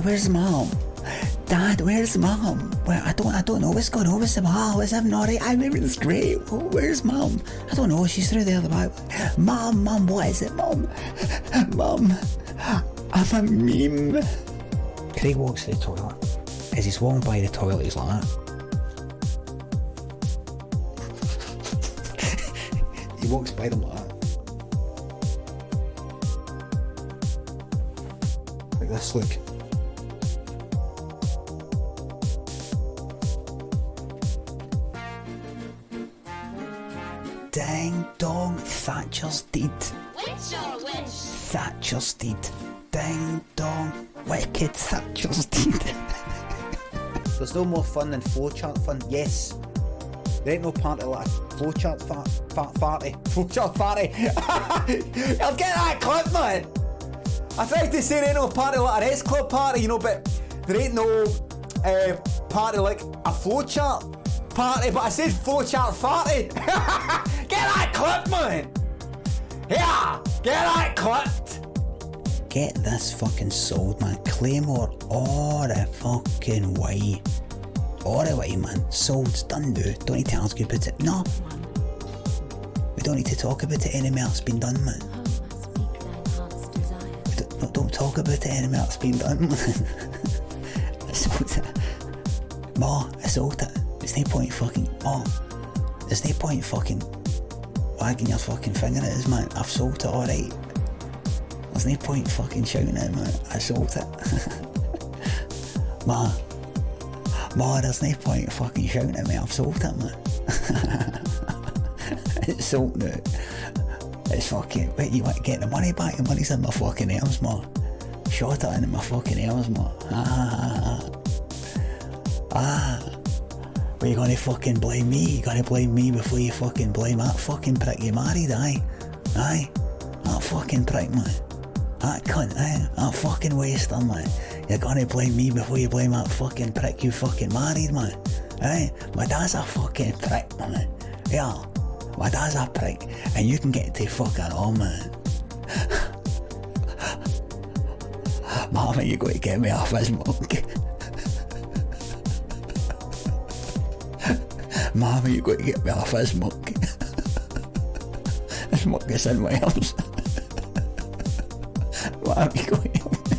Where's mom? Dad, where's mom? Well, I don't know what's going on with the mom. Is everything alright? Everything's great. Oh, where's mom? I don't know. She's through there the back. Mom, what is it, mom? Mom, I'm a meme. Craig walks to the toilet. As he's walking by the toilet, he's like that. He walks by them like that. Like this, look. Ding dong, Thatcher's deed. Thatcher's deed. Ding dong, wicked Thatcher's deed. There's no more fun than flowchart fun. Yes. There ain't no party like a flowchart farty. Flowchart farty. I'll get that clip, man. I tried to say there ain't no party like an S-Club party, you know, but there ain't no party like a flowchart party, but I said flowchart farty. Get that clip, man. Yeah, get that clipped. Get this fucking sold, man. Claymore all the fucking way. All the way, man. Sold, it's done, dude. Don't need to ask you about it. No. We don't need to talk about it anymore. It's been done, man. Don't talk about it anymore. It's been done, man. I sold it. Ma, I sold it. There's no point fucking... Ma, there's no point fucking wagging your fucking finger at us, man. I've sold it, alright. There's no point fucking shouting at it, man. I sold it. Ma, there's no point fucking shouting at me. I've sold it, man. It's sold now. It's fucking... Wait, you want to get the money back? The money's in my fucking arms, ma. Shot it in my fucking arms, ma. But you're gonna fucking blame me? You're gonna blame me before you fucking blame that fucking prick you married, aye? Aye? That fucking prick, man. That cunt, aye? That fucking waster, man. You're gonna blame me before you blame that fucking prick you fucking married, man. Aye? My dad's a fucking prick, man. Yeah. My dad's a prick. And you can get to fucking all, man. Mama, you're going to get me off this mug. Mama, you're going to get me off this mug. This mug is in my arms. Mama, you're going to help me.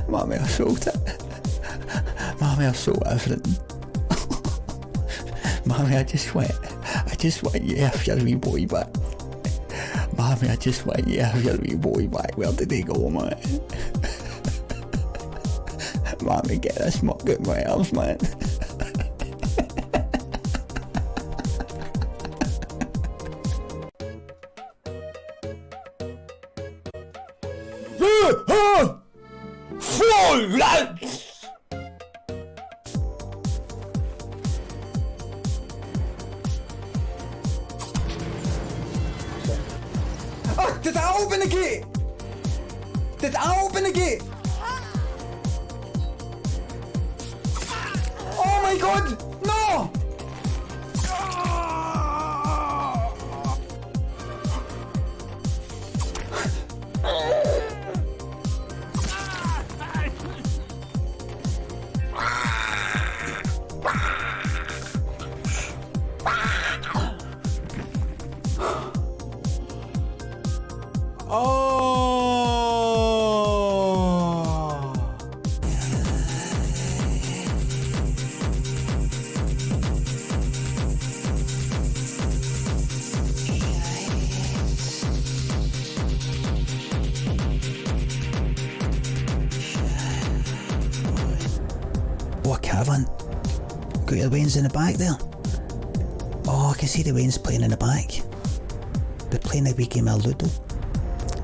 Mommy, I sold it. Mommy, I sold everything. Mommy, I just want you to have your wee boy back. Mommy, I just want you to have your wee boy back. Where did he go, man? Mommy, get this mug out my arms, man. Oh, did I open the gate? Did I open the gate? Oh my god! No! Oh, Caravan. Got your Waynes in the back there. Oh, I can see the Waynes playing in the back. They're playing a wee game of Ludo.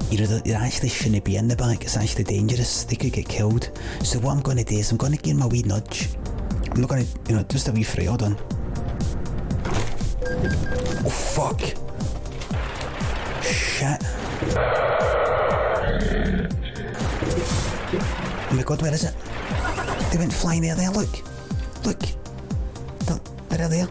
You know, they actually shouldn't be in the back. It's actually dangerous. They could get killed. So what I'm going to do is I'm going to give them a wee nudge. I'm not going to, you know, just a wee fray. Hold on. Oh, fuck. Shit. Oh my god, where is it? They went flying there, look. Look. They're there.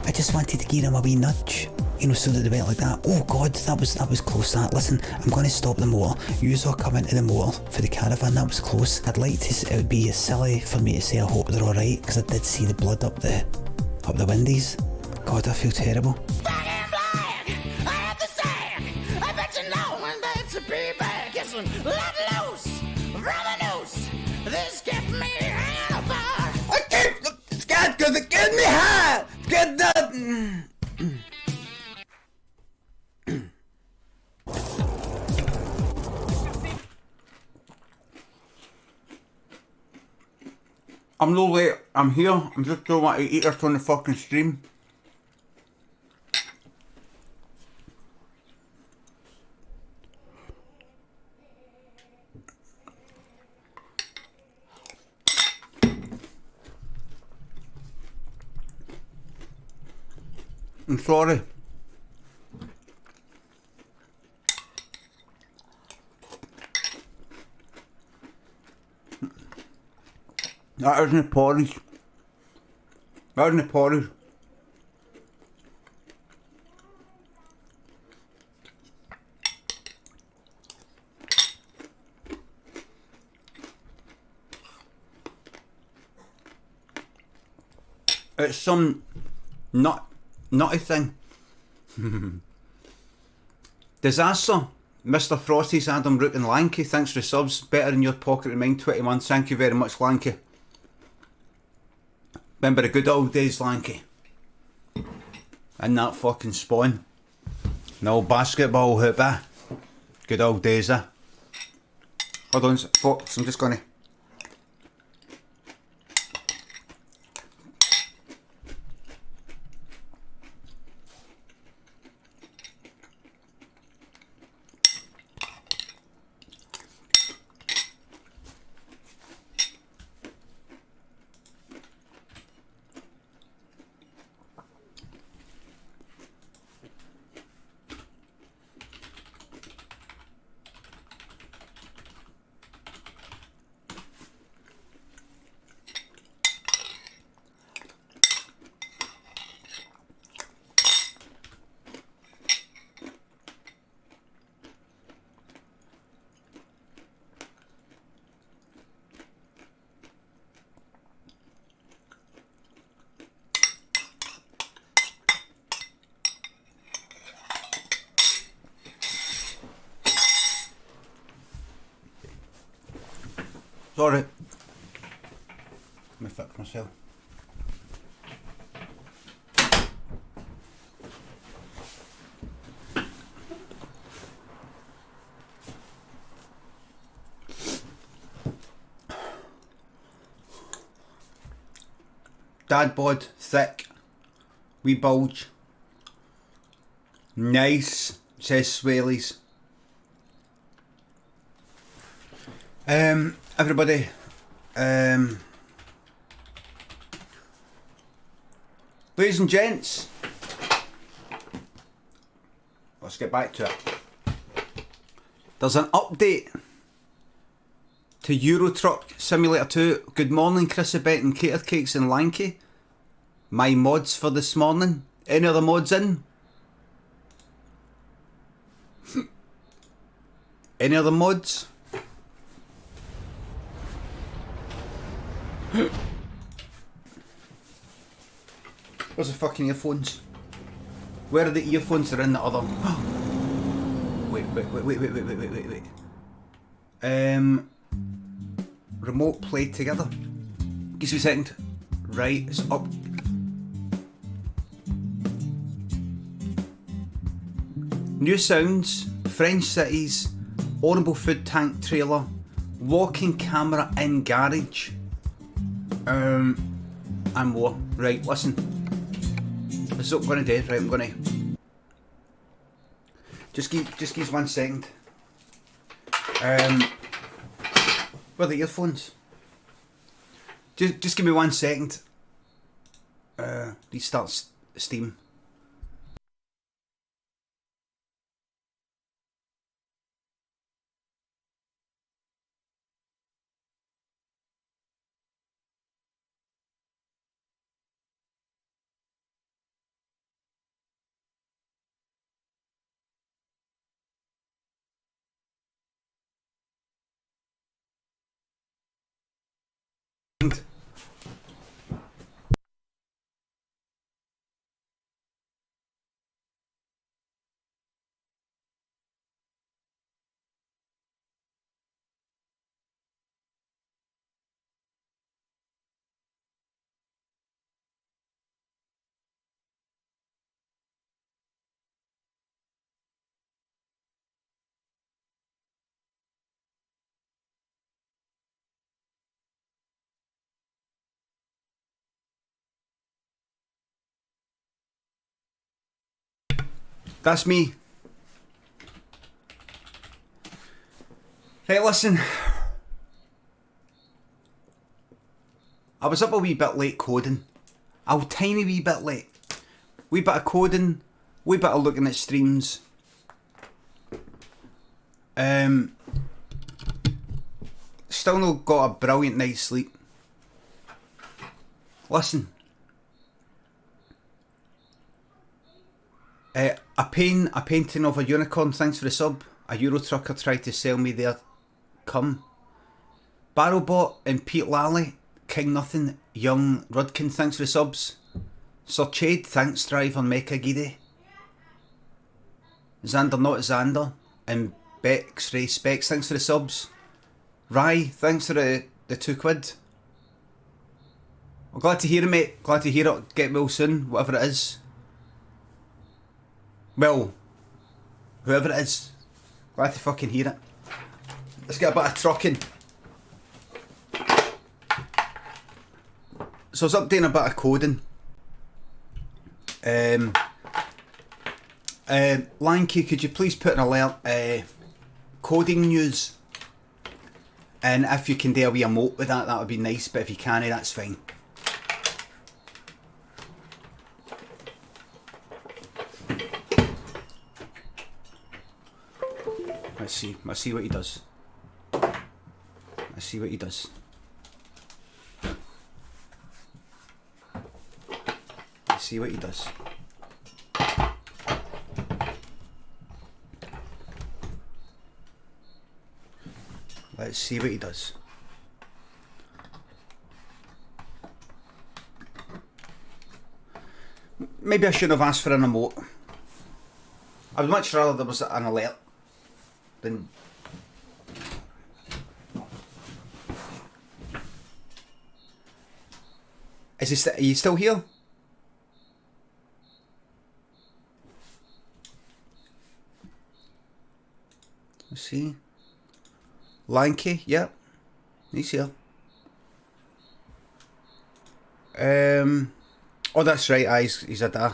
I just wanted to give them a wee nudge. you know, so that they went like that. Oh God, that was close. That, listen, I'm going to stop the moor. You all come into the moor for the caravan. That was close. I'd like to. It would be silly for me to say I hope they're all right, because I did see the blood up the windies. God, I feel terrible. This kept me out. I keep scared because it gets me high. Get that. I'm no late. I'm here. I'm just don't want to eat it on the fucking stream. I'm sorry. That isn't porridge. That isn't porridge. It's some nutty thing. Disaster. Mr. Frosty's Adam Rook and Lanky. Thanks for the subs. Better in your pocket than mine, 20 months. Thank you very much, Lanky. Remember the good old days, Lanky. And that fucking spawn. No basketball hoop, eh? Good old days, eh? Hold on, folks, I'm just gonna... Sorry. Let me fix myself. Dad bod, thick, wee bulge. Nice, says Swaleys. Everybody, ladies and gents, let's get back to it. There's an update to Euro Truck Simulator 2. Good morning, Chrissy Benton, Cater Cakes and Lanky. My mods for this morning. Any other mods in? Any other mods? Where's the fucking earphones? Where are the earphones? They're in the other. Wait. Remote play together. Give me a second. Right, it's up. New sounds, French cities, horrible food tank trailer, walking camera in garage, and more. Right, listen. This is what I'm gonna do. Right, I'm gonna just give 1 second. Where are the earphones? Just give me 1 second. Restart Steam. That's me. Right, listen. I was up a wee bit late coding. A tiny wee bit late. Wee bit of coding. Wee bit of looking at streams. Still not got a brilliant night's sleep. Listen. A painting of a unicorn, thanks for the sub. A Euro trucker tried to sell me their cum. Barrowbot and Pete Lally, King Nothing, Young Rudkin, thanks for the subs. Sir Chade, thanks, Drive on Mecha Gide. Xander Not Xander and Bex Ray Specs, thanks for the subs. Rye, thanks for the £2. I'm glad to hear it, mate. Glad to hear it. Get well soon, whatever it is. Well, whoever it is. Glad to fucking hear it. Let's get a bit of trucking. So I was updating a bit of coding. Lanky, could you please put an alert, coding news? And if you can do a wee emote with that, that would be nice, but if you can't, that's fine. Let's see what he does. Let's see what he does. Let's see what he does. Let's see what he does. Maybe I shouldn't have asked for an emote. I would much rather there was an alert than... Are you still here? Let's see. Lanky, yep. He's here. Oh, that's right, he's a da.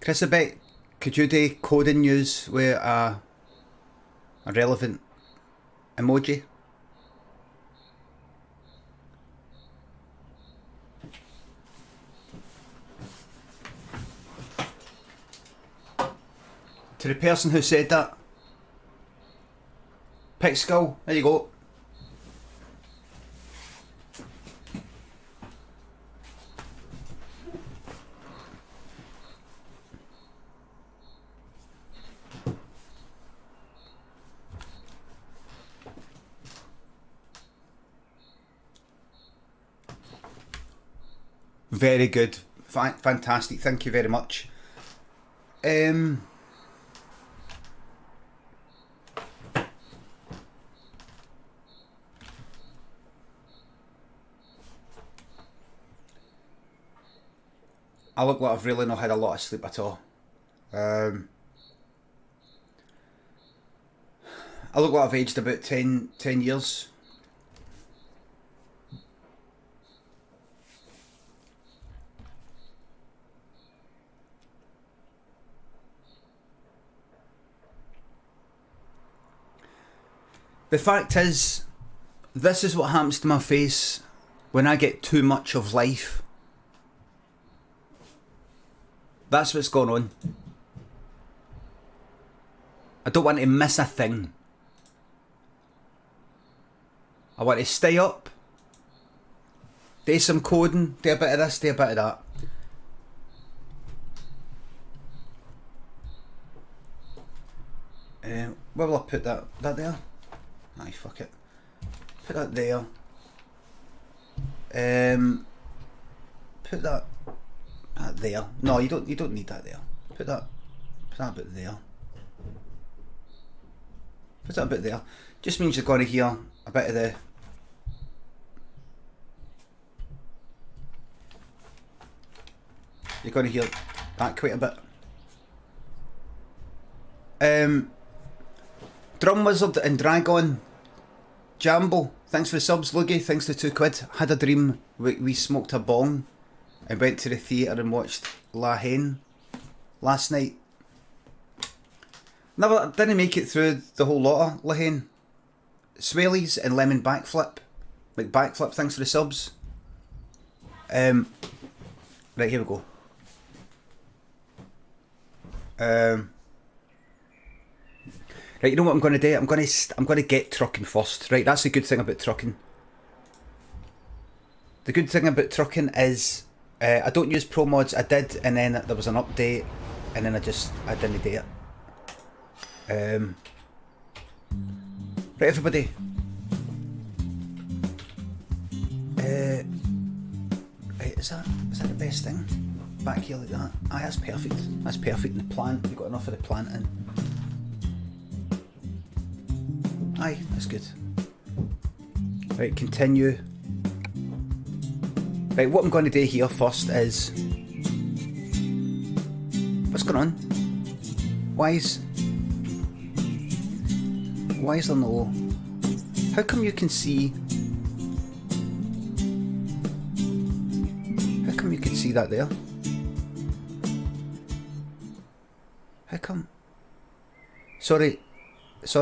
Chris, I bet, could you do coding news with a relevant emoji? To the person who said that, Pick Skull, there you go. Very good, fantastic. Thank you very much. I look like I've really not had a lot of sleep at all. I look like I've aged about 10 years. The fact is, this is what happens to my face when I get too much of life. That's what's going on. I don't want to miss a thing. I want to stay up, do some coding, do a bit of this, do a bit of that. Where will I put that? That there? Aye, fuck it. Put that there. Put that there. No, you don't need that there. Put that a bit there. Put that a bit there. Just means you're going to hear a bit of the... You're going to hear that quite a bit. Drum Wizard and Dragon, Jambo, thanks for the subs. Loogie, thanks for £2. Had a dream we smoked a bong and went to the theatre and watched La Haine last night. Never, didn't make it through the whole lot of La Haine. Swaleys and Lemon Backflip. Like Backflip, thanks for the subs. Right, here we go. Right, you know what I'm going to do? I'm going to get trucking first. Right, that's the good thing about trucking. The good thing about trucking is I don't use pro mods. I did, and then there was an update, and then I didn't do it. Right, everybody. Right, is that the best thing? Back here like that. Aye, that's perfect. That's perfect. And the plant, we've got enough of the plant in. Aye, that's good. Right, continue. Right, what I'm going to do here first is... What's going on? Why is there no... How come you can see... How come you can see that there? How come? Sorry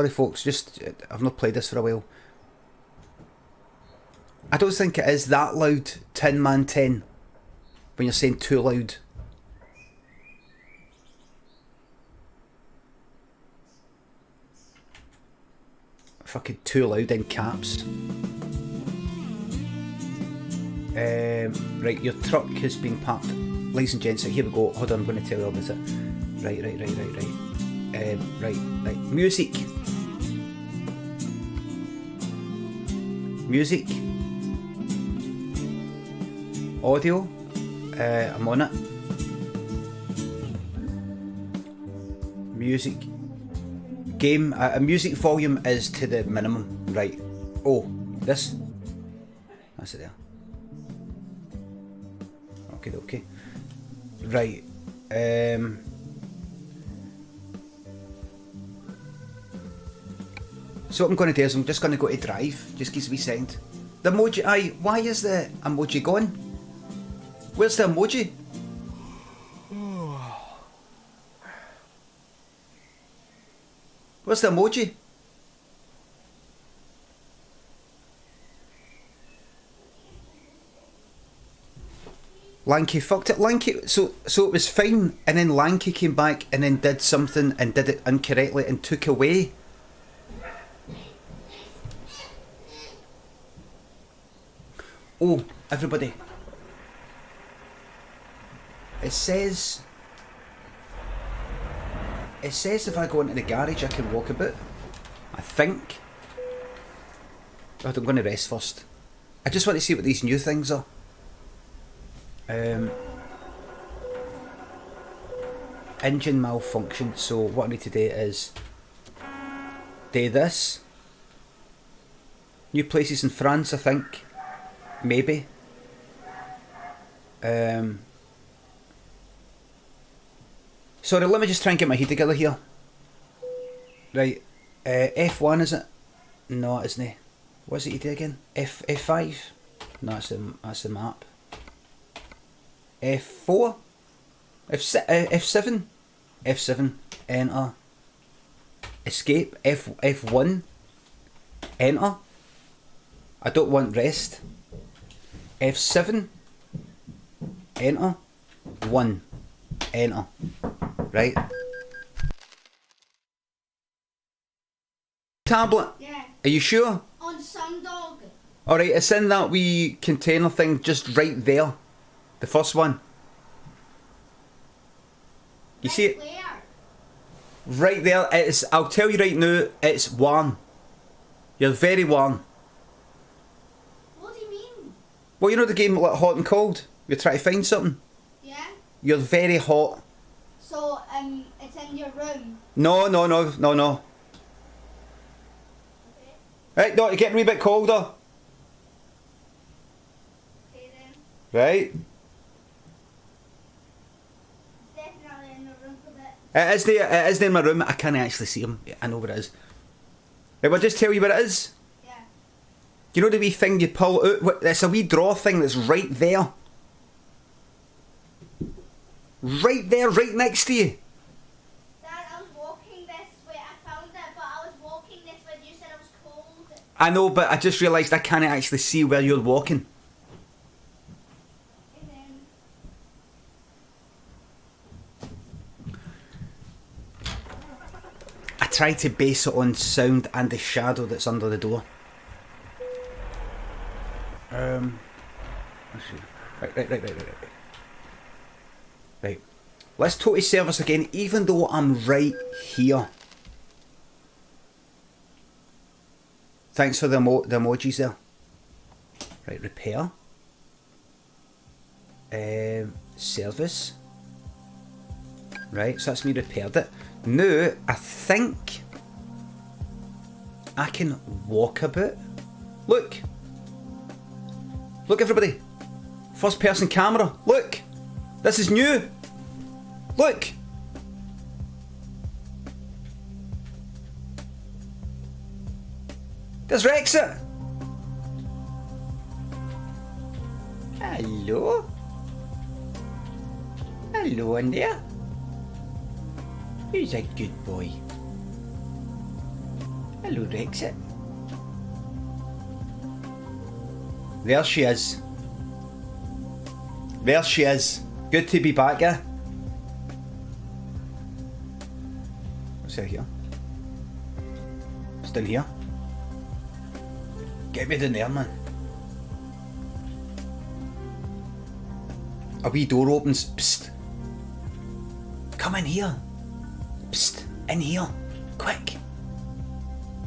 folks, just... I've not played this for a while. I don't think it is that loud, Tin Man 10, when you're saying too loud. Fucking too loud in caps. Right, your truck has been parked. Ladies and gents, here we go. Hold on, I'm going to tell you all about it. Right. Right. Music. Audio. I'm on it. Music. Game. Music volume is to the minimum. Right. Oh, this. That's it there. Okay. Right. So what I'm going to do is I'm just going to go to drive, just because we signed. The emoji, aye, why is the emoji gone? Where's the emoji? Where's the emoji? Lanky fucked it. Lanky, so it was fine, and then Lanky came back and then did something and did it incorrectly and took away. Oh, everybody. It says if I go into the garage I can walk about. I think. But I'm going to rest first. I just want to see what these new things are. Engine malfunction. So what I need to do is do this. New places in France, I think. Maybe. Sorry, let me just try and get my head together here. Right. F1 is it? No, it isn't. What is it you do again? F5? No, that's the map. F4? F7? F7. Enter. Escape. F1. Enter. I don't want rest. F7. Enter. 1. Enter. Right. Tablet? Yeah. Are you sure? On Sundog. Alright, it's in that wee container thing just right there. The first one. You see it? Where? Right there. It's, I'll tell you right now, it's warm. You're very warm. What do you mean? Well, you know the game like hot and cold? You're trying to find something? Yeah. You're very hot. So, it's in your room. No. Okay. Right, no, you're getting a wee bit colder. Okay then. Right. Definitely in the room for that. It is there in my room. I can't actually see him. I know where it is. Right, well, just tell you where it is. Yeah. You know the wee thing you pull out? It's a wee drawer thing that's right there. Right there, right next to you. Dad, I was walking this way. I found it, but I was walking this way. You said it was cold. I know, but I just realised I can't actually see where you're walking. And then... I tried to base it on sound and the shadow that's under the door. Let's see. Right. Right. Let's totally service again, even though I'm right here. Thanks for the emojis there. Right, repair. Service. Right, so that's me repaired it. Now, I think I can walk about. Look. Look, everybody. First person camera. Look. This is new. Look. There's Rexit. Hello. Hello in there. Who's a good boy? Hello, Rexit. There she is. There she is. Good to be back, eh? What's that here? It's down here. Get me down there, man. A wee door opens. Psst. Come in here. Psst. In here. Quick.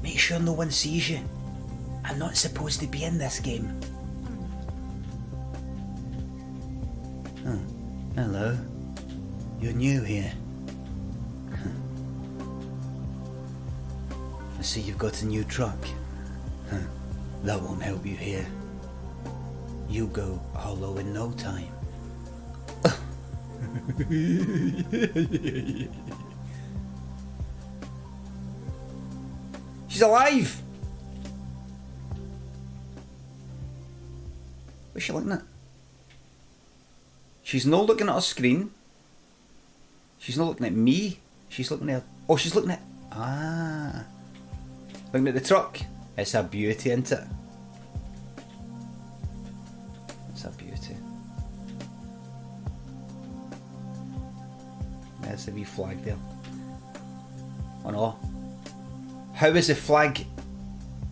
Make sure no one sees you. I'm not supposed to be in this game. Oh, hello. You're new here. I see you've got a new truck. That won't help you here. You'll go hollow in no time. She's alive! What's she looking at? She's not looking at her screen. She's not looking at me. She's looking at... Oh, she's looking at... Ah. Looking at the truck. It's a beauty, isn't it? It's a beauty. There's a wee flag there. Oh no. How is the flag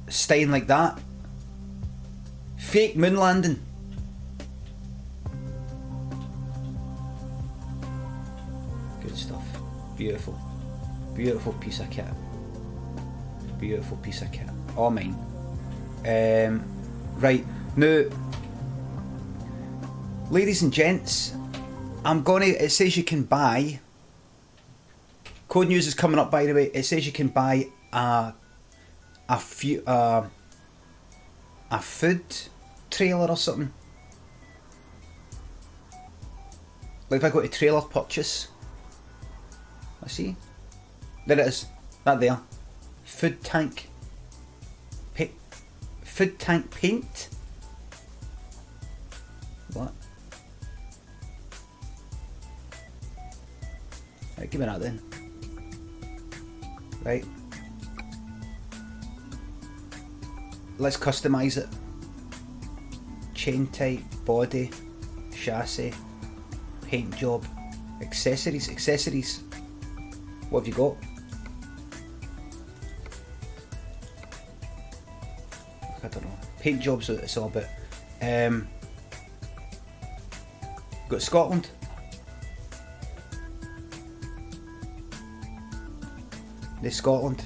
staying like that? Fake moon landing. Good stuff. Beautiful. Beautiful piece of kit. Beautiful piece of kit. All mine. Right. Now, ladies and gents, it says you can buy... Code news is coming up, by the way. It says you can buy a food trailer or something. Like if I go to trailer purchase, let's see, there it is, that there, food tank paint. What? Right, give me that then. Right. Let's customise it. Chain type, body, chassis, paint job, accessories. What have you got? I don't know. Paint jobs, what it's all about. Got Scotland. There's Scotland.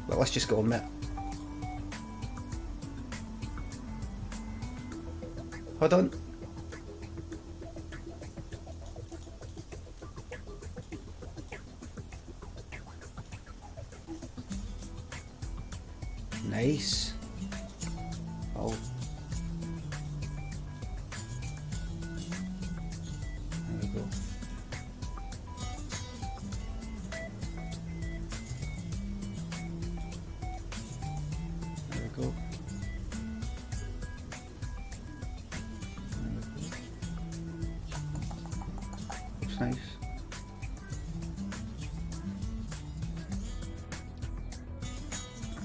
Well, let's just go on with it. Hold on. Nice. Oh. There we go. There we go. nice.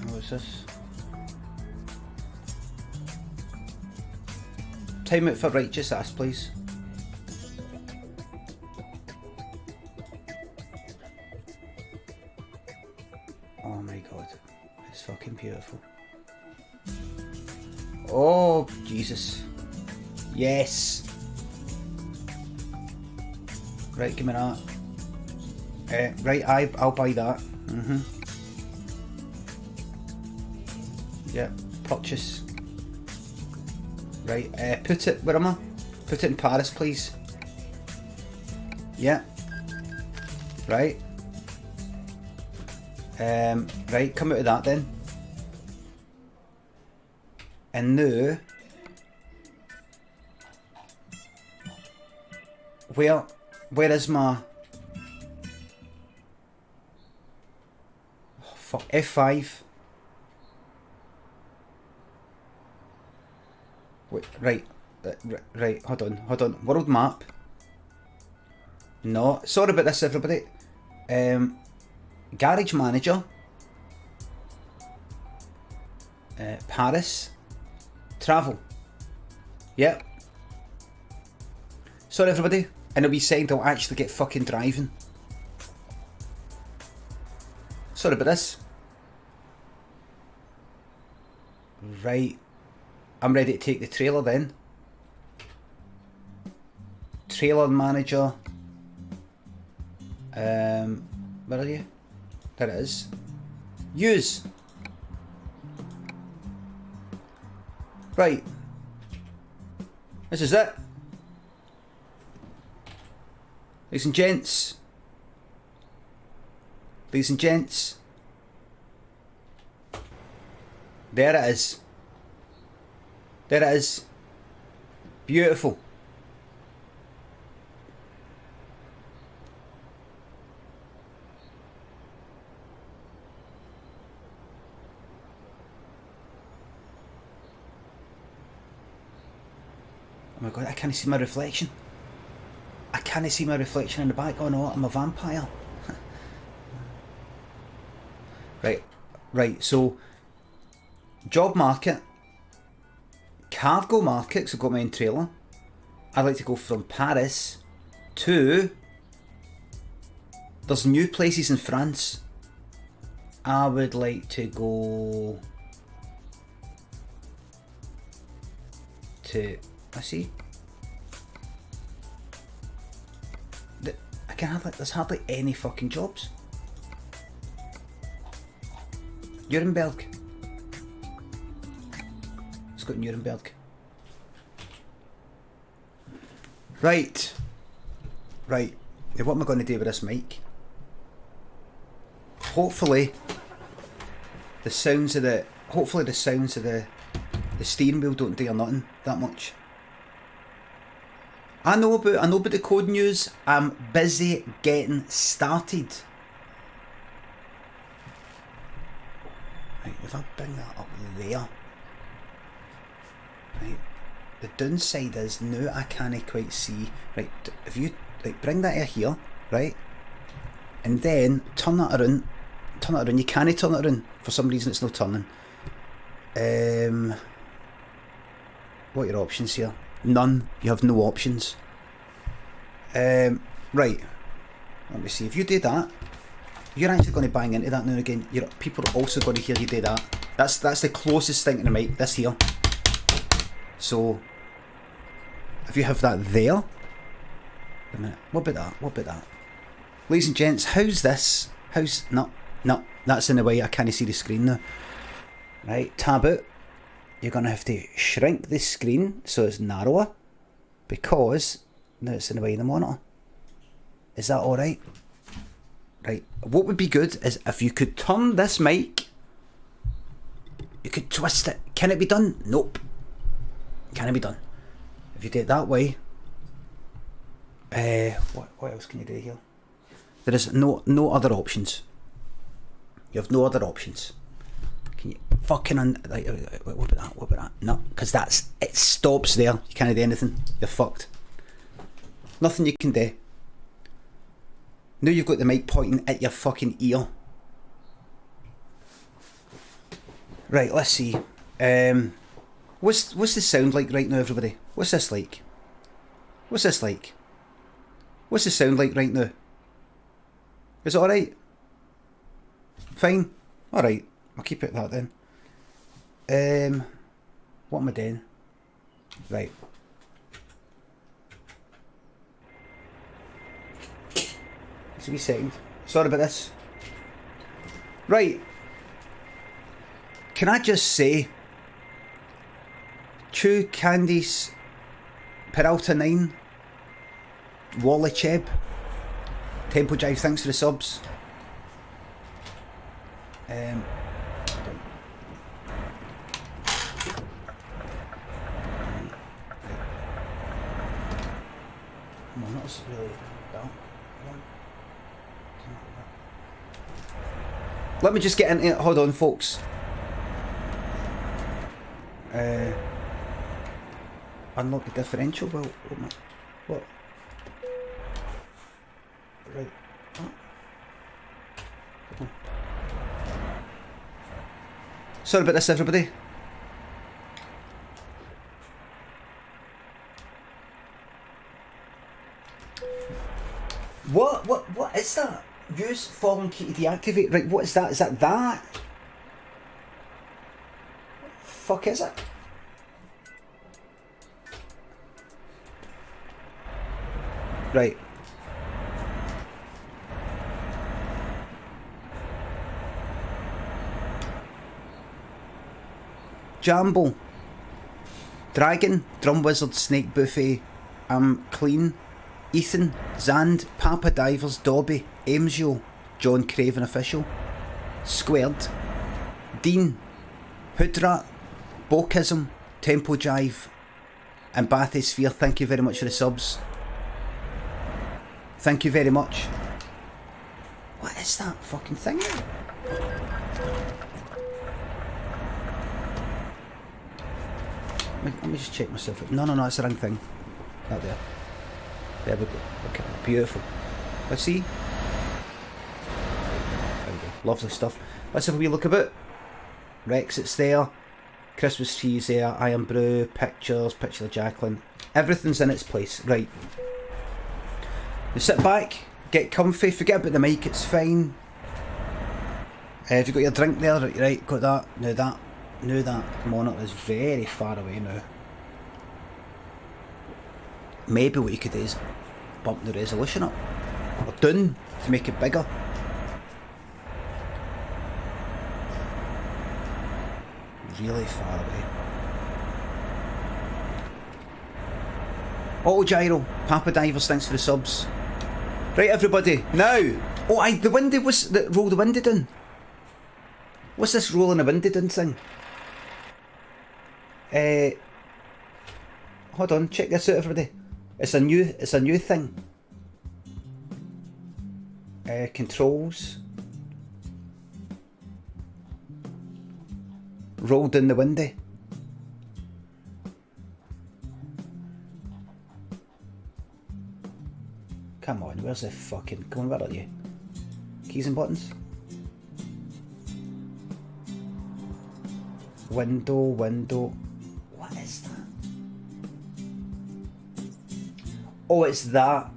What's this? Time out for righteous ass, please. Oh my god, it's fucking beautiful. Oh Jesus, yes. Right, give me that. Right, I'll buy that. Yeah, purchase. Right, put it, where am I? Put it in Paris, please. Yeah. Right. Right, come out of that then. And now, where is my... Oh, fuck, F5. Wait, right, right, hold on, world map. No, sorry about this everybody. Garage manager. Paris. Travel. Yep. Sorry everybody, and a wee second I'll actually get fucking driving. Sorry about this. Right. I'm ready to take the trailer then. Trailer manager. Where are you? There it is. Use. Right. This is it. Ladies and gents. Ladies and gents. There it is. There it is. Beautiful. Oh my god, I can't see my reflection. I can't see my reflection in the back. Oh no, I'm a vampire. Right, so job market. Cargo market, so I've got my own trailer. I'd like to go from Paris to... There's new places in France. I would like to go to... I see. I can have like, there's hardly any fucking jobs. Nuremberg. Let's go to Nuremberg. Right. Right. Now what am I going to do with this mic? Hopefully the sounds of the steering wheel don't do or nothing that much. I know about the code news. I'm busy getting started. Right, if I bring that up there. Right. The downside is now I can't quite see. Right, if you like bring that here, right? And then turn that around. Turn it around. You can't turn it around. For some reason it's not turning. What are your options here? None. You have no options. Right. Let me see. If you do that, you're actually going to bang into that now and again. People are also going to hear you do that. That's the closest thing to the mic. This here. So, if you have that there. Wait a minute. What about that? What about that? Ladies and gents, how's this? How's... No. That's in the way. I can't see the screen now. Right. Tab out. You're going to have to shrink the screen so it's narrower, because now it's in the way of the monitor. Is that alright? Right. What would be good is if you could turn this mic, you could twist it. Can it be done? Nope. Can it be done? If you do it that way, what else can you do here? There is no other options. You have no other options. Can you fucking what about that? What about that? No, because it stops there. You can't do anything. You're fucked. Nothing you can do. Now you've got the mic pointing at your fucking ear. Right, let's see. What's the sound like right now, everybody? What's this like? What's this like? What's the sound like right now? Is it alright? Fine? Alright, I'll keep it that then. What am I doing? Right. Just a wee second. Sorry about this. Right. Can I just say, Chew Candice, Peralta 9, Wally Cheb, Tempo Jive, thanks for the subs. Well, not really that. Let me just get into it. Hold on, folks. Unlock the differential. Well, what? Right. Oh. Sorry about this, everybody. What is that? Use following key to deactivate. Right, what is that? Is that that? What the fuck is it? Right. Jambo. Dragon, Drum Wizard, Snake Buffet, I'm Clean, Ethan, Zand, Papa Divers, Dobby, Amesio, John Craven Official, Squared, Dean, Hoodrat, Bokism, Tempo Jive, and Bathysphere. Thank you very much for the subs. Thank you very much. What is that fucking thing? Let me just check myself. No, it's the wrong thing. Not there. There we go. Okay, beautiful. Let's see. There we go. Lovely stuff. Let's have a wee look about. Rex, it's there. Christmas trees there. Iron Brew, pictures, picture of Jacqueline. Everything's in its place. Right. You sit back, get comfy, forget about the mic, it's fine. Have you got your drink there? Right, got that. Now that monitor is very far away now. Maybe what you could do is bump the resolution up or down to make it bigger. Really far away. Auto Gyro, Papa Divers, thanks for the subs. Right, everybody, now. Oh, the window was roll the window down. What's this rolling the window down thing? Hold on, check this out, everybody. It's a new thing. Controls. Roll down the window. Come on, where's the fucking... Come on, where are you? Keys and buttons? Window. What is that? Oh, it's that.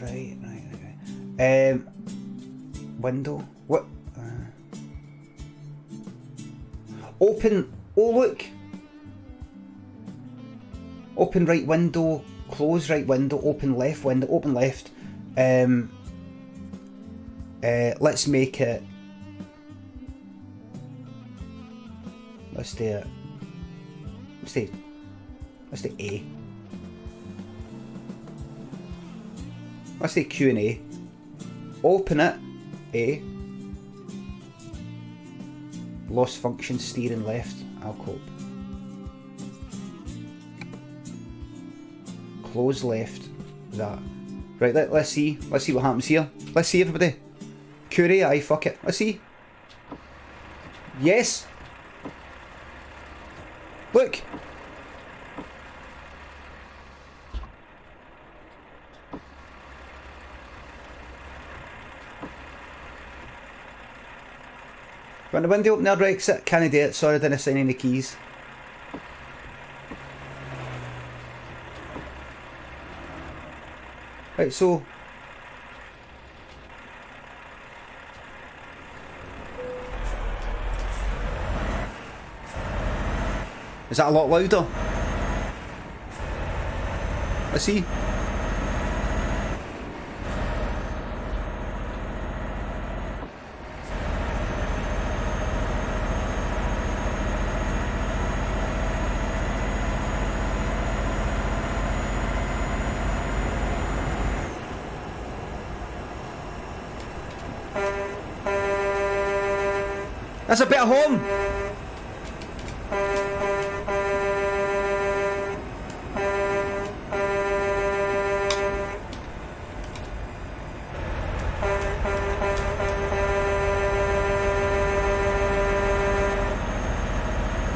Right. Window. What? Open. Oh, look. Open right window. Close right window. Open left window. Open left. Let's make it. Let's do it. Let's do A. Let's do Q&A. Open it. A. Lost function, steering left. I'll cope. Close left. That. Right, let's see. Let's see what happens here. Let's see, everybody. Q&A, aye, fuck it. Let's see. Yes. Look. Got the window open there, Brexit? Can't do it. Sorry, I didn't sign any keys. Right, so... Is that a lot louder? Let's see. That's a bit of home.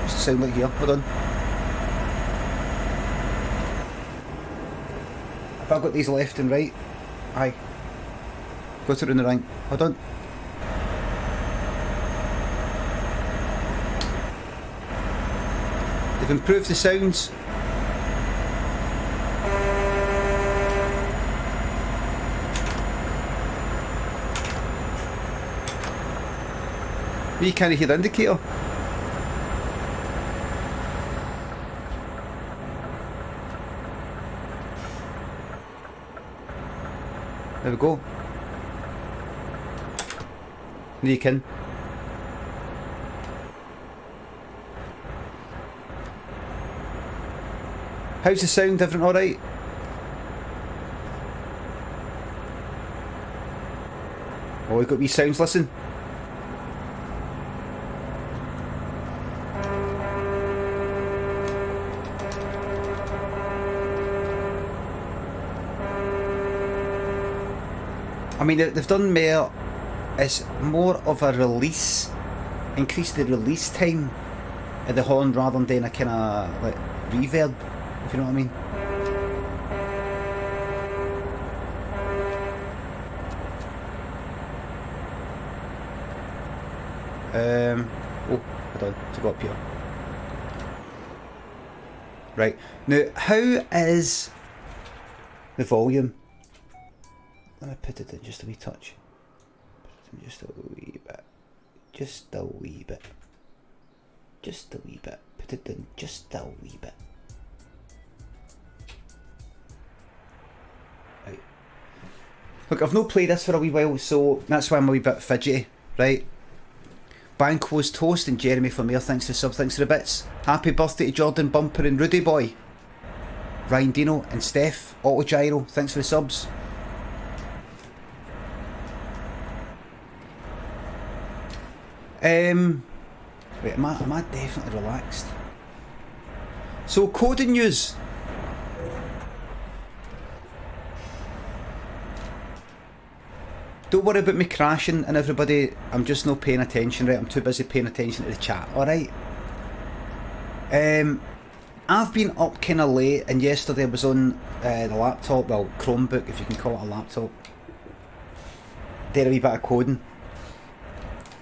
What's the sound like here? Hold on. Have I got these left and right? Aye. Go through in the ring. Hold on. They've improved the sounds. You can't hear the indicator. There we go. Now you can. How's the sound different, alright? Oh, we've got wee sounds, listen. I mean, they've done more, it's more of a release, increase the release time of the horn rather than doing a kind of like reverb. If you know what I mean. Oh, hold on, to go up here. Right, now how is the volume? Let me put it in just a wee touch. Just a wee bit. Just a wee bit. Just a wee bit. Put it in just a wee bit. Look, I've not played this for a wee while, so that's why I'm a wee bit fidgety, right? Banquo's Toast and Jeremy for Mayor, thanks for sub, thanks for the bits. Happy birthday to Jordan Bumper and Rudy Boy. Ryan Dino and Steph, Auto Gyro, thanks for the subs. Wait, am I definitely relaxed? So, coding news. Don't worry about me crashing and everybody, I'm just not paying attention, right? I'm too busy paying attention to the chat, alright? I've been up kinda late and yesterday I was on the laptop, well, Chromebook if you can call it a laptop. Did a wee bit of coding.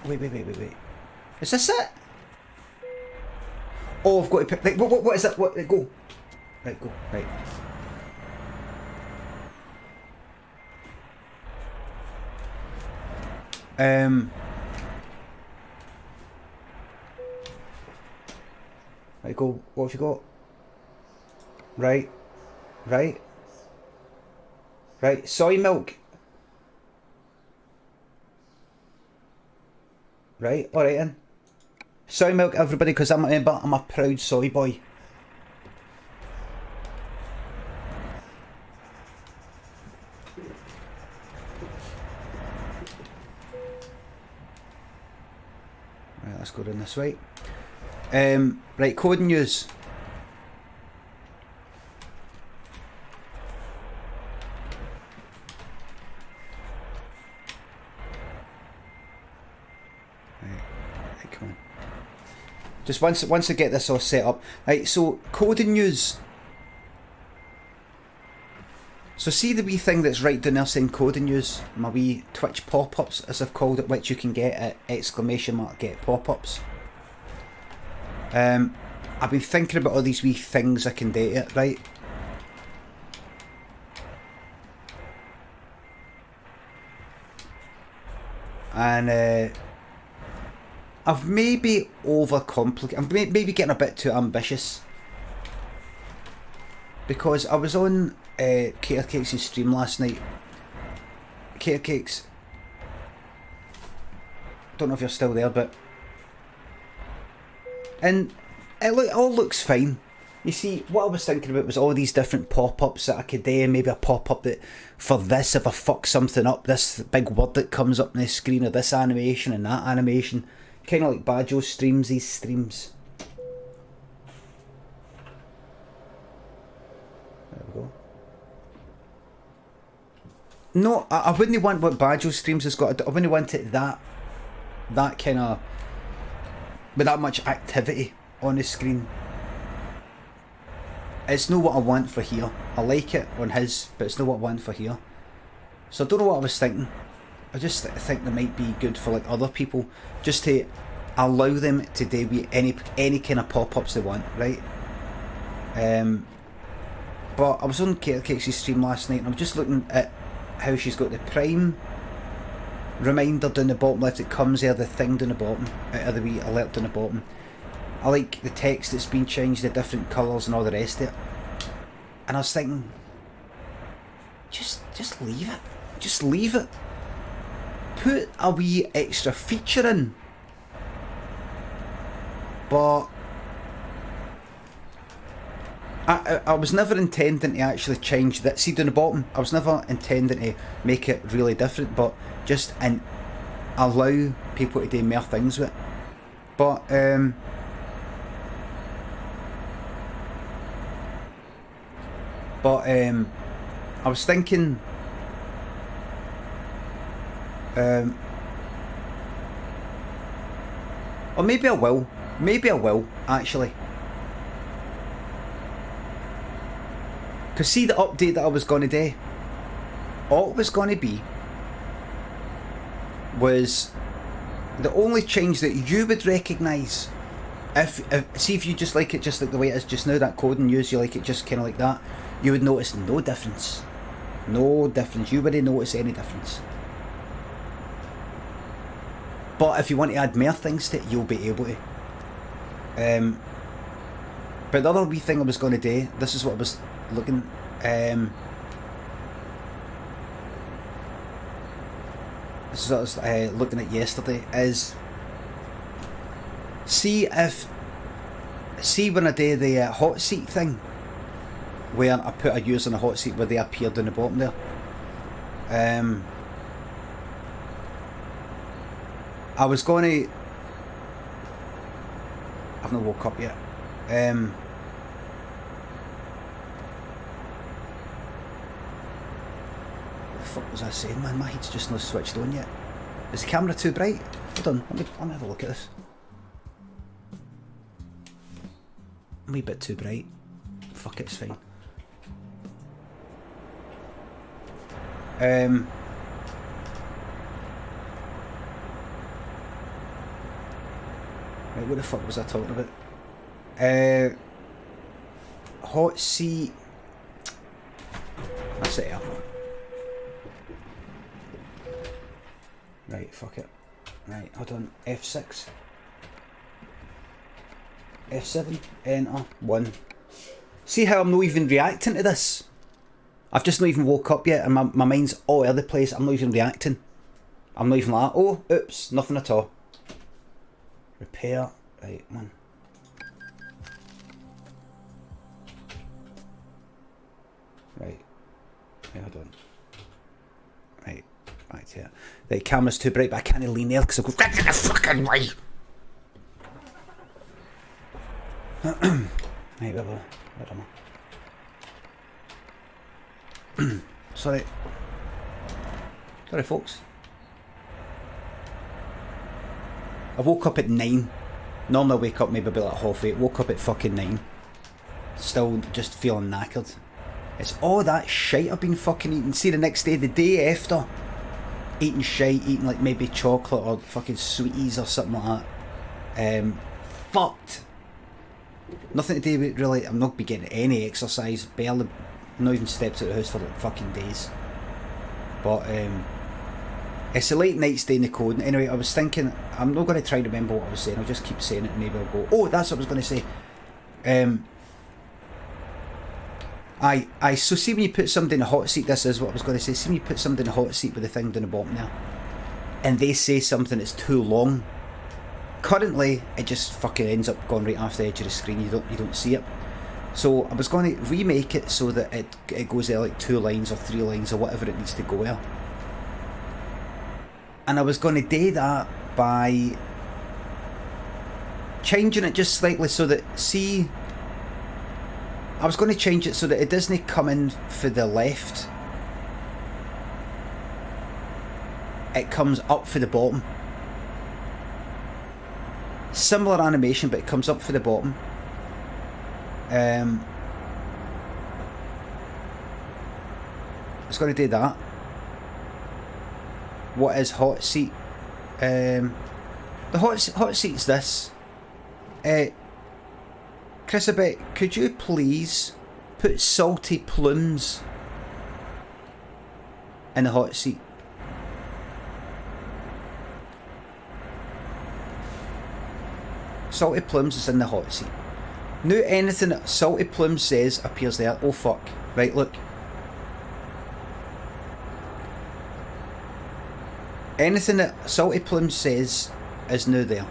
Wait. Is this it? Oh, I've got to pick, like, what is that? What, go. Right, go, right. Right, go. What have you got? Right. Soy milk. Right, alright then. Soy milk, everybody, because I'm a proud soy boy. Right, let's go down this way. Right, coding news. Right, come on. Just once I get this all set up. Right, so coding news. So see the wee thing that's right down there saying code and use, my wee Twitch pop-ups as I've called it, which you can get at !get pop-ups. I've been thinking about all these wee things I can do to it, right? And I've maybe overcomplicated, I'm maybe getting a bit too ambitious. Because I was on Carecakes' stream last night. Carecakes, don't know if you're still there, but... And it all looks fine. You see, what I was thinking about was all these different pop-ups that I could do. Maybe a pop-up that, for this, if I fuck something up, this big word that comes up on the screen, or this animation and that animation. Kind of like Bajo streams these streams. There we go. No, I wouldn't want what Bajo streams has got. I wouldn't want it that kind of, with that much activity on the screen. It's not what I want for here. I like it on his, but it's not what I want for here. So I don't know what I was thinking. I just think they might be good for like other people, just to allow them to do any kind of pop-ups they want, right? But I was on Carecakes' stream last night and I was just looking at how she's got the Prime reminder down the bottom left. It comes there, the thing down the bottom, out of the wee alert down the bottom. I like the text that's been changed, the different colours and all the rest of it. And I was thinking, just leave it. Just leave it. Put a wee extra feature in. But I was never intending to actually change that. See down the bottom, I was never intending to make it really different, but just allow people to do more things with it. But I was thinking, or maybe I will. Maybe I will, actually. Because see the update that I was going to do? All it was going to be was the only change that you would recognise. See if you just like it just like the way it is just now, that code and use, you like it just kind of like that, you would notice no difference. No difference. You wouldn't notice any difference. But if you want to add more things to it, you'll be able to. But the other wee thing I was going to do, this is what I was looking, this is what I was looking at yesterday, is see when I do the hot seat thing, where I put a user in a hot seat where they appear down the bottom there. I was going to, I've not woke up yet. What the fuck was I saying, man? My heat's just not switched on yet. Is the camera too bright? Hold on, let me have a look at this. A wee bit too bright. Fuck it, it's fine. Right, what the fuck was I talking about? Hot seat. That's it. Right, fuck it. Right, hold on. F6. F7. Enter. 1. See how I'm not even reacting to this? I've just not even woke up yet and my mind's all over the place. I'm not even reacting. I'm not even like, oh, oops, nothing at all. Repair. Right, man. Right. Yeah, hold on. Right, back to it. The camera's too bright, but I can't lean there because I'll go, get in the fucking way! Right, where am I? Sorry. Sorry, folks. I woke up at 9. Normally I wake up maybe about like half 8. Woke up at fucking 9. Still just feeling knackered. It's all that shite I've been fucking eating. See, the next day, the day after, eating shite, eating like maybe chocolate or fucking sweeties or something like that. Fucked. Nothing to do with really, I'm not be getting any exercise, barely, not even stepped out of the house for like fucking days. But it's a late night stay in the code. Anyway, I was thinking, I'm not going to try to remember what I was saying, I'll just keep saying it and maybe I'll go, oh, that's what I was going to say. So see when you put somebody in a hot seat, this is what I was going to say, see when you put somebody in a hot seat with the thing down the bottom there, and they say something that's too long, currently it just fucking ends up going right off the edge of the screen, you don't see it. So I was going to remake it so that it goes there like 2 lines or 3 lines or whatever it needs to go there. And I was going to do that by changing it just slightly so that, see, I was going to change it so that it doesn't come in for the left. It comes up for the bottom. Similar animation, but it comes up for the bottom. I was going to do that. What is hot seat? The hot seat's this. Chrisabeth, could you please put salty plums in the hot seat? Salty plums is in the hot seat. Now anything that salty plums says appears there. Oh fuck. Right, look. Anything that salty plums says is now there.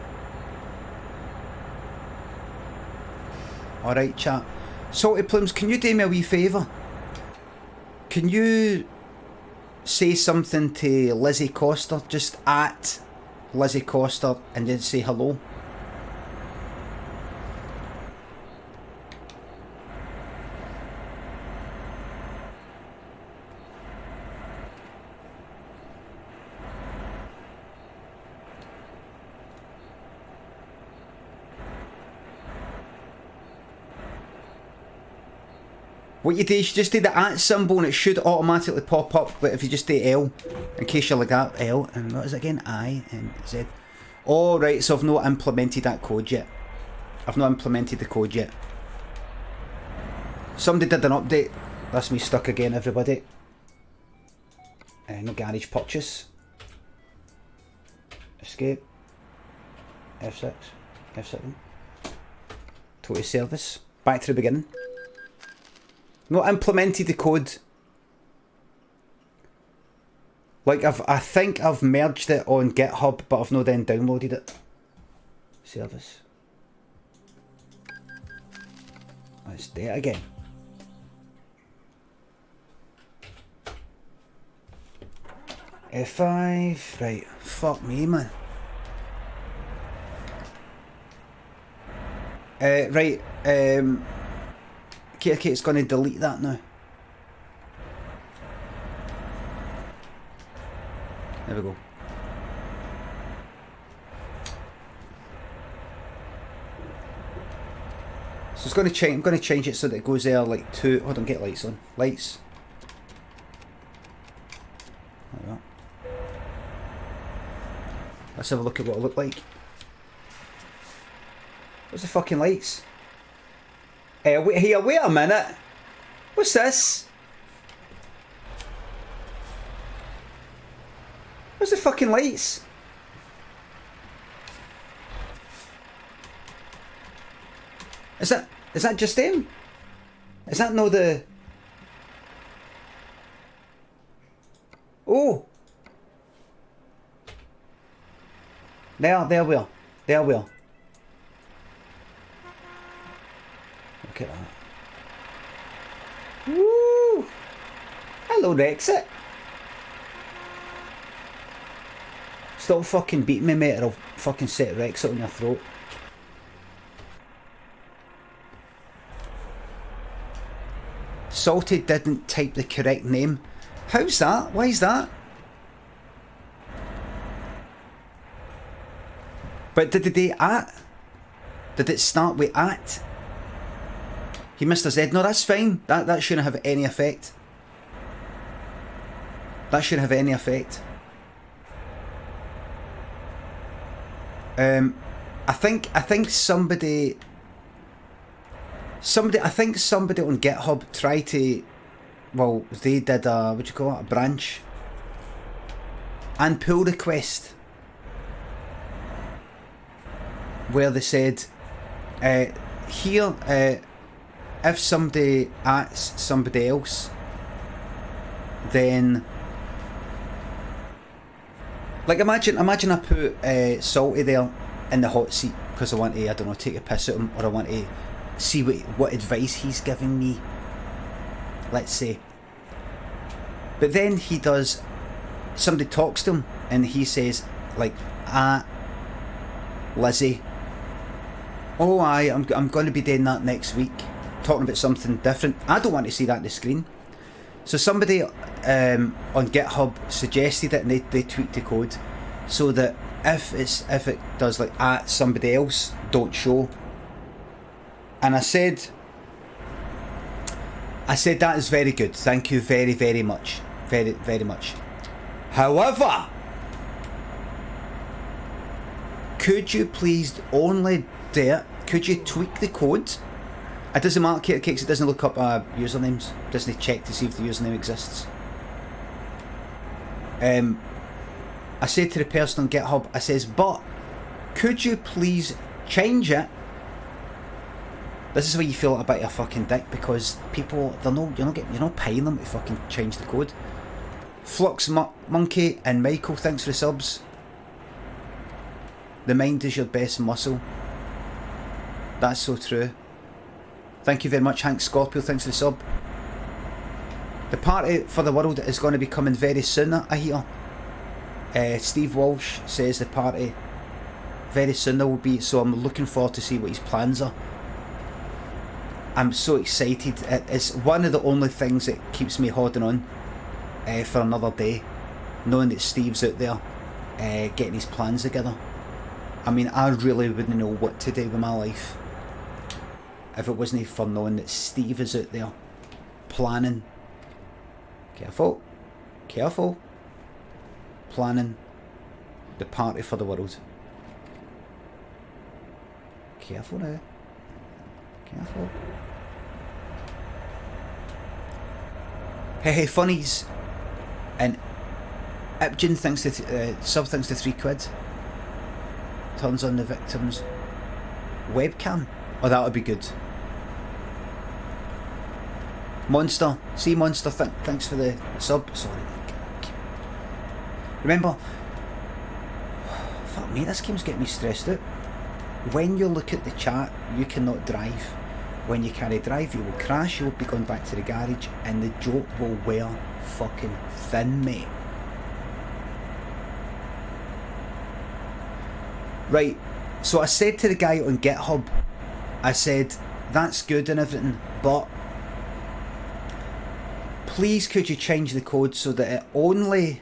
Alright chat. Salty plums, can you do me a wee favour? Can you say something to Lizzie Coster? Just at Lizzie Coster and then say hello. What you do is you just do the at symbol and it should automatically pop up, but if you just do L, in case you're like that, L, and what is it again? I and Z. Oh right, so I've not implemented that code yet. I've not implemented the code yet. Somebody did an update. That's me stuck again, everybody. No garage purchase. Escape. F6. F7. Total service. Back to the beginning. Not implemented the code. Like I think I've merged it on GitHub, but I've not then downloaded it. Service. Let's do it again. F5. Right. Fuck me, man. Right. Okay, it's going to delete that now. There we go. So it's going to change. I'm going to change it so that it goes there like 2. Hold on, get lights on. Lights. Like that. Let's have a look at what it'll look like. Where's the fucking lights? Wait a minute. What's this? Where's the fucking lights? Is that just them? Is that no the... Oh! There we are. There we are. Look at that. Woo! Hello, Rexit. Stop fucking beating me, mate, or I'll fucking set Rexit on your throat. Salty didn't type the correct name. How's that? Why is that? But did it at? Did it start with at? He missed his head. No, that's fine. That shouldn't have any effect. That shouldn't have any effect. I think somebody on GitHub tried to, well, they did a, what do you call it, a branch and pull request where they said, here, if somebody asks somebody else, then, like, imagine I put Salty there in the hot seat because I want to, I don't know, take a piss at him, or I want to see what advice he's giving me, let's say. But then he does, somebody talks to him and he says, like, Lizzie, oh aye, I'm going to be doing that next week, talking about something different. I don't want to see that on the screen. So somebody on GitHub suggested it, and they tweaked the code so that if it does like at somebody else, don't show. And I said that is very good. Thank you very, very much. Very, very much. However, could you please only do it? Could you tweak the code? It doesn't matter, it doesn't look up usernames. It doesn't check to see if the username exists. I said to the person on GitHub, I says, but could you please change it? This is where you feel like a bit of a fucking dick, because people, you're not paying them to fucking change the code. Flux Monkey and Michael, thanks for the subs. The mind is your best muscle. That's so true. Thank you very much, Hank Scorpio, thanks for the sub. The party for the world is going to be coming very soon, I hear. Steve Walsh says the party very soon there will be, so I'm looking forward to see what his plans are. I'm so excited. It's one of the only things that keeps me holding on for another day, knowing that Steve's out there getting his plans together. I mean, I really wouldn't know what to do with my life if it wasn't for knowing that Steve is out there planning. Careful, careful. Planning the party for the world. Careful now. Careful. Hey, funnies. And Ipjin thinks that sub thinks the £3. Turns on the victim's webcam. Oh, that would be good. Monster, see Monster, thanks for the sub. Sorry. Remember, fuck me, this game's getting me stressed out. When you look at the chat, you cannot drive. When you can't drive, you will crash, you will be going back to the garage, and the joke will wear fucking thin, mate. Right, so I said to the guy on GitHub, I said, that's good and everything, but please could you change the code so that it only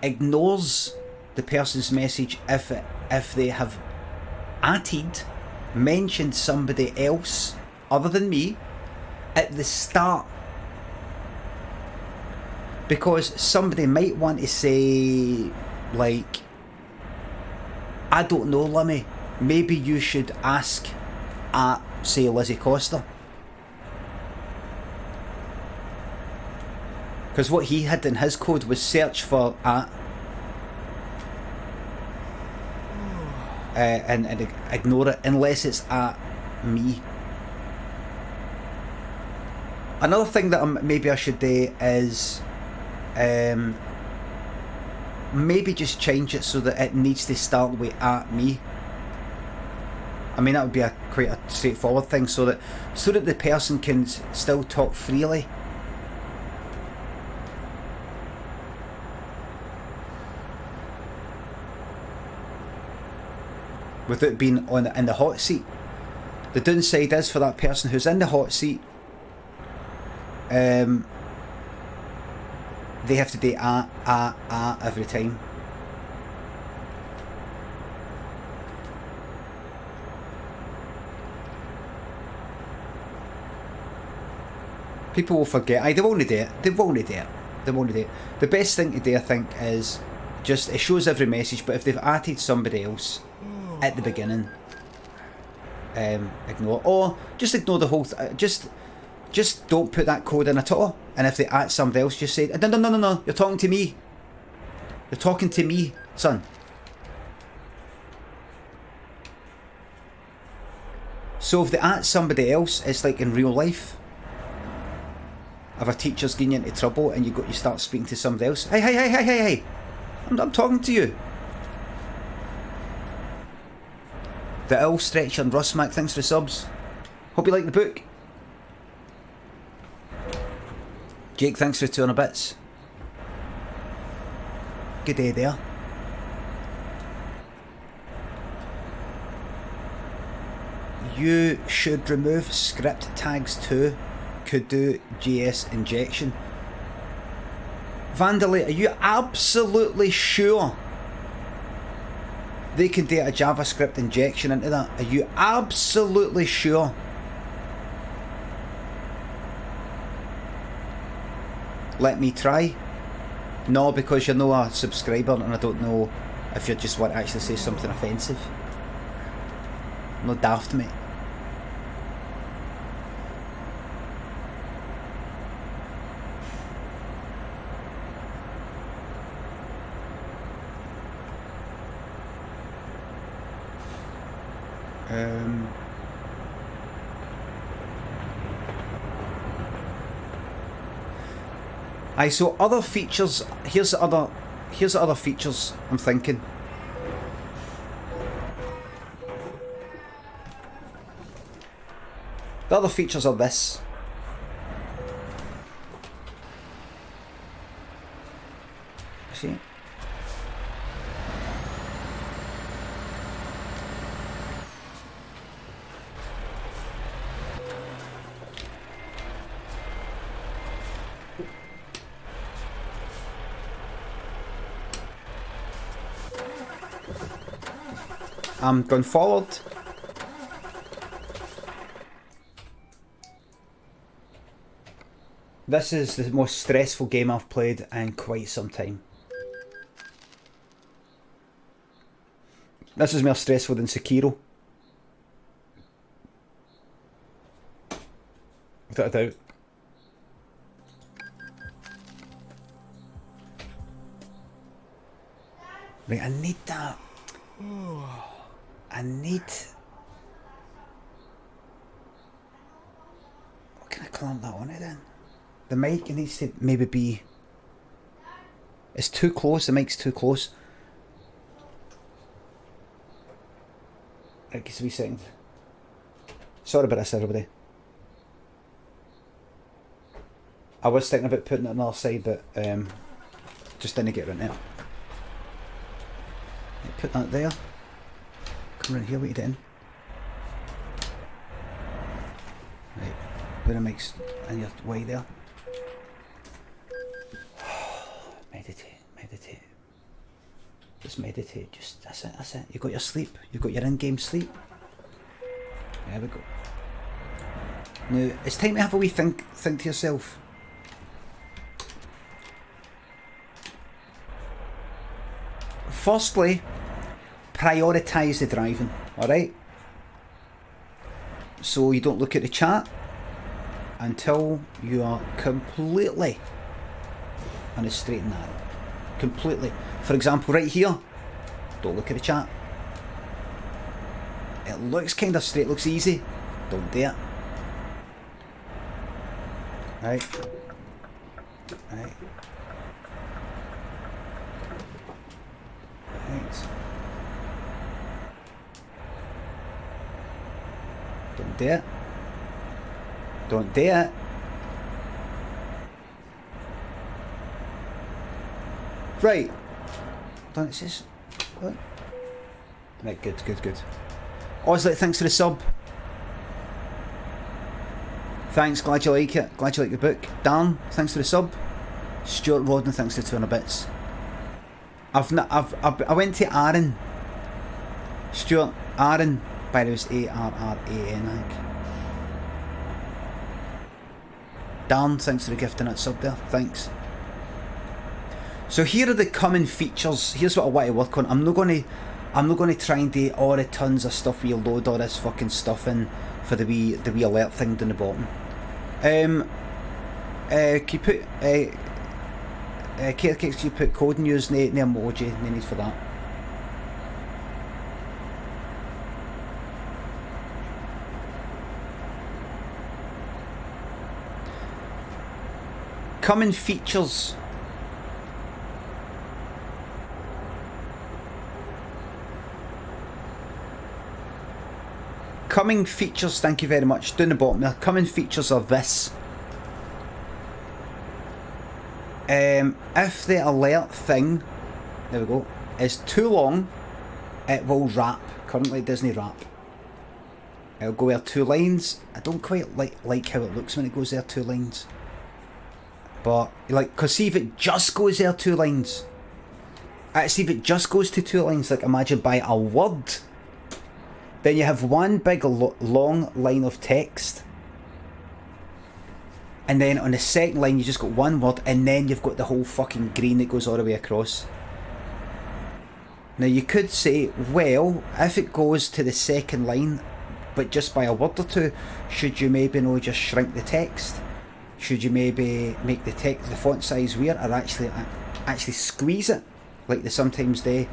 ignores the person's message if they have mentioned somebody else other than me at the start, because somebody might want to say, like, I don't know, Limmy, maybe you should ask at, say, Lizzie Costa. Because what he had in his code was search for at and ignore it unless it's at me. Another thing that maybe I should do is maybe just change it so that it needs to start with at me. I mean, that would be quite a straightforward thing, so that the person can still talk freely. Without being in the hot seat. The downside is for that person who's in the hot seat, they have to do every time. People will forget. Aye, they won't do it. They won't do it. They won't do it. The best thing to do, I think, is just, it shows every message, but if they've added somebody else at the beginning, ignore. Or just ignore the whole just don't put that code in at all. And if they add somebody else, just say, no, you're talking to me. You're talking to me, son. So if they add somebody else, it's like in real life. If a teacher's getting you into trouble and you start speaking to somebody else, hey, I'm talking to you. The Owl Stretch and Russmac, thanks for the subs. Hope you like the book. Jake, thanks for the 200 bits. Good day there. You should remove script tags too. Could do JS injection. Vandalay, are you absolutely sure they can do a JavaScript injection into that? Are you absolutely sure? Let me try. No, because you're not a subscriber and I don't know if you just want to actually say something offensive. No daft, mate. Aye, so other features. Here's the other features I'm thinking. The other features are this. See? I'm going forward. This is the most stressful game I've played in quite some time. This is more stressful than Sekiro. Without a doubt. Right, I need that. I need... What can I clamp that on it then? The mic needs to maybe be... It's too close, the mic's too close. Right, just a wee second. Sorry about this, everybody. I was thinking about putting it on the other side, but just didn't get around it. Put that there. Come around here, what are you doing? Right, put a mix in your way there. Meditate. Just meditate, that's it. You got your sleep, you got your in-game sleep. There we go. Now, it's time to have a wee think to yourself. Firstly, prioritise the driving, alright? So you don't look at the chat until you are completely on a straight and narrow. Completely. For example, right here, don't look at the chat. It looks kind of straight, looks easy. Don't do it. Right. Right. Right. Don't do it. Don't do it. Right. Done it says. What? Right, good. Ozlet, thanks for the sub. Thanks, glad you like it. Glad you like the book. Dan, thanks for the sub. Stuart Rodden, thanks for the 200 bits. I went to Aaron. Stuart, Aaron, by the way, it's A-R-R-A-N, I think. Darn, thanks for gifting that sub there. Thanks. So here are the coming features. Here's what I want to work on. I'm not gonna try and do all the tons of stuff where you load all this fucking stuff in for the wee alert thing down the bottom. Can you put Carecakes, can you put code and use the emoji? No need for that. Coming features. Coming features, thank you very much. Down the bottom there. Coming features are this. If the alert thing, there we go, is too long, it will wrap. Currently it doesn't wrap. It'll go there 2 lines. I don't quite like how it looks when it goes there 2 lines. But, like, cause see if it just goes there 2 lines. See if it just goes to 2 lines, like imagine by a word. Then you have one big long line of text. And then on the second line you just got one word, and then you've got the whole fucking green that goes all the way across. Now you could say, well, if it goes to the second line, but just by a word or two, should you maybe just shrink the text? Should you maybe make the font size weird, or actually squeeze it like they sometimes do?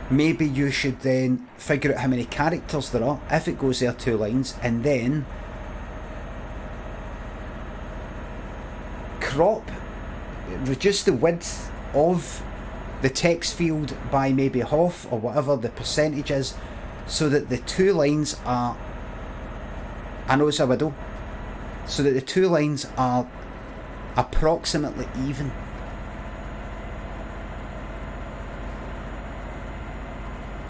Maybe you should then figure out how many characters there are if it goes there 2 lines, and then reduce the width of the text field by maybe half or whatever the percentage is, so that the 2 lines are, I know it's a widow, so that the 2 lines are approximately even.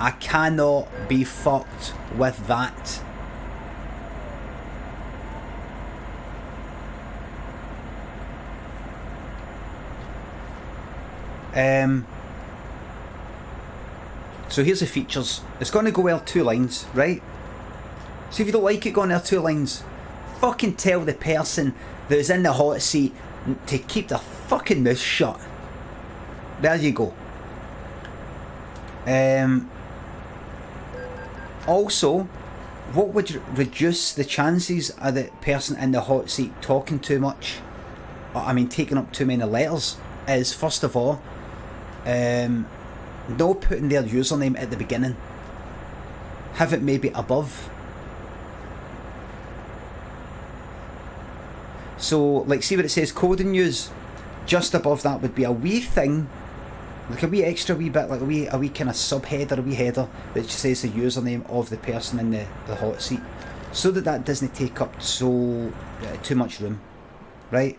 I cannot be fucked with that. So here's the features. It's going to go there 2 lines, right? So if you don't like it going there 2 lines, fucking tell the person that is in the hot seat to keep their fucking mouth shut. There you go. Also, what would reduce the chances of the person in the hot seat talking too much, I mean taking up too many letters, is first of all, no putting their username at the beginning. Have it maybe above. So, like, see what it says, code and use. Just above that would be a wee thing, like a wee extra wee bit, like a wee kind of subheader, a wee header that says the username of the person in the hot seat, so that doesn't take up too much room, right?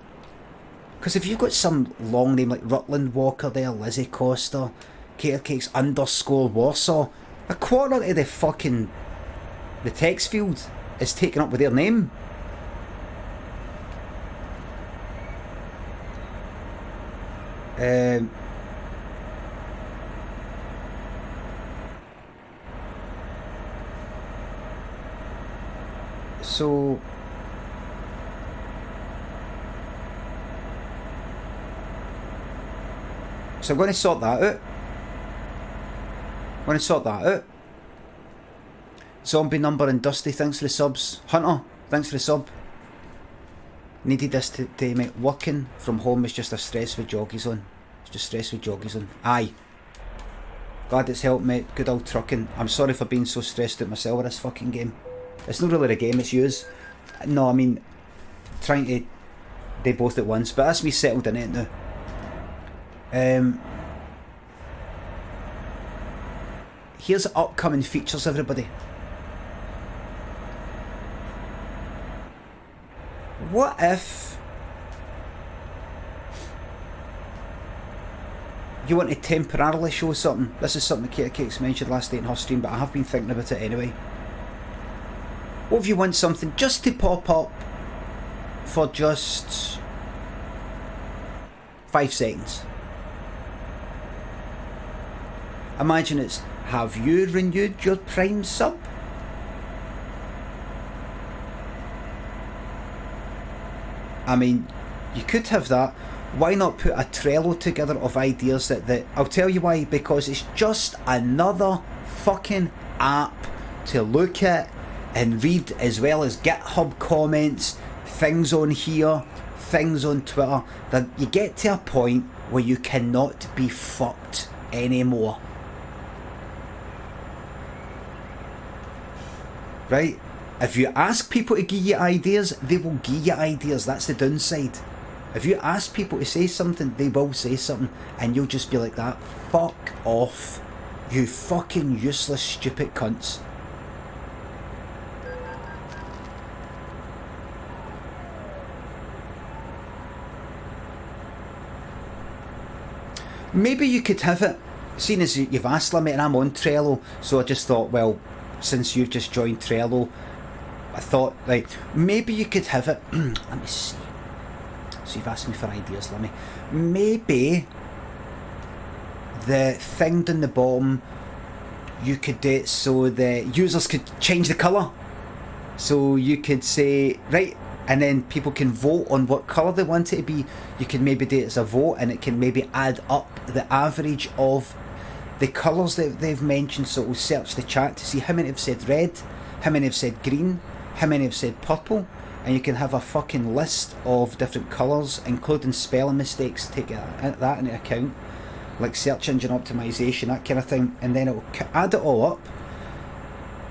Because if you've got some long name like Rutland Walker there, Lizzie Costa, Carecakes _ Warsaw, a quarter of the text field is taken up with their name. So I'm going to sort that out. Zombie number and Dusty, thanks for the subs. Hunter, thanks for the sub. Needed this to make working from home is just a stress with joggies on. It's just stress with joggies on. Aye. Glad it's helped, mate. Good old trucking. I'm sorry for being so stressed out myself with this fucking game. It's not really a game, it's yous. No, I mean, trying to do both at once, but that's me settled in it now. Here's the upcoming features, everybody. What if you want to temporarily show something? This is something Carecakes mentioned last night in her stream, but I have been thinking about it anyway. What if you want something just to pop up for just 5 seconds? Imagine it's, have you renewed your Prime sub? I mean, You could have that. Why not put a Trello together of ideas that I'll tell you why, because it's just another fucking app to look at and read, as well as GitHub comments, things on here, things on Twitter. That you get to a point where you cannot be fucked anymore. Right? If you ask people to give you ideas, they will give you ideas. That's the downside. If you ask people to say something, they will say something, and you'll just be like that. Fuck off, you fucking useless, stupid cunts. Maybe you could have it, seeing as you've asked, Limmy, and I'm on Trello, so I just thought, well, since you've just joined Trello, I thought, like, maybe you could have it. Let me see. So you've asked me for ideas, Limmy. Maybe the thing down the bottom, you could do it so the users could change the colour. So you could say, right, and then people can vote on what colour they want it to be. You can maybe do it as a vote, and it can maybe add up the average of the colours that they've mentioned. So it will search the chat to see how many have said red, how many have said green, how many have said purple. And you can have a fucking list of different colours, including spelling mistakes, take that into account, like search engine optimisation, that kind of thing, and then it will add it all up,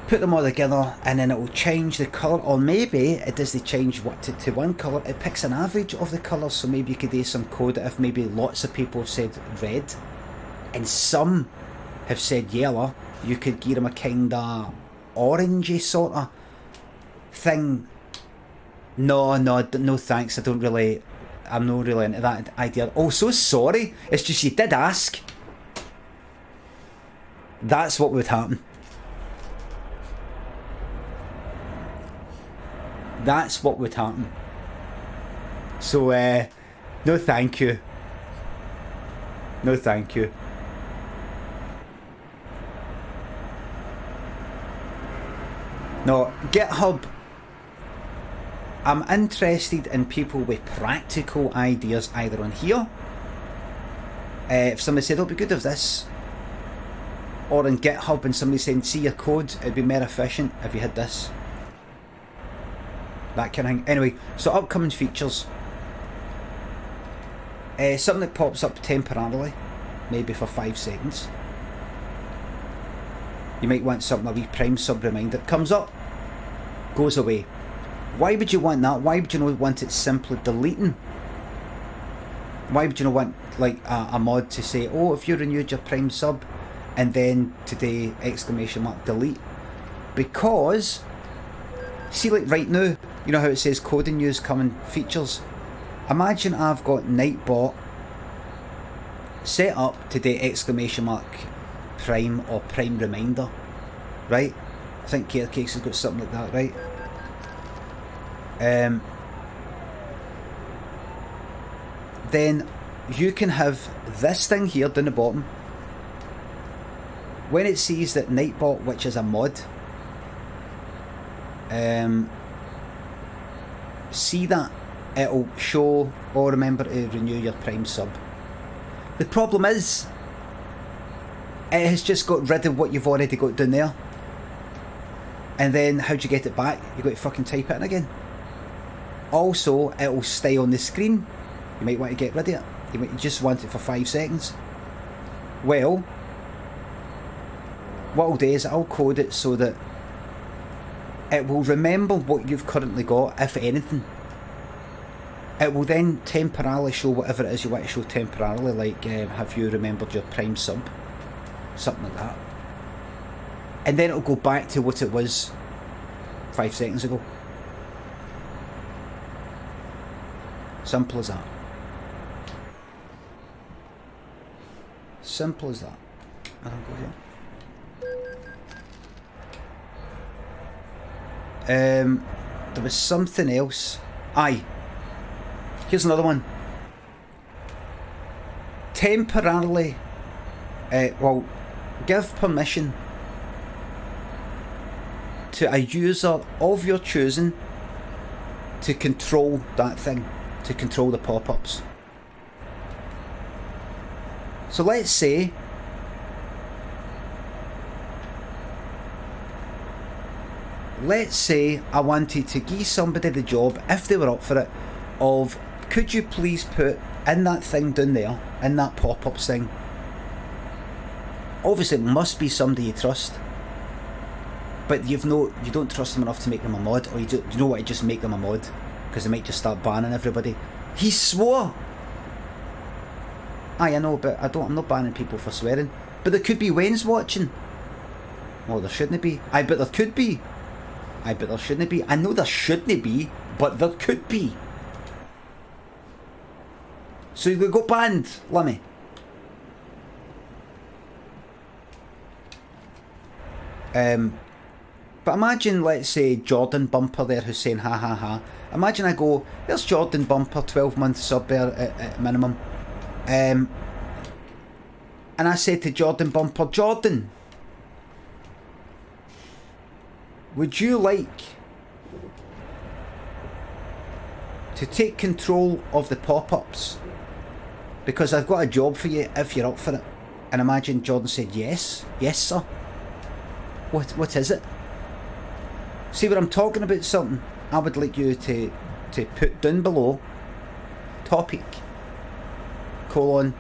put them all together, and then it will change the colour. Or maybe it doesn't change what to one colour, it picks an average of the colours. So maybe you could do some code if maybe lots of people have said red and some have said yellow, you could give them a kind of orangey sort of thing. No thanks, I'm not really into that idea. Oh, so sorry, it's just you did ask. That's what would happen. That's what would happen. So, no thank you. No thank you. No, GitHub, I'm interested in people with practical ideas either on here. If somebody said, oh, it'd be good if this, or in GitHub, and somebody saying, see your code, it'd be more efficient if you had this. That kind of thing. Anyway, so upcoming features. Something that pops up temporarily, maybe for 5 seconds. You might want something, a wee prime sub reminder. Comes up, goes away. Why would you want that? Why would you not want it simply deleting? Why would you not want like a mod to say, oh, if you renewed your prime sub, and then today exclamation mark delete? Because see, like right now, you know how it says coding news coming features? Imagine I've got Nightbot set up today exclamation mark prime or prime reminder, right? I think Carecakes has got something like that, right? Then you can have this thing here down the bottom. When it sees that Nightbot, which is a mod, see that, it'll show, oh, remember to renew your prime sub. The problem is, it has just got rid of what you've already got down there. And then how do you get it back? You've got to fucking type it in again. Also, it will stay on the screen. You might want to get rid of it. You might just want it for 5 seconds. Well, what I'll do is I'll code it so that it will remember what you've currently got, if anything. It will then temporarily show whatever it is you want to show temporarily, like have you remembered your prime sub? Something like that. And then it'll go back to what it was 5 seconds ago. Simple as that. Simple as that. I don't go here. There was something else. Aye. Here's another one. Temporarily, well, give permission to a user of your choosing to control that thing. to control the pop-ups. So let's say I wanted to give somebody the job, if they were up for it, of could you please put in that thing down there, in that pop-ups thing. Obviously it must be somebody you trust, but you don't trust them enough to make them a mod, or you know what, just make them a mod, because they might just start banning everybody. He swore! Aye, I know, but I'm not banning people for swearing. But there could be Wayne's watching. Well, there shouldn't be. Aye, but there could be. Aye, but there shouldn't be. I know there shouldn't be, but there could be. So you got banned, Limmy. But imagine, let's say, Jordan Bumper there who's saying ha ha ha. Imagine I go, there's Jordan Bumper, 12-month sub there at minimum. And I said to Jordan Bumper, Jordan, would you like to take control of the pop-ups? Because I've got a job for you if you're up for it. And imagine Jordan said yes. Yes, sir. What is it? See what I'm talking about, something? I would like you to put down below topic, colon,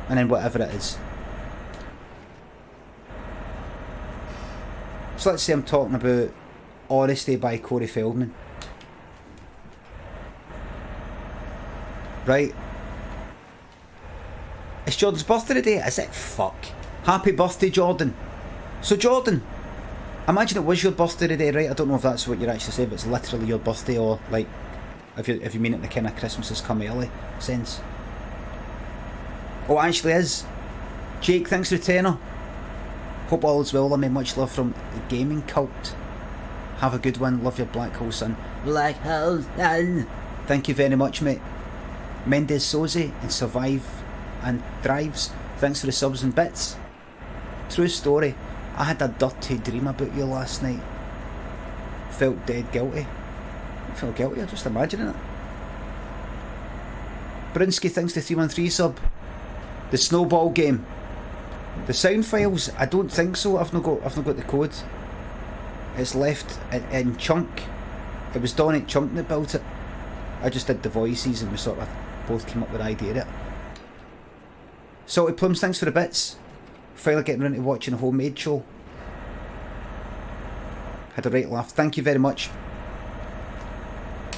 and then whatever it is. So let's say I'm talking about Honesty by Corey Feldman. Right? It's Jordan's birthday today, is it? Fuck. Happy birthday, Jordan. So Jordan, imagine it was your birthday today, right? I don't know if that's what you're actually saying, if it's literally your birthday, or like if you mean it in the kind of Christmas has come early sense. Oh, it actually is. Jake, thanks for the tenner. Hope all is well. I mean, much love from the gaming cult. Have a good one. Love your Black Hole Sun. Black Hole Sun. Thank you very much, mate. Mendez Soze and Survive and Thrives. Thanks for the subs and bits. True story. I had a dirty dream about you last night. Felt dead guilty. I felt guilty, I'm just imagining it. Brinsky, thanks to 313 sub. The snowball game. The sound files, I don't think so. I've not got the code. It's left in Chunk. It was Don at Chunk that built it. I just did the voices and we sort of both came up with the idea of it. Salty Plums, thanks for the bits. Finally getting around to watching a homemade show. Had a right laugh. Thank you very much.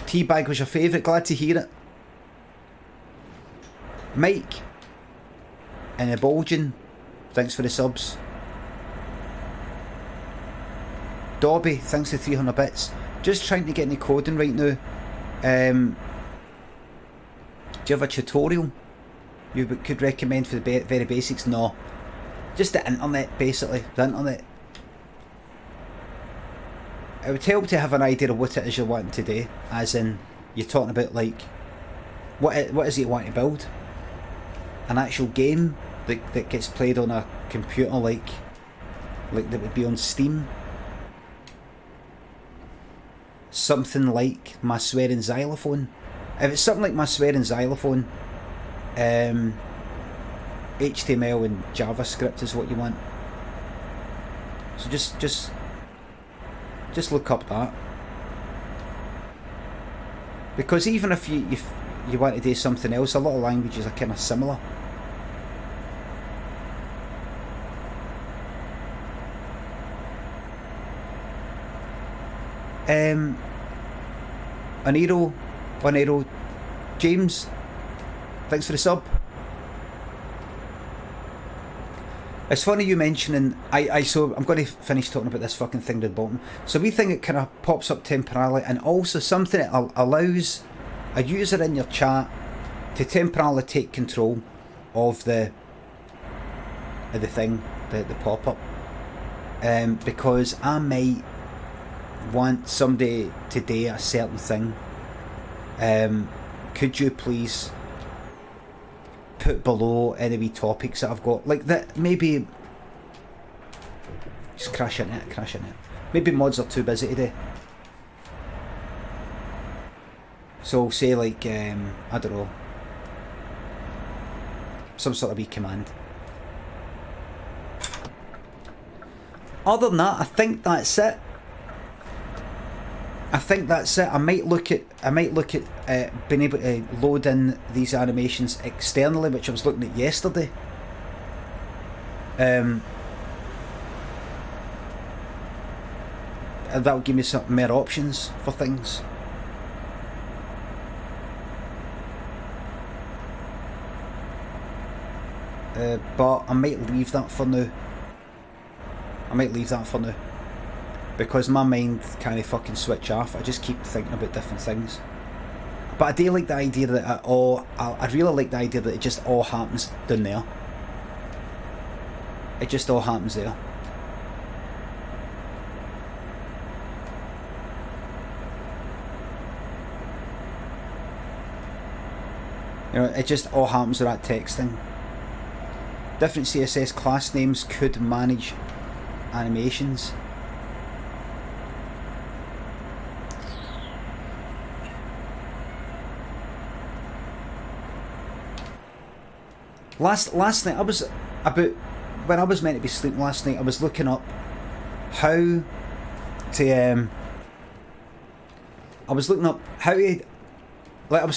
Teabag was your favourite. Glad to hear it. Mike and Ebulgin, thanks for the subs. Dobby, thanks for 300 bits. Just trying to get into coding right now. Do you have a tutorial you could recommend for the very basics? No. Just the internet, basically. The internet. It would help to have an idea of what it is you're wanting to do. As in, you're talking about like, what is it you want to build? An actual game that gets played on a computer, like that would be on Steam. Something like my swearing xylophone. If it's something like my swearing xylophone, HTML and JavaScript is what you want. So just look up that. Because even if you want to do something else, a lot of languages are kind of similar. Anero, James, thanks for the sub. It's funny you mentioning, so I'm going to finish talking about this fucking thing at the bottom. So we think it kind of pops up temporarily, and also something that allows a user in your chat to temporarily take control of the thing, the pop-up. Because I might want somebody to do a certain thing. Could you please put below any wee topics that I've got, like that? Maybe just crash in it. Maybe mods are too busy today. So say like, I don't know, some sort of wee command. Other than that, I think that's it. I might look at being able to load in these animations externally, which I was looking at yesterday. And that will give me some more options for things. But I might leave that for now. Because my mind can't fucking switch off. I just keep thinking about different things. But I do like the idea that I really like the idea that it just all happens down there. It just all happens there. You know, it just all happens with that texting. Different CSS class names could manage animations. Last night when I was meant to be sleeping last night, I was looking up how to I was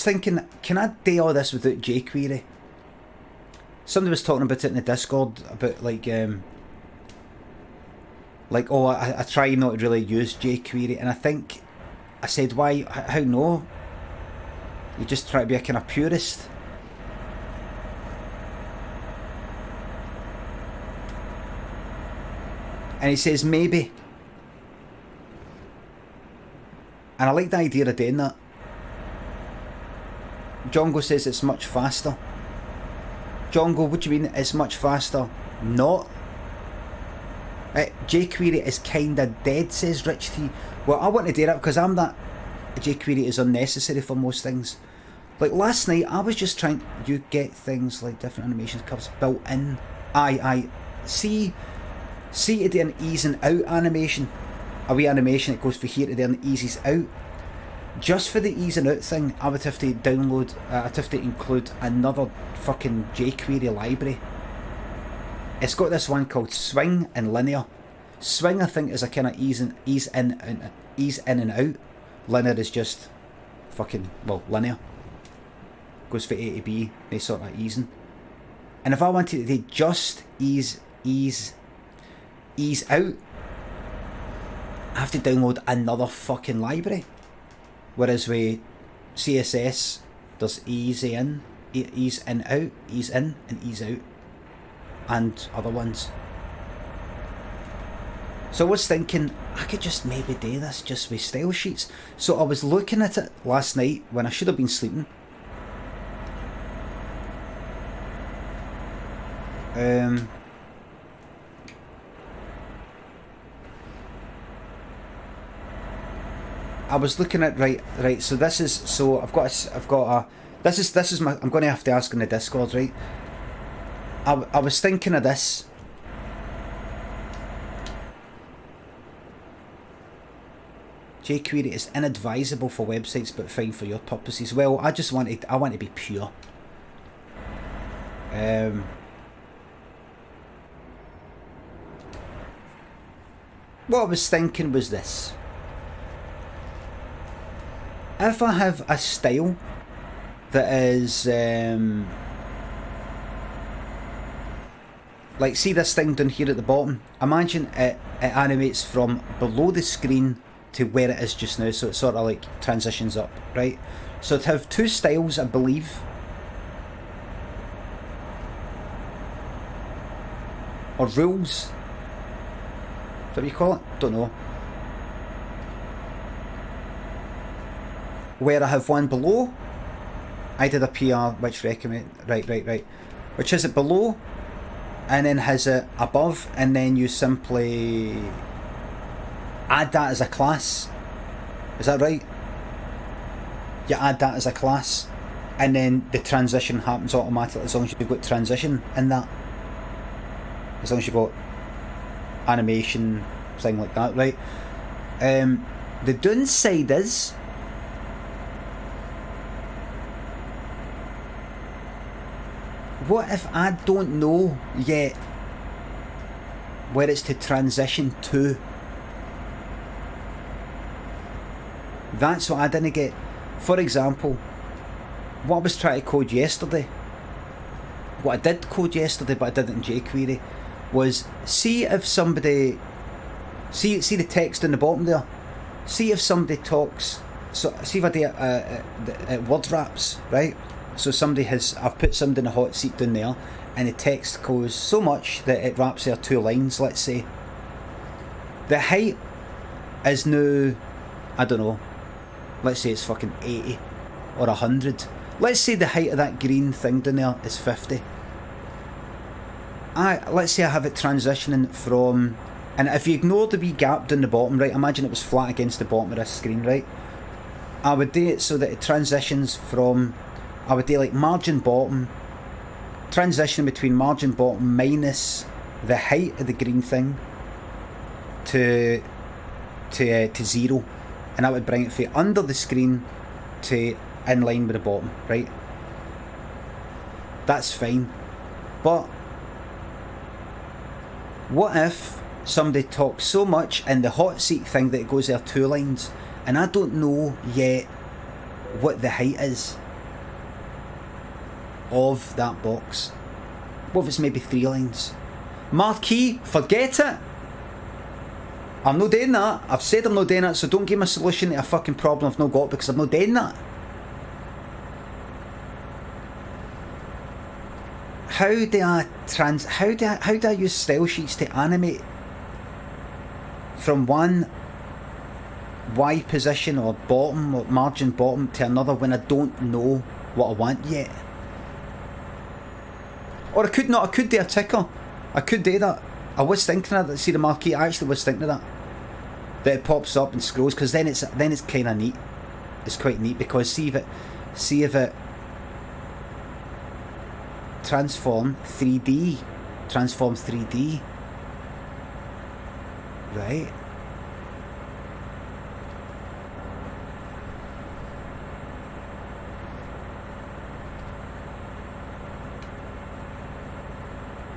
thinking, can I do all this without jQuery? Somebody was talking about it in the Discord about like oh, I try not to really use jQuery, and I think I said, why, how no? You just try to be a kind of purist. And he says maybe. And I like the idea of doing that. Jongo says it's much faster. Jongo, what do you mean it's much faster? Not. jQuery is kinda dead, says Rich T. Well, I want to do that because I'm that jQuery is unnecessary for most things. Like last night, I was just trying. You get things like different animation curves built in. See to do an easing out animation. A wee animation that goes from here to there and eases out. Just for the easing out thing, I would have to download. I'd have to include another fucking jQuery library. It's got this one called Swing and Linear. Swing, I think, is a kind of ease in and out. Linear is just fucking, well, linear. Goes from A to B, they sort of easing. And if I wanted to just ease out, I have to download another fucking library. Whereas with CSS, there's ease in out, ease in and ease out, and other ones. So I was thinking I could just maybe do this just with style sheets. So I was looking at it last night when I should have been sleeping. I was looking at right. So this is this is my. I'm going to have to ask in the Discord, right? I was thinking of this. jQuery is inadvisable for websites, but fine for your purposes. Well, I want to be pure. What I was thinking was this. If I have a style that is like, see this thing down here at the bottom, imagine it animates from below the screen to where it is just now, so it sort of like transitions up, right? So to have two styles, I believe, or rules, is that what you call it? Don't know. Where I have one below, I did a PR which recommend right, which has it below, and then has it above, and then you simply add that as a class. Is that right? You add that as a class, and then the transition happens automatically as long as you've got transition in that. As long as you've got animation, thing like that, right? The downside is what if I don't know yet where it's to transition to? That's what I didn't get. For example, what I was trying to code yesterday, what I did code yesterday but I did it in jQuery, was see if somebody, see the text in the bottom there, see if somebody talks, so see if I do word wraps, right? So somebody has, I've put somebody in a hot seat down there and the text goes so much that it wraps there 2 lines, let's say. The height is now, I don't know, let's say it's fucking 80 or 100. Let's say the height of that green thing down there is 50. Let's say I have it transitioning from, and if you ignore the wee gap down the bottom, right, imagine it was flat against the bottom of this screen, right? I would do it so that it transitions from, I would do like margin bottom, transition between margin bottom minus the height of the green thing to 0, and that would bring it from under the screen to in line with the bottom, right? That's fine. But what if somebody talks so much in the hot seat thing that it goes there 2 lines, and I don't know yet what the height is of that box? What if it's maybe 3 lines? Marquee, forget it. I'm not doing that. I've said I'm not doing it, so don't give me a solution to a fucking problem I've not got, because I'm not doing that. How do I use style sheets to animate from one Y position or bottom or margin bottom to another when I don't know what I want yet? Or I could do a ticker. I could do that. I was thinking of that. See the marquee, I actually was thinking of that. That it pops up and scrolls, because then it's kind of neat. It's quite neat, because see if it transform 3D, right?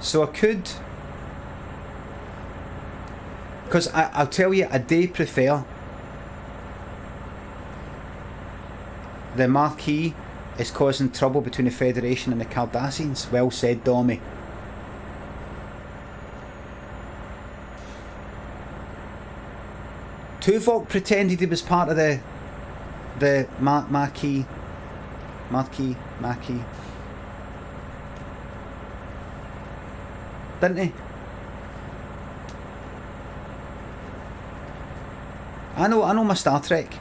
So I could, because I'll tell you, I do prefer the marquee is causing trouble between the Federation and the Cardassians. Well said, Dommy. Tuvok pretended he was part of the marquee. Didn't he? I know my Star Trek.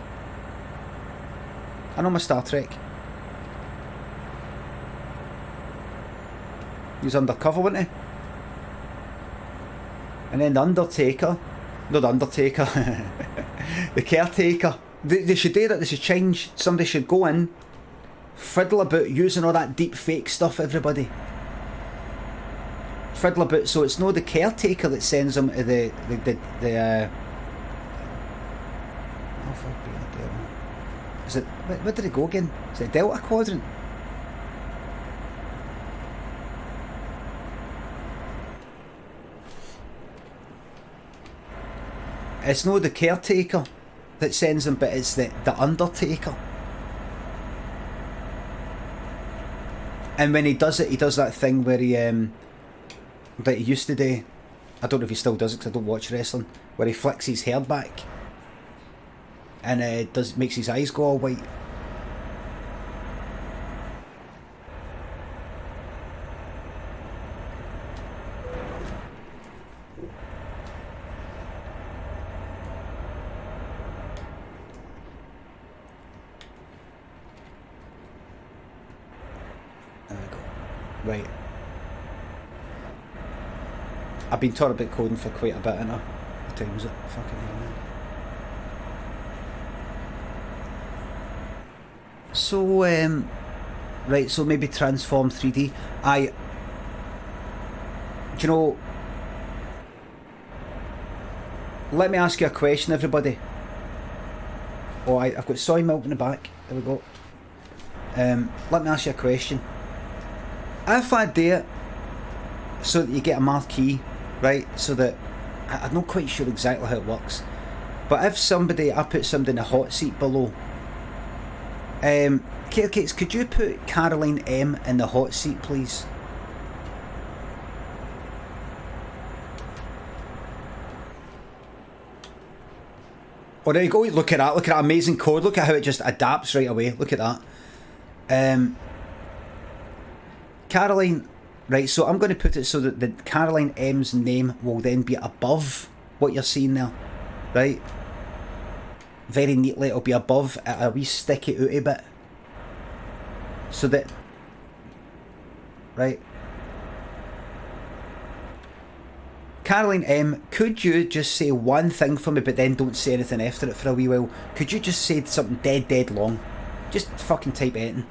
He was undercover, wasn't he? And then the Undertaker, not the Undertaker, the Caretaker. They should do that. They should change. Somebody should go in, fiddle about using all that deep fake stuff, everybody. Fiddle about, so it's not the Caretaker that sends them to the is it, where did it go again? Is it Delta Quadrant? It's not the Caretaker that sends them, but it's the Undertaker. And when he does it, he does that thing where he that he used to do. I don't know if he still does it because I don't watch wrestling. Where he flicks his hair back and makes his eyes go all white. There we go. Right. I've been taught about coding for quite a bit, innit? What time was it? Fucking hell, man. So, right, so maybe transform 3D. Do you know, let me ask you a question, everybody. Oh, I've got soy milk in the back. There we go. Let me ask you a question. if I do it so that you get a marquee, right, so that, I'm not quite sure exactly how it works, but if I put somebody in a hot seat below, Kates, could you put Caroline M in the hot seat, please? Oh, there you go. Look at that. Look at that amazing code. Look at how it just adapts right away. Look at that. Caroline, right, so I'm going to put it so that the Caroline M's name will then be above what you're seeing there, right? Very neatly, it'll be above a wee sticky outy bit. So that, right? Caroline M, could you just say one thing for me, but then don't say anything after it for a wee while? Could you just say something dead long? Just fucking type anything.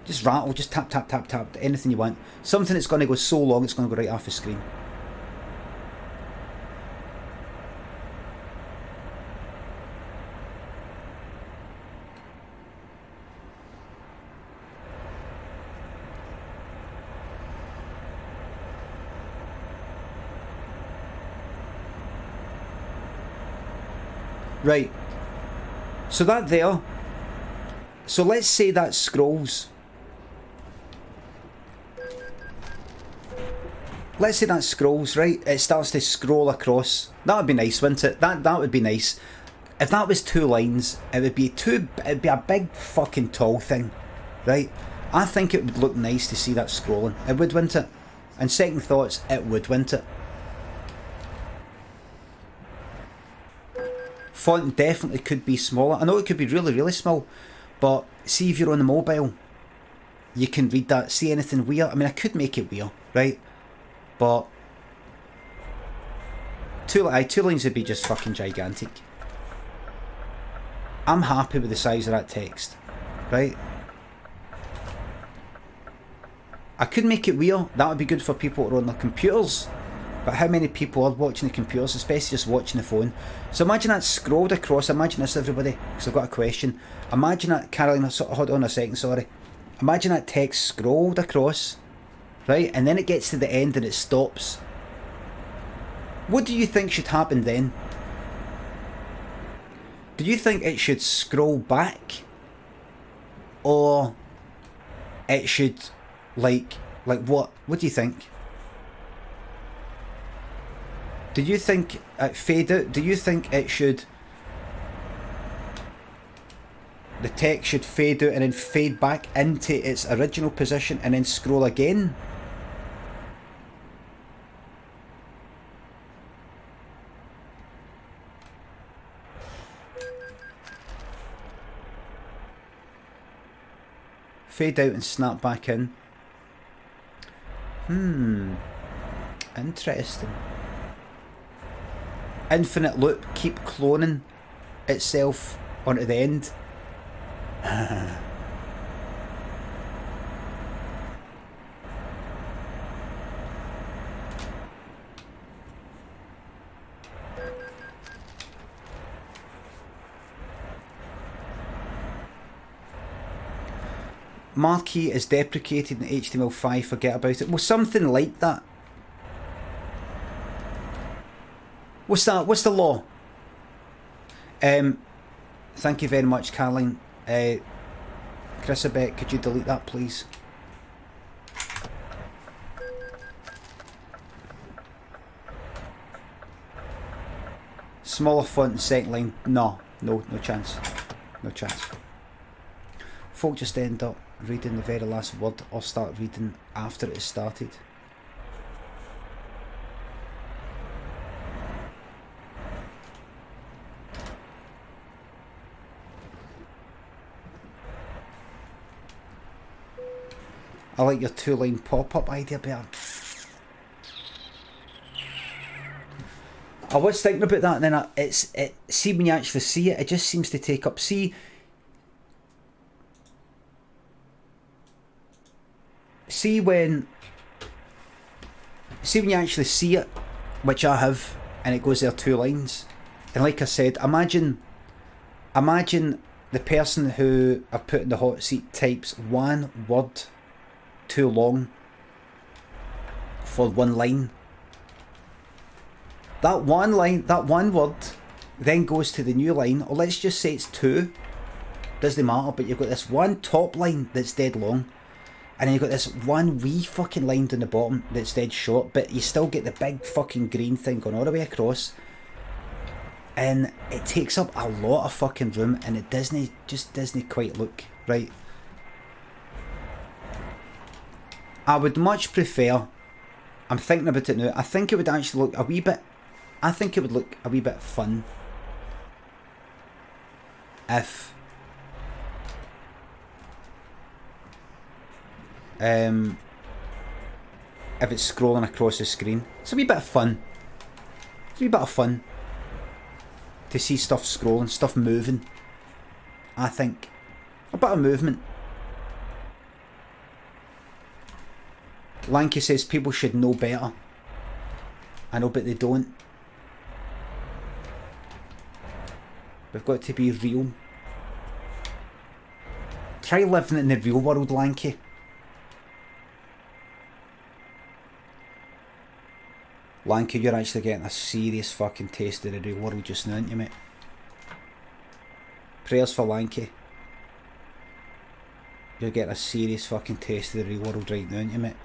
Just rattle, just tap, anything you want. Something that's going to go so long it's going to go right off the screen. Right. So that there. So let's say that scrolls. Let's say that scrolls, right? It starts to scroll across. That would be nice, wouldn't it? That would be nice. If that was 2 lines, it'd be a big fucking tall thing, right? I think it would look nice to see that scrolling. It would, wouldn't it? And second thoughts, it would, wouldn't it? Font definitely could be smaller. I know it could be really small, but see if you're on the mobile, you can read that. See anything weird? I mean, I could make it weird, right? But two lines would be just fucking gigantic. I'm happy with the size of that text, right? I could make it weird. That would be good for people who are on their computers. But how many people are watching the computers, especially just watching the phone? So imagine that scrolled across. Imagine this, everybody, because I've got a question. Imagine that, Caroline, hold on a second, sorry. Imagine that text scrolled across, right? And then it gets to the end and it stops. What do you think should happen then? Do you think it should scroll back? Or it should, like what? What do you think? Do you think it fade out? Do you think it should... the text should fade out and then fade back into its original position and then scroll again? Fade out and snap back in. Interesting. Infinite loop, keep cloning itself onto the end. Marquee is deprecated in HTML5, forget about it. Well, something like that. What's that? What's the law? Thank you very much, Caroline. Chrisabeth, could you delete that, please? Smaller font and second line. No chance. No chance. Folk just end up reading the very last word or start reading after it is started. I like your 2-line pop-up idea better. I was thinking about that, and then see when you actually see it, it just seems to take up. See when you actually see it, which I have, and it goes there 2 lines, and like I said, imagine the person who I put in the hot seat types one word too long, for one line. That one line, that one word, then goes to the new line, or let's just say it's two. Doesn't matter, but you've got this one top line that's dead long, and then you've got this one wee fucking line down the bottom that's dead short, but you still get the big fucking green thing going all the way across. And it takes up a lot of fucking room, and it just doesn't quite look right. I would much prefer, I'm thinking about it now, I think it would actually look a wee bit, I think it would look a wee bit fun if it's scrolling across the screen. It's a wee bit of fun. It's a wee bit of fun to see stuff scrolling, stuff moving. I think a bit of movement. Lanky says people should know better. I know, but they don't. We've got to be real. Try living in the real world, Lanky. Lanky, you're actually getting a serious fucking taste of the real world just now, aren't you, mate? Prayers for Lanky. You're getting a serious fucking taste of the real world right now, aren't you, mate?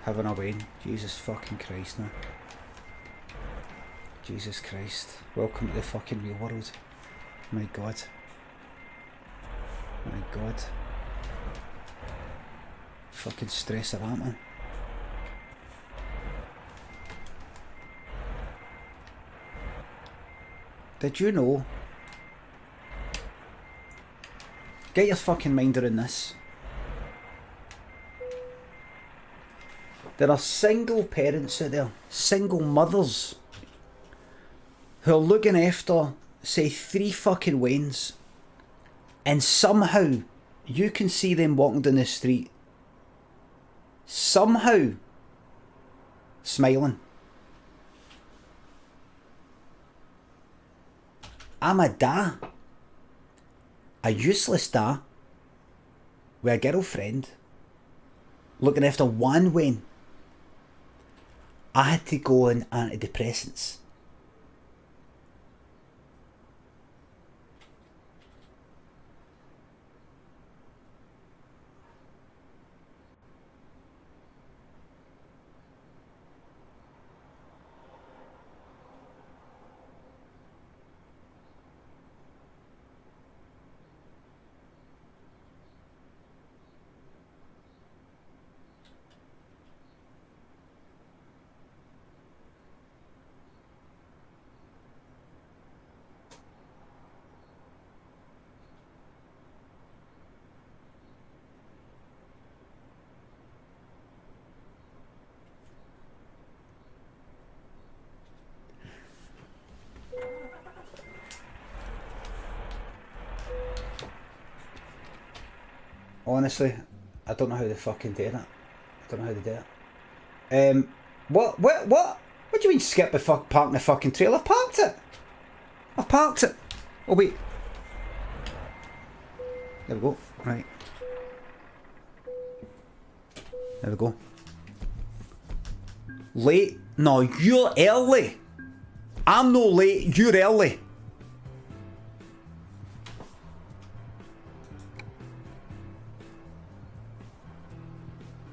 Having a win. Jesus fucking Christ now. Jesus Christ. Welcome to the fucking real world. My God. My God. Fucking stress of that, man. Did you know? Get your fucking mind around this. There are single parents out there, single mothers, who are looking after, say, 3 fucking wains, and somehow you can see them walking down the street, somehow smiling. I'm a da, a useless da, with a girlfriend, looking after one wain. I had to go on antidepressants. Honestly, I don't know how they fucking do that. I don't know how they do it. What do you mean skip the parking the fucking trail? I've parked it. I've parked it. Oh wait. There we go. Right. There we go. Late? No, you're early. I'm no late, you're early.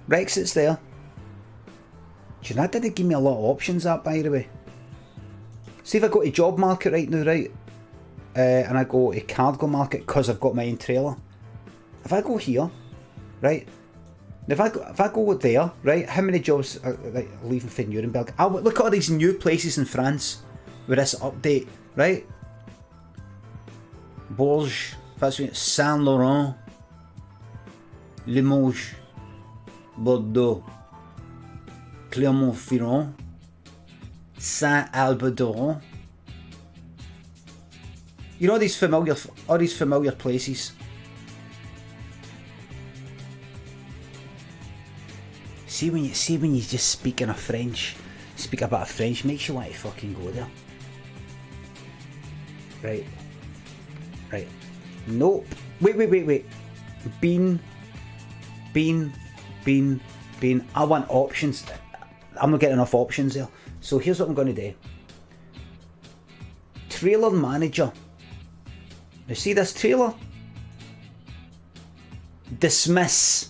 Brexit's there. Do you know, that didn't give me a lot of options, that, by the way. See if I go to job market right now, right? And I go to cargo market because I've got my own trailer. If I go here, right? If I go there, right? How many jobs are like, leaving for Nuremberg? Look at all these new places in France with this update, right? Bourges, Saint Laurent, Limoges, Bordeaux, Clermont-Ferrand, Saint-Alban-d'Oron. You know, all these familiar places. See when you just speak in a French, speak a bit of French, makes you want to fucking go there. Right. Right. Nope. Wait. Bean. I want options. I'm not getting enough options there. So here's what I'm going to do. Trailer manager. You see this trailer? Dismiss.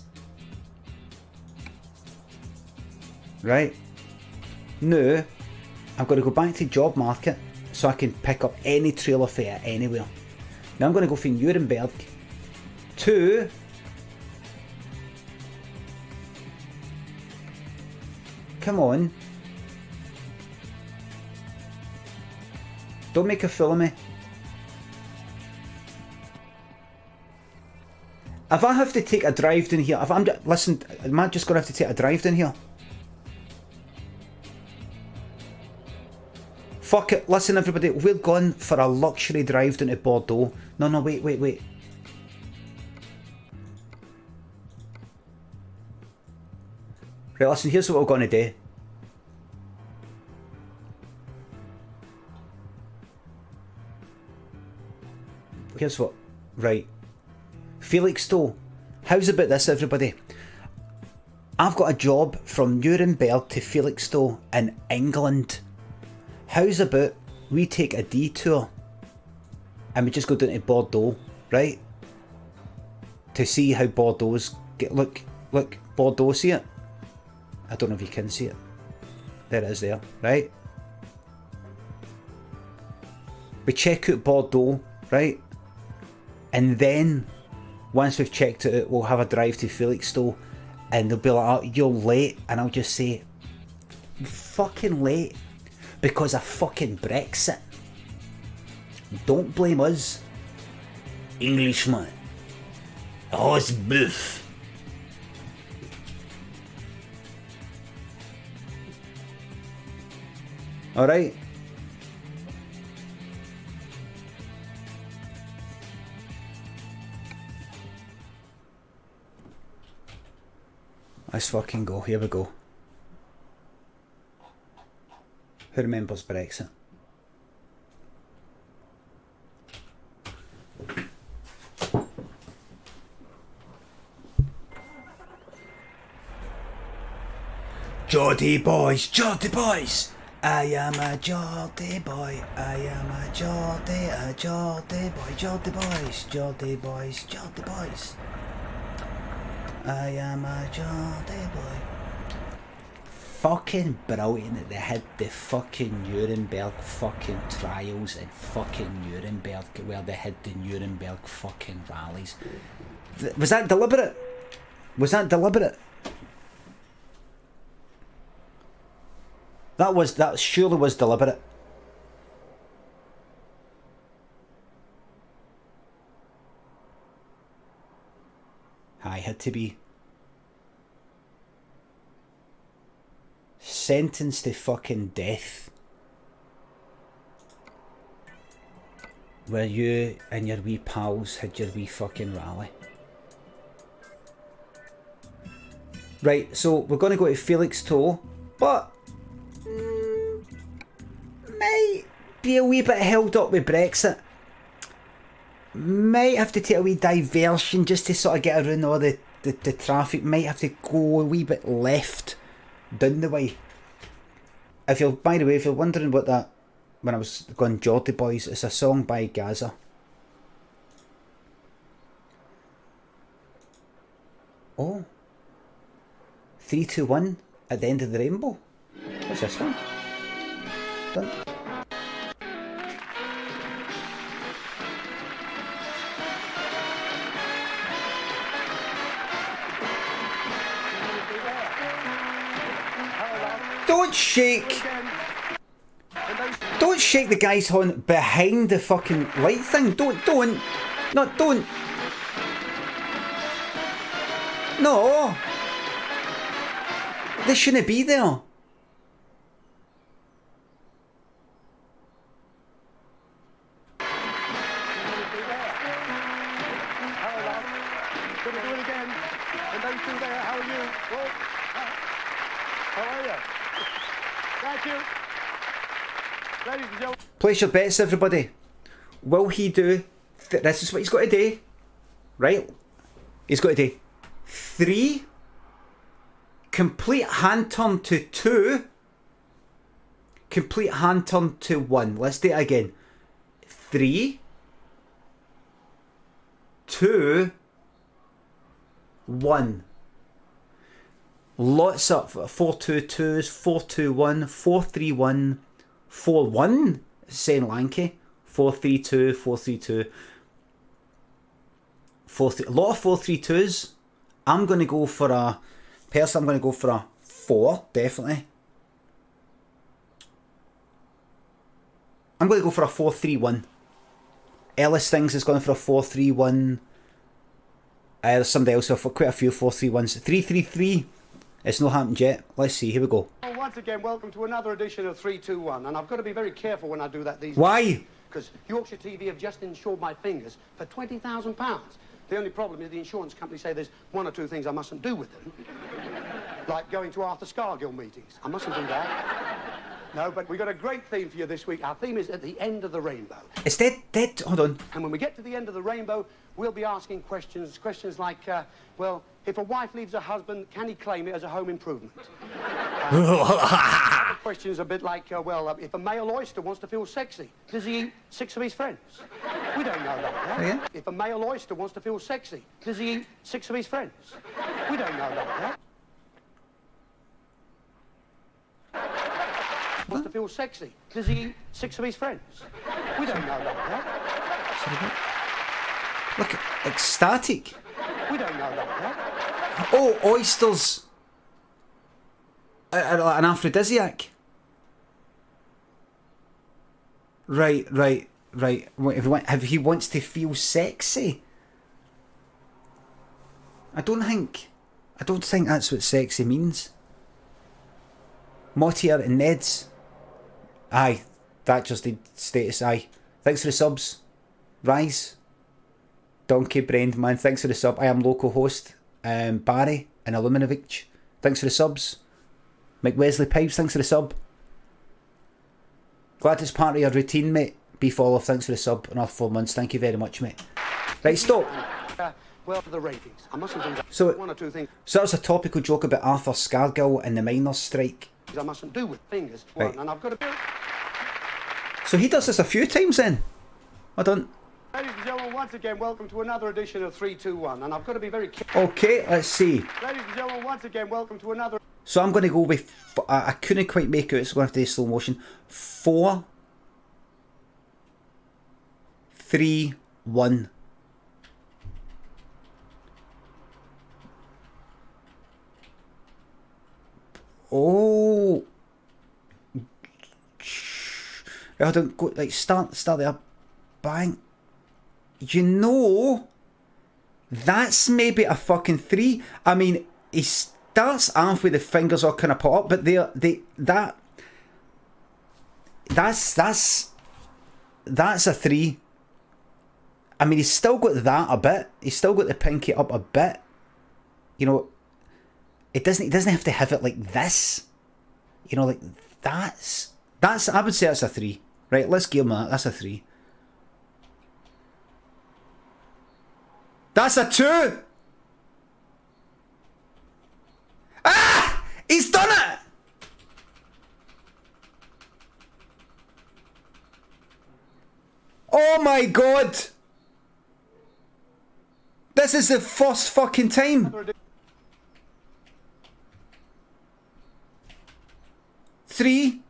Right. Now, I've got to go back to job market so I can pick up any trailer fare anywhere. Now I'm going to go from Nuremberg to come on. Don't make a fool of me. If I have to take a drive down here, listen, am I just going to have to take a drive down here? Fuck it, listen everybody, we're going for a luxury drive down to Bordeaux. No, wait. Right, listen, here's what we're going to do. Here's what, right. Felixstowe, how's about this everybody? I've got a job from Nuremberg to Felixstowe in England. How's about we take a detour and we just go down to Bordeaux, right? To see how Bordeaux's get. Look, Bordeaux, see it? I don't know if you can see it. There it is there, right? We check out Bordeaux, right? And then once we've checked it out, we'll have a drive to Felixstowe and they'll be like, oh, you're late, and I'll just say, I'm fucking late. Because of fucking Brexit. Don't blame us. Englishman. Oh, it's boof. Alright. Let's fucking go. Here we go. Who remembers Brexit? Geordie boys! I am a Geordie boy. I am a Geordie boy. Geordie boys. I am a Geordie boy. Fucking brilliant that they had the fucking Nuremberg fucking trials in fucking Nuremberg where they had the Nuremberg fucking rallies. Was that deliberate? That surely was deliberate. I had to be. Sentenced to fucking death. Where you and your wee pals had your wee fucking rally. Right, so we're going to go to Felixstowe, but might be a wee bit held up with Brexit. Might have to take a wee diversion just to sort of get around all the traffic. Might have to go a wee bit left down the way. If you're, by the way, if you're wondering what that, when I was going Geordie Boys, it's a song by Gaza. Oh. 3, 2, 1 at the end of the rainbow. What's this one? Done. Don't shake! Don't shake the guy's horn behind the fucking light thing. Don't. No! They shouldn't be there. How are you? Thank you. Ladies and gentlemen. Place your bets, everybody. Will he do... this is what he's got to do. Right? He's got to do 3... complete hand turn to 2... complete hand turn to 1. Let's do it again. 3... 2... 1. Lots up. 4-2-2s, 4-2-1, 4-3-1, 4-1. Saying lanky. 4-3-2, 4-3-2. 4-3. A lot of 4-3-2s. I'm going to go for a... personally, I'm going to go for a 4, definitely. I'm going to go for a 4-3-1. Ellis Things is going for a 4-3-1. There's somebody else for quite a few 4-3-1s. 3-3-3. It's not happened yet. Let's see. Here we go. Well, once again, welcome to another edition of 3-2-1. And I've got to be very careful when I do that these days. Why? Because Yorkshire TV have just insured my fingers for £20,000. The only problem is the insurance company say there's 1 or 2 things I mustn't do with them. Like going to Arthur Scargill meetings. I mustn't do that. No, but we've got a great theme for you this week. Our theme is At the End of the Rainbow. It's dead. Hold on. And when we get to the end of the rainbow, we'll be asking questions like, well, if a wife leaves her husband, can he claim it as a home improvement? Other questions a bit like, well, if a male oyster wants to feel sexy, does he eat 6 of his friends? We don't know that. Huh? Yeah. If a male oyster wants to feel sexy, does he eat 6 of his friends? We don't know that. Huh? Wants to feel sexy, does he eat 6 of his friends? We don't know that. Huh? Look, ecstatic. We don't know that. Huh? Oh, oysters. An aphrodisiac. Right. If he wants to feel sexy. I don't think that's what sexy means. Mottier and Ned's. Aye, that just did status. Aye. Thanks for the subs. Rise. Donkey Brained Man, thanks for the sub. I am local host. Barry and Illuminovich, thanks for the subs. Mike Wesley Pipes, thanks for the sub. Glad it's part of your routine, mate. Beef Olive, thanks for the sub. Another 4 months, thank you very much, mate. Right, stop. Well, for the ratings, I mustn't do that. So, 1 or 2 things. So that was a topical joke about Arthur Scargill and the miners' strike. I mustn't do with fingers. Right. And I've got to... So he does this a few times then? I don't... Ladies and gentlemen, once again, welcome to another edition of 3-2-1. And I've got to be very careful. Okay, let's see. Ladies and gentlemen, once again, welcome to another... So I'm going to go with... I couldn't quite make it, so I'm going to have to do slow motion. 4, 3, 1. Oh... I don't go, like, start there. Bang. You know, that's maybe a fucking 3. I mean, he starts off with the fingers all kind of put up, but that's a 3. I mean, he's still got that a bit. He's still got the pinky up a bit. You know, he doesn't have to have it like this. You know, like that's I would say that's a 3. Right, let's give him that. That's a 3. That's a 2! Ah! He's done it! Oh my god! This is the first fucking time! 3,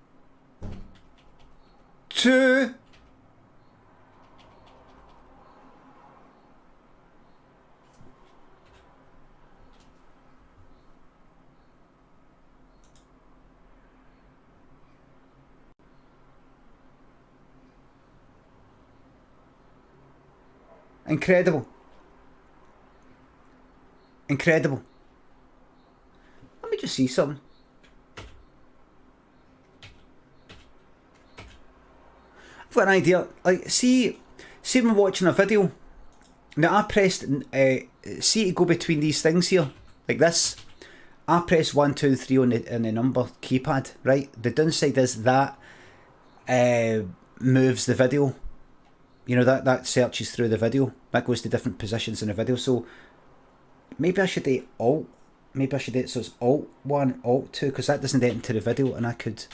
2... Incredible. Incredible. Let me just see something. I've got an idea. Like, see when I'm watching a video. Now I pressed, see it go between these things here, like this. I press 1, 2, 3 on the number keypad, right? The downside is that moves the video. You know, that searches through the video. That goes to different positions in the video. So maybe I should do Alt. Maybe I should do it so it's Alt 1, Alt 2, because that doesn't get into the video, and I could...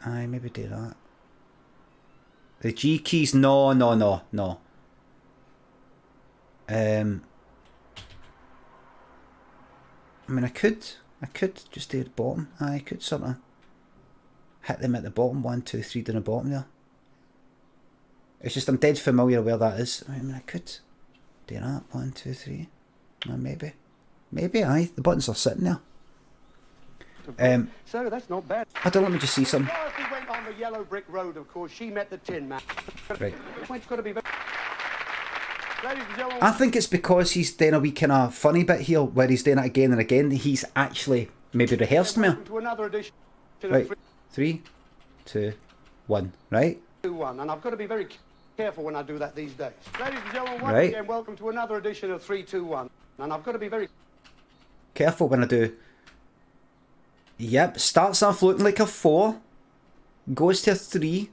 maybe do that. The G keys, no. I mean, I could just do the bottom. I could sort of hit them at the bottom, 1, 2, 3 down the bottom there. It's just I'm dead familiar where that is. I mean, I could do that, 1, 2, 3. Maybe, aye. The buttons are sitting there. So that's not bad. I don't. Let me just see some. Dorothy went on the yellow brick road, of course. She met the Tin Man. Right. It's got to be very... Ladies and gentlemen... I think it's because he's doing a wee kind of funny bit here, where he's doing it again and again. He's actually maybe rehearsed me. To another edition. Right. 3, 2, 1. Right. 2, 1. And I've got to be very careful when I do that these days. Ladies and gentlemen, once again, welcome to another edition of 3, 2, 1. And I've got to be very careful when I do. Yep, starts off looking like a 4, goes to a 3.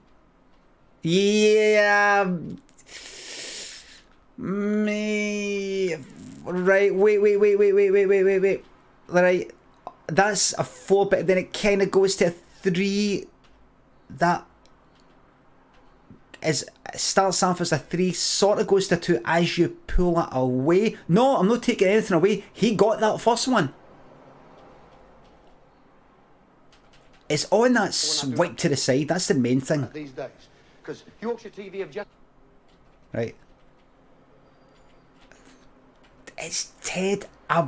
Yeah. Right, wait. Right, that's a 4, but then it kind of goes to a 3. That is, starts off as a 3, sort of goes to a 2 as you pull it away. No, I'm not taking anything away. He got that first one. It's on that swipe to the side. That's the main thing. These days, because Yorkshire TV have just... Right. It's Ted. I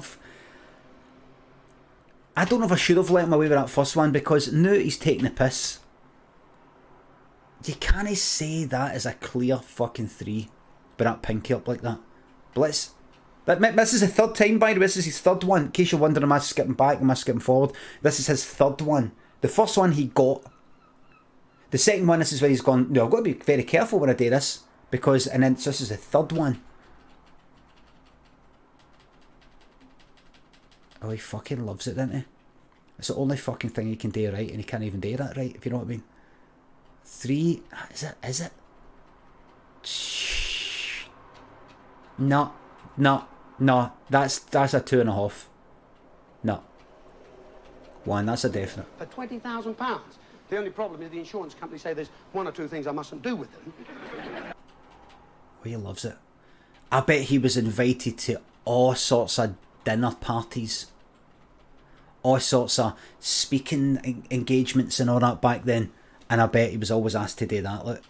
don't know if I should have let him away with that first one, because now he's taking the piss. You can't say that is a clear fucking 3 with that pinky up like that. Blitz. This is the third time, by the way. This is his third one. In case you're wondering, am I skipping back? Am I skipping forward? This is his third one. The first one he got. The second one, this is where he's gone, no, I've got to be very careful when I do this. Because, and then this is the third one. Oh, he fucking loves it, doesn't he? It's the only fucking thing he can do right, and he can't even do that right, if you know what I mean. 3, is it? No, that's a 2.5. No. 1, that's a definite. For £20,000. The only problem is the insurance company say there's 1 or 2 things I mustn't do with them. Oh, he loves it. I bet he was invited to all sorts of dinner parties. All sorts of speaking engagements and all that back then. And I bet he was always asked to do that. Look.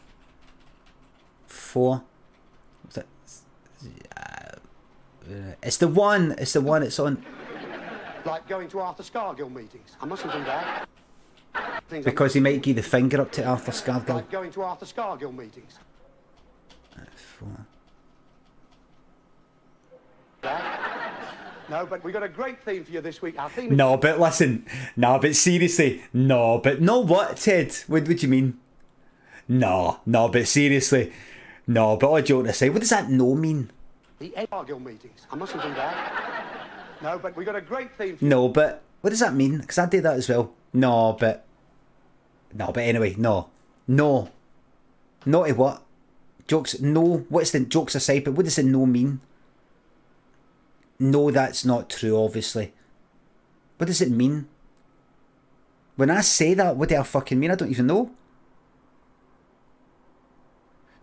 4. It's the one. It's on. Like going to Arthur Scargill meetings. I mustn't do that. Because he might give the finger up to Arthur Scargill. Like going to Arthur Scargill meetings. 4. No, but we got a great theme for you this week. Our theme is... No, but listen. No, but seriously. No, but no what, Ted? What do you mean? No, but seriously. No, but all joking aside, what does that no mean? The Scargill meetings. I mustn't do that. No, but we got a great theme for you. No, but what does that mean? Because I did that as well. No, but anyway, no. Naughty what? Jokes, no. What's the jokes aside, but what does the no mean? No, that's not true, obviously. What does it mean? When I say that, what do I fucking mean? I don't even know.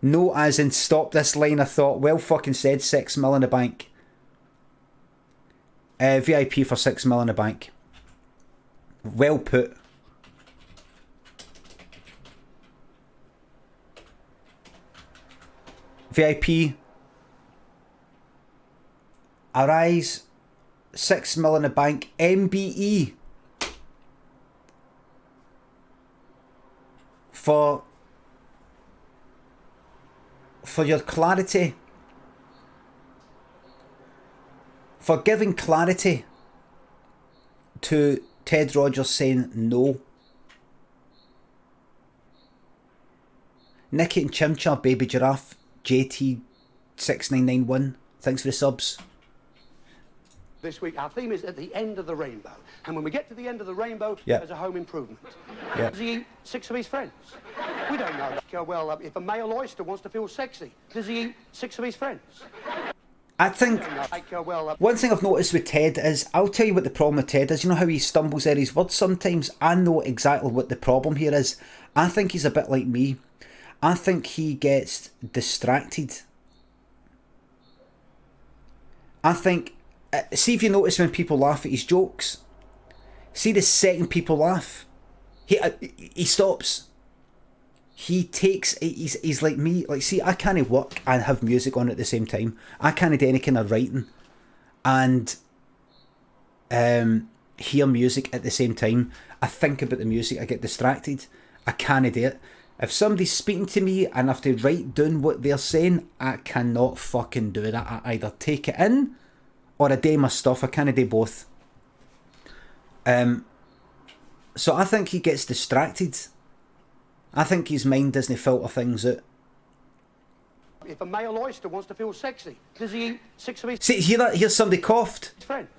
No, as in stop this line of thought. Well fucking said, 6 mil in the bank. VIP for 6 mil in the bank. Well put. VIP. Arise. 6 mil in the bank. MBE. For your clarity. For giving clarity to Ted Rogers saying no. Nicky and Chimchar, Baby Giraffe, JT6991. Thanks for the subs. this week. Our theme is at the end of the rainbow. And when we get to the end of the rainbow, Yeah. there's a home improvement. Yeah. Does he eat 6 of his friends? We don't know. Well, if a male oyster wants to feel sexy, does he eat 6 of his friends? I think one thing I've noticed with Ted is, I'll tell you what the problem with Ted is. You know how he stumbles at his words sometimes? I know exactly what the problem here is. I think he's a bit like me. I think he gets distracted. I think, see if you notice when people laugh at his jokes, see the second people laugh, he stops. He takes, he's like me, like, see, I can't work and have music on at the same time. I can't do any kind of writing and hear music at the same time. I think about the music, I get distracted. I can't do it. If somebody's speaking to me and I have to write down what they're saying, I cannot fucking do it. I either take it in or I do my stuff. I can't do both. So I think he gets distracted. I think his mind doesn't filter things out. If a male oyster wants to feel sexy, does he eat 6 of his... See, hear that? Hear somebody coughed. ...friends?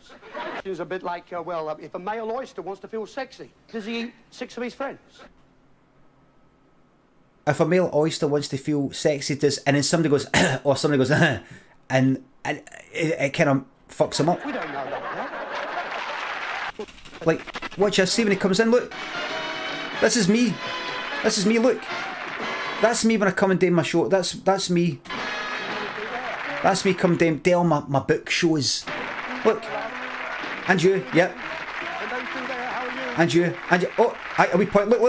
It's a bit like, if a male oyster wants to feel sexy, does he eat 6 of his friends? If a male oyster wants to feel sexy, does, and then somebody goes, or somebody goes, and it kind of fucks him up. We don't know that, yeah? Like, watch this, see when he comes in, look. This is me. This is me, look. That's me when I come and do my show. That's me. That's me come down, do all my book shows. Look. And you, yep. And you. Oh, are we point? Look.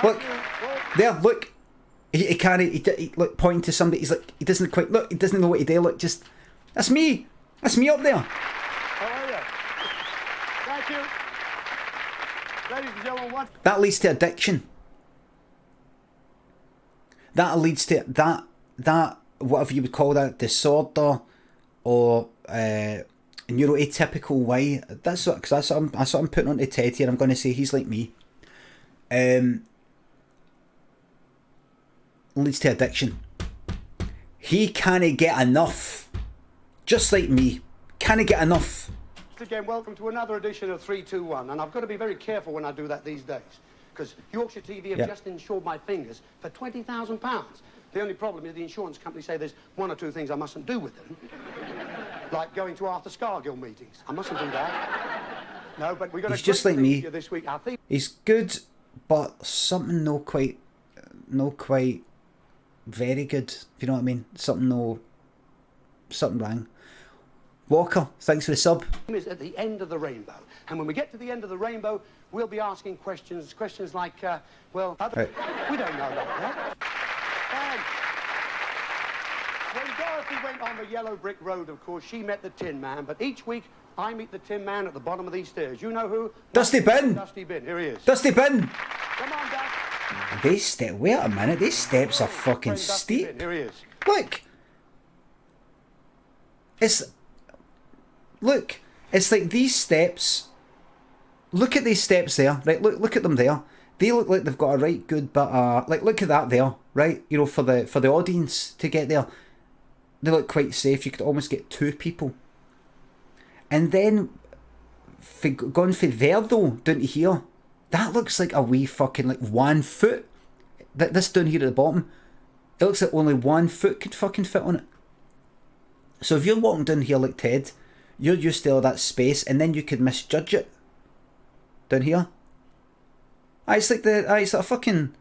Look. There, look. He can't, he look, pointing to somebody. He's like, he doesn't quite, look, he doesn't know what to do. Look, just, that's me. That's me up there. How are you? Thank you. Ladies and gentlemen, what? That leads to addiction. That leads to that whatever you would call that, disorder or neuroatypical way. That's what, because that's what I'm putting onto Ted here. I'm going to say he's like me. Leads to addiction. He can't get enough. Just like me. Can't get enough. Again, welcome to another edition of 321, and I've got to be very careful when I do that these days, because Yorkshire TV have just insured my fingers for £20,000. The only problem is the insurance company say there's 1 or 2 things I mustn't do with them, like going to Arthur Scargill meetings. I mustn't do that. No, but we got. He's just like me. This week. He's good, but something no quite very good. If you know what I mean. Something wrong. Walker, thanks for the sub. Is at the end of the rainbow, and when we get to the end of the rainbow, we'll be asking questions like, right. We don't know that. When Dorothy went on the yellow brick road, of course, she met the Tin Man, but each week I meet the Tin Man at the bottom of these stairs. You know who? Dusty Bin. Dusty Bin. Here he is. Dusty Bin. Come on, Dust. Wait a minute. These steps are fucking steep. Here he is. Look. Look, it's like these steps. Look at these steps there, right? Look at them there. They look like they've got a right good bit of, like, look at that there, right? You know, for the audience to get there, they look quite safe. You could almost get 2 people. And then, going from there though, down to here, that looks like a wee fucking, like, 1 foot. This down here at the bottom, it looks like only 1 foot could fucking fit on it. So if you're walking down here like Ted, you're used to all that space, and then you could misjudge it. Down here. It's like it's like a fucking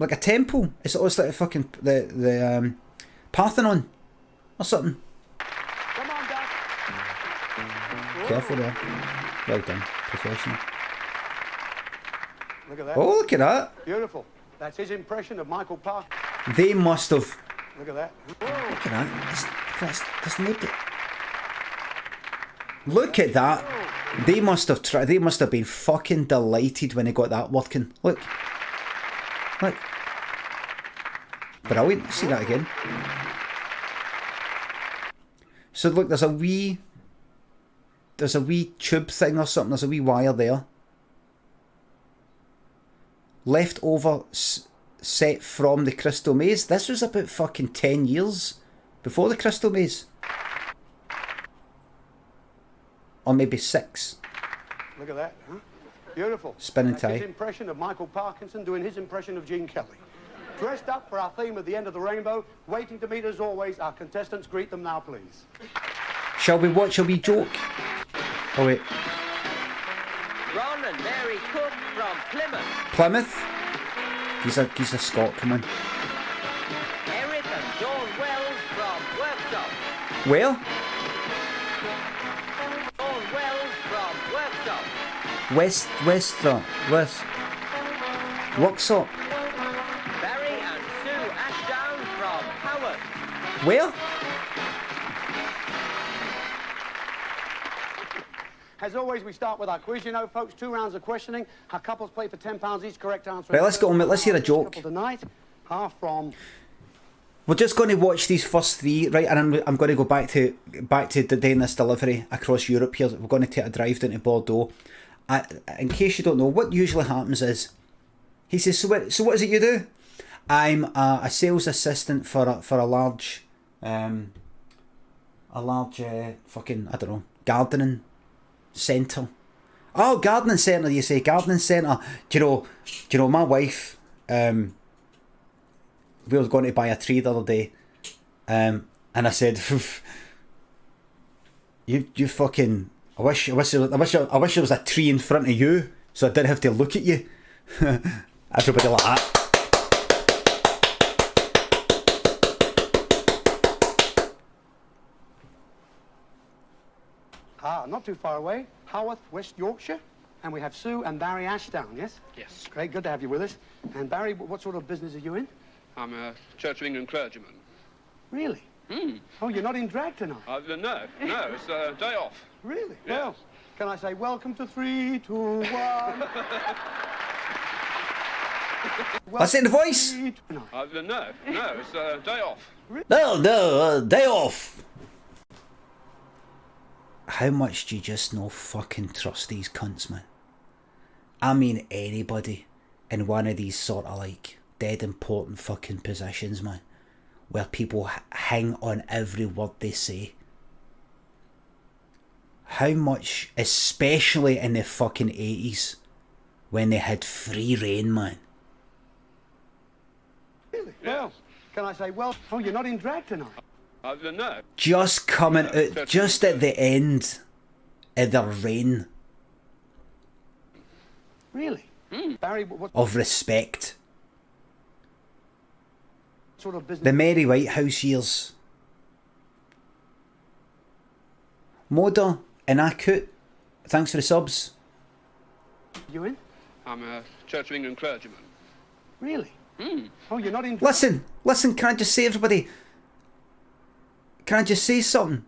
like a temple. It's almost like a fucking the Parthenon or something. Come on, Dad. Careful there. Well done, professional. Look at that. Oh, look at that. Beautiful. That's his impression of Michael Park. They must have. Look at that. Whoa. Look at that. That's nobody. Look at that. They must have tried. They must have been fucking delighted when they got that working. Look. Brilliant. See that again. So look, there's a wee tube thing or something. There's a wee wire there. Left over set from the Crystal Maze. This was about fucking 10 years before the Crystal Maze. Or maybe 6. Look at that, huh? Beautiful. Spinning That's tie. his impression of Michael Parkinson doing his impression of Gene Kelly. Dressed up for our theme at the end of the rainbow, waiting to meet as always. Our contestants, greet them now, please. Shall we watch a wee joke? Oh wait. Ron and Mary Cook from Plymouth. Plymouth? He's a Scot, come on. Eric and Dawn Wells from Worktop. Where? Dawn Wells from Worktop. West Worksop. Barry and Sue Ashdown from Howard. Where? As always, we start with our quiz. You know, folks, 2 rounds of questioning. Our couples play for £10 each. Correct answer. Right, let's go on, mate. Let's hear a joke. Couple tonight. Half from. We're just going to watch these first 3, right? And I'm going to go back to doing this delivery across Europe here. We're going to take a drive down to Bordeaux. In case you don't know, what usually happens is he says, "So what is it you do?" I'm a sales assistant for a large, fucking I don't know, gardening centre. Oh, gardening centre, you say, gardening centre. Do you know, my wife, we were going to buy a tree the other day, and I said, you fucking, I wish there was a tree in front of you, so I didn't have to look at you. Everybody like that. Not too far away, Haworth, West Yorkshire. And we have Sue and Barry Ashdown, yes? Yes. Great, good to have you with us. And Barry, what sort of business are you in? I'm a Church of England clergyman. Really? Oh, you're not in drag tonight? No, it's a day off. Really? Yes. Well, can I say welcome to 3, 2, 1? That's it in the voice? No. No, it's a day off. No, day off. How much do you just not fucking trust these cunts, man? I mean anybody in one of these sort of like dead important fucking positions, man, where people hang on every word they say. How much, especially in the fucking 80s, when they had free reign, man. Really? Well, can I say, well, oh, you're not in drag tonight? No. Just coming out, just at the end of their reign Really? Barry, what of respect. sort of business? The Mary Whitehouse years. Moda and Akut, thanks for the subs. You in? I'm a Church of England clergyman. Really? Oh, you're not in drag? Listen, can I just say, everybody, can I just say something?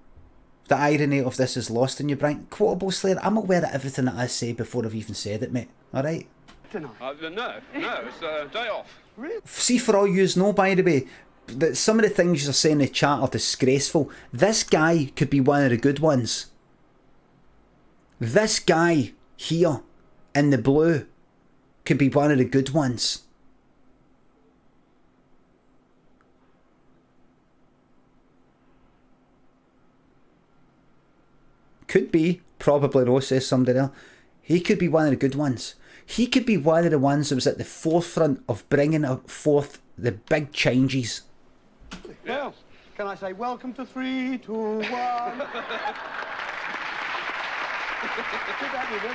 The irony of this is lost in you, Brian. Quotable Slayer, I'm aware of everything that I say before I've even said it, mate. Alright? Tonight. No, it's a day off. Really? See, for all yous know, by the way, that some of the things you're saying in the chat are disgraceful. This guy could be one of the good ones. This guy here in the blue could be one of the good ones. Could be, probably no, says somebody else. He could be one of the good ones. He could be one of the ones that was at the forefront of bringing forth the big changes. Well, can I say welcome to 3, 2, 1?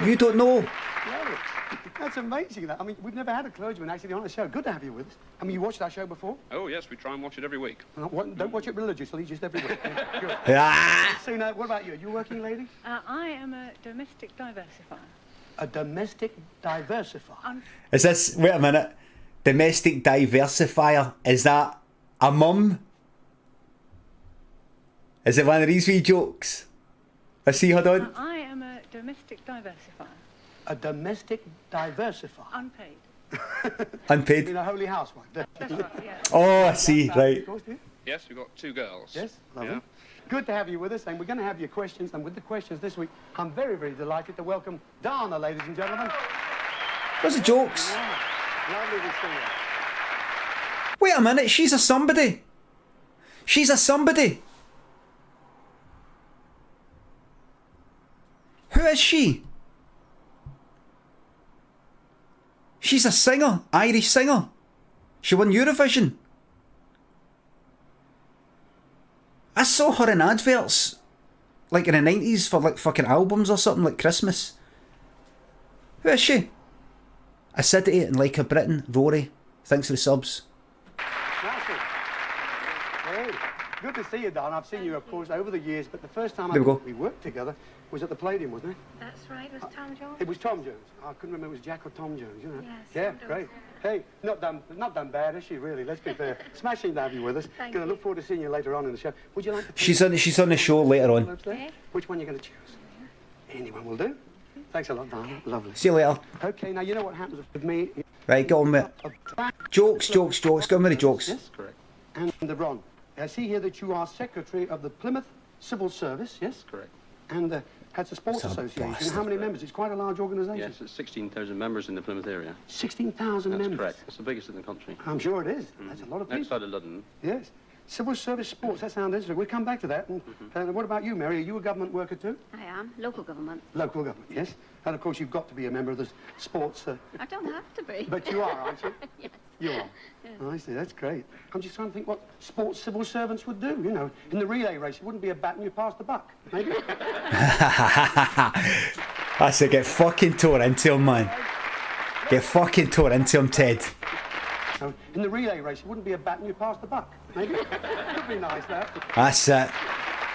You don't know. Yeah, that's amazing. That I mean, we've never had a clergyman actually on the show. Good to have you with us. I mean, you watched our show before? Oh, yes, we try and watch it every week. Don't watch it religiously, just every week. Yeah, good. Ah! So now, what about you? Are you a working lady? I am a domestic diversifier. A domestic diversifier. Is this, wait a minute, domestic diversifier, is that a mum? Is it one of these wee jokes? I see, hold on. I am a domestic diversifier. A domestic diversifier. Unpaid. Unpaid. In a holy housewife. That's right, yeah. Oh, I see, right. Of course, yeah. Yes, we've got 2 girls. Yes, lovely. Yeah. Good to have you with us, and we're going to have your questions. And with the questions this week, I'm very, very delighted to welcome Dana, ladies and gentlemen. Those are jokes. Yeah. Lovely to see you. Wait a minute, she's a somebody. She's a somebody. Who is she? She's a singer, Irish singer. She won Eurovision. I saw her in adverts, like in the 90s for like fucking albums or something, like Christmas. Who is she? Acidity and Like a Britain, Rory. Thanks for the subs. Hey, good to see you, Don. I've seen you, of course, over the years, but the first time we worked together was at the Palladium, wasn't it? That's right. Was Tom Jones? It was Tom Jones. I couldn't remember it was Jack or Tom Jones, you know. Yes. Yeah, Tom great. Jones. Hey, not done bad, is she, really? Let's be fair. Smashing to have you with us. Thank Gonna you. look forward to seeing you later on in the show. Would you like to... She's on the show later on. Okay. Which one are you going to choose? Anyone will do. Thanks a lot, Don. Lovely. See you later. Okay, now you know what happens with me. Right, get on with it. Jokes. Get on with the jokes. Yes, correct. And Ron, I see here that you are Secretary of the Plymouth Civil Service, yes? Correct. And that's a sports It's a association. bastard. How many members? It's quite a large organisation. Yes, it's 16,000 members in the Plymouth area. 16,000 That's members. correct. It's the biggest in the country. I'm sure it is. That's a lot of people. Outside of London. Yes. Civil service sports, that sounds interesting. We'll come back to that. And what about you, Mary? Are you a government worker too? I am. Local government. Local government, yes. And of course, you've got to be a member of the sports. I don't have to be. But you are, aren't you? Yes. You are. Oh, I see, that's great. I'm just trying to think what sports civil servants would do, you know. In the relay race, it wouldn't be a bat and you pass the buck, maybe? I said get fucking tore into him, man. Get fucking tore into him, Ted. So, in the relay race, it wouldn't be a bat and you pass the buck, maybe? Could be nice, that. That's it.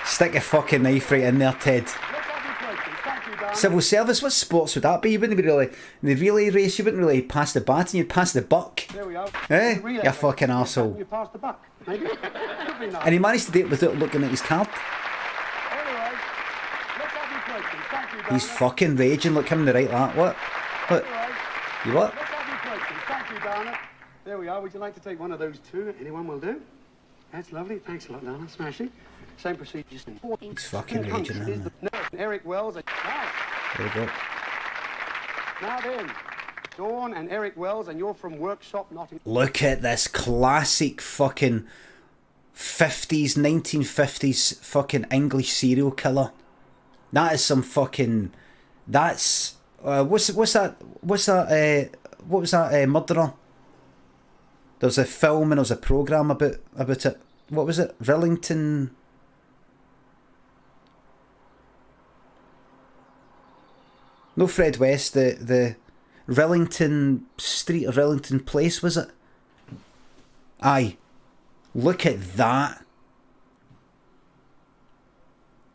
Stick your fucking knife right in there, Ted. Let's have your questions. Thank you, darling. Civil service, what sports would that be? You wouldn't be really, in the relay race, you wouldn't really pass the baton, you'd pass the buck. There we are. Eh? In the relay You race, fucking it wouldn't be a bat arsehole. and you pass the buck, maybe? Could be nice. And he managed to do it without looking at his card. Anyway, let's have your questions. Thank you, darling. He's fucking raging, look him in the right that. What? What? Anyway, You what? let's have your questions. Thank you, Dana. There we are. Would you like to take one of those two? Anyone will do. That's lovely. Thanks a lot, Dana. Smashing. Same procedures. He's fucking raging, isn't he? Eric Wells. Right. There we go. Now then, Dawn and Eric Wells, and you're from Workshop Nottingham. Look at this classic fucking 50s, 1950s fucking English serial killer. That is some fucking... That's... what was that murderer? There was a film and there was a programme about it. What was it? Rillington... No, Fred West, the Rillington Street or Rillington Place, was it? Aye. Look at that.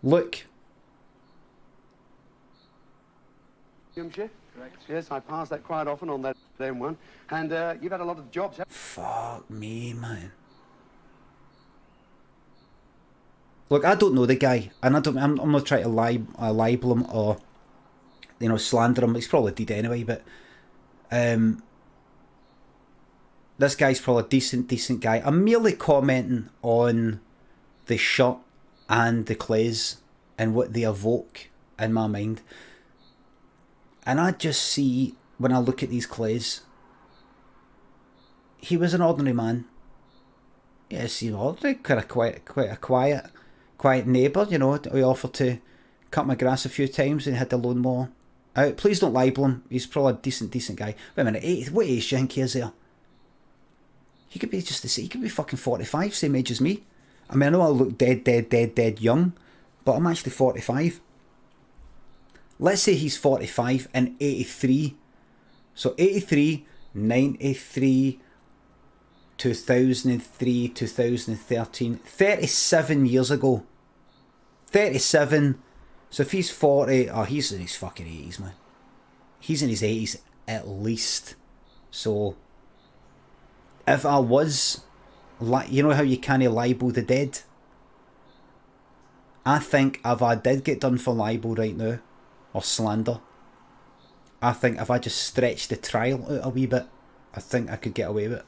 Look. Correct. Yes, I pass that quite often on that M1. And you've had a lot of jobs. Fuck me, man. Look, I don't know the guy, and I'm not trying to libel him or, you know, slander him. He's probably dead anyway, but this guy's probably a decent guy. I'm merely commenting on the shirt and the clays and what they evoke in my mind. And I just see, when I look at these clays, he was an ordinary man. Yes, you know, ordinary, kind of quite a quiet neighbour, you know. We offered to cut my grass a few times and had the lawnmower out. Please don't libel him. He's probably a decent guy. Wait a minute, what age do you think he is there? He could be just the same. He could be fucking 45, same age as me. I mean, I know I look dead young, but I'm actually 45. Let's say he's 45 and 83. So 83, 93, 2003, 2013, 37 years ago. 37. So if he's 40, oh, he's in his fucking 80s, man. He's in his 80s at least. So if I was, you know how you can't libel the dead? I think if I did get done for libel right now, or slander, I think if I just stretched the trial out a wee bit, I think I could get away with it.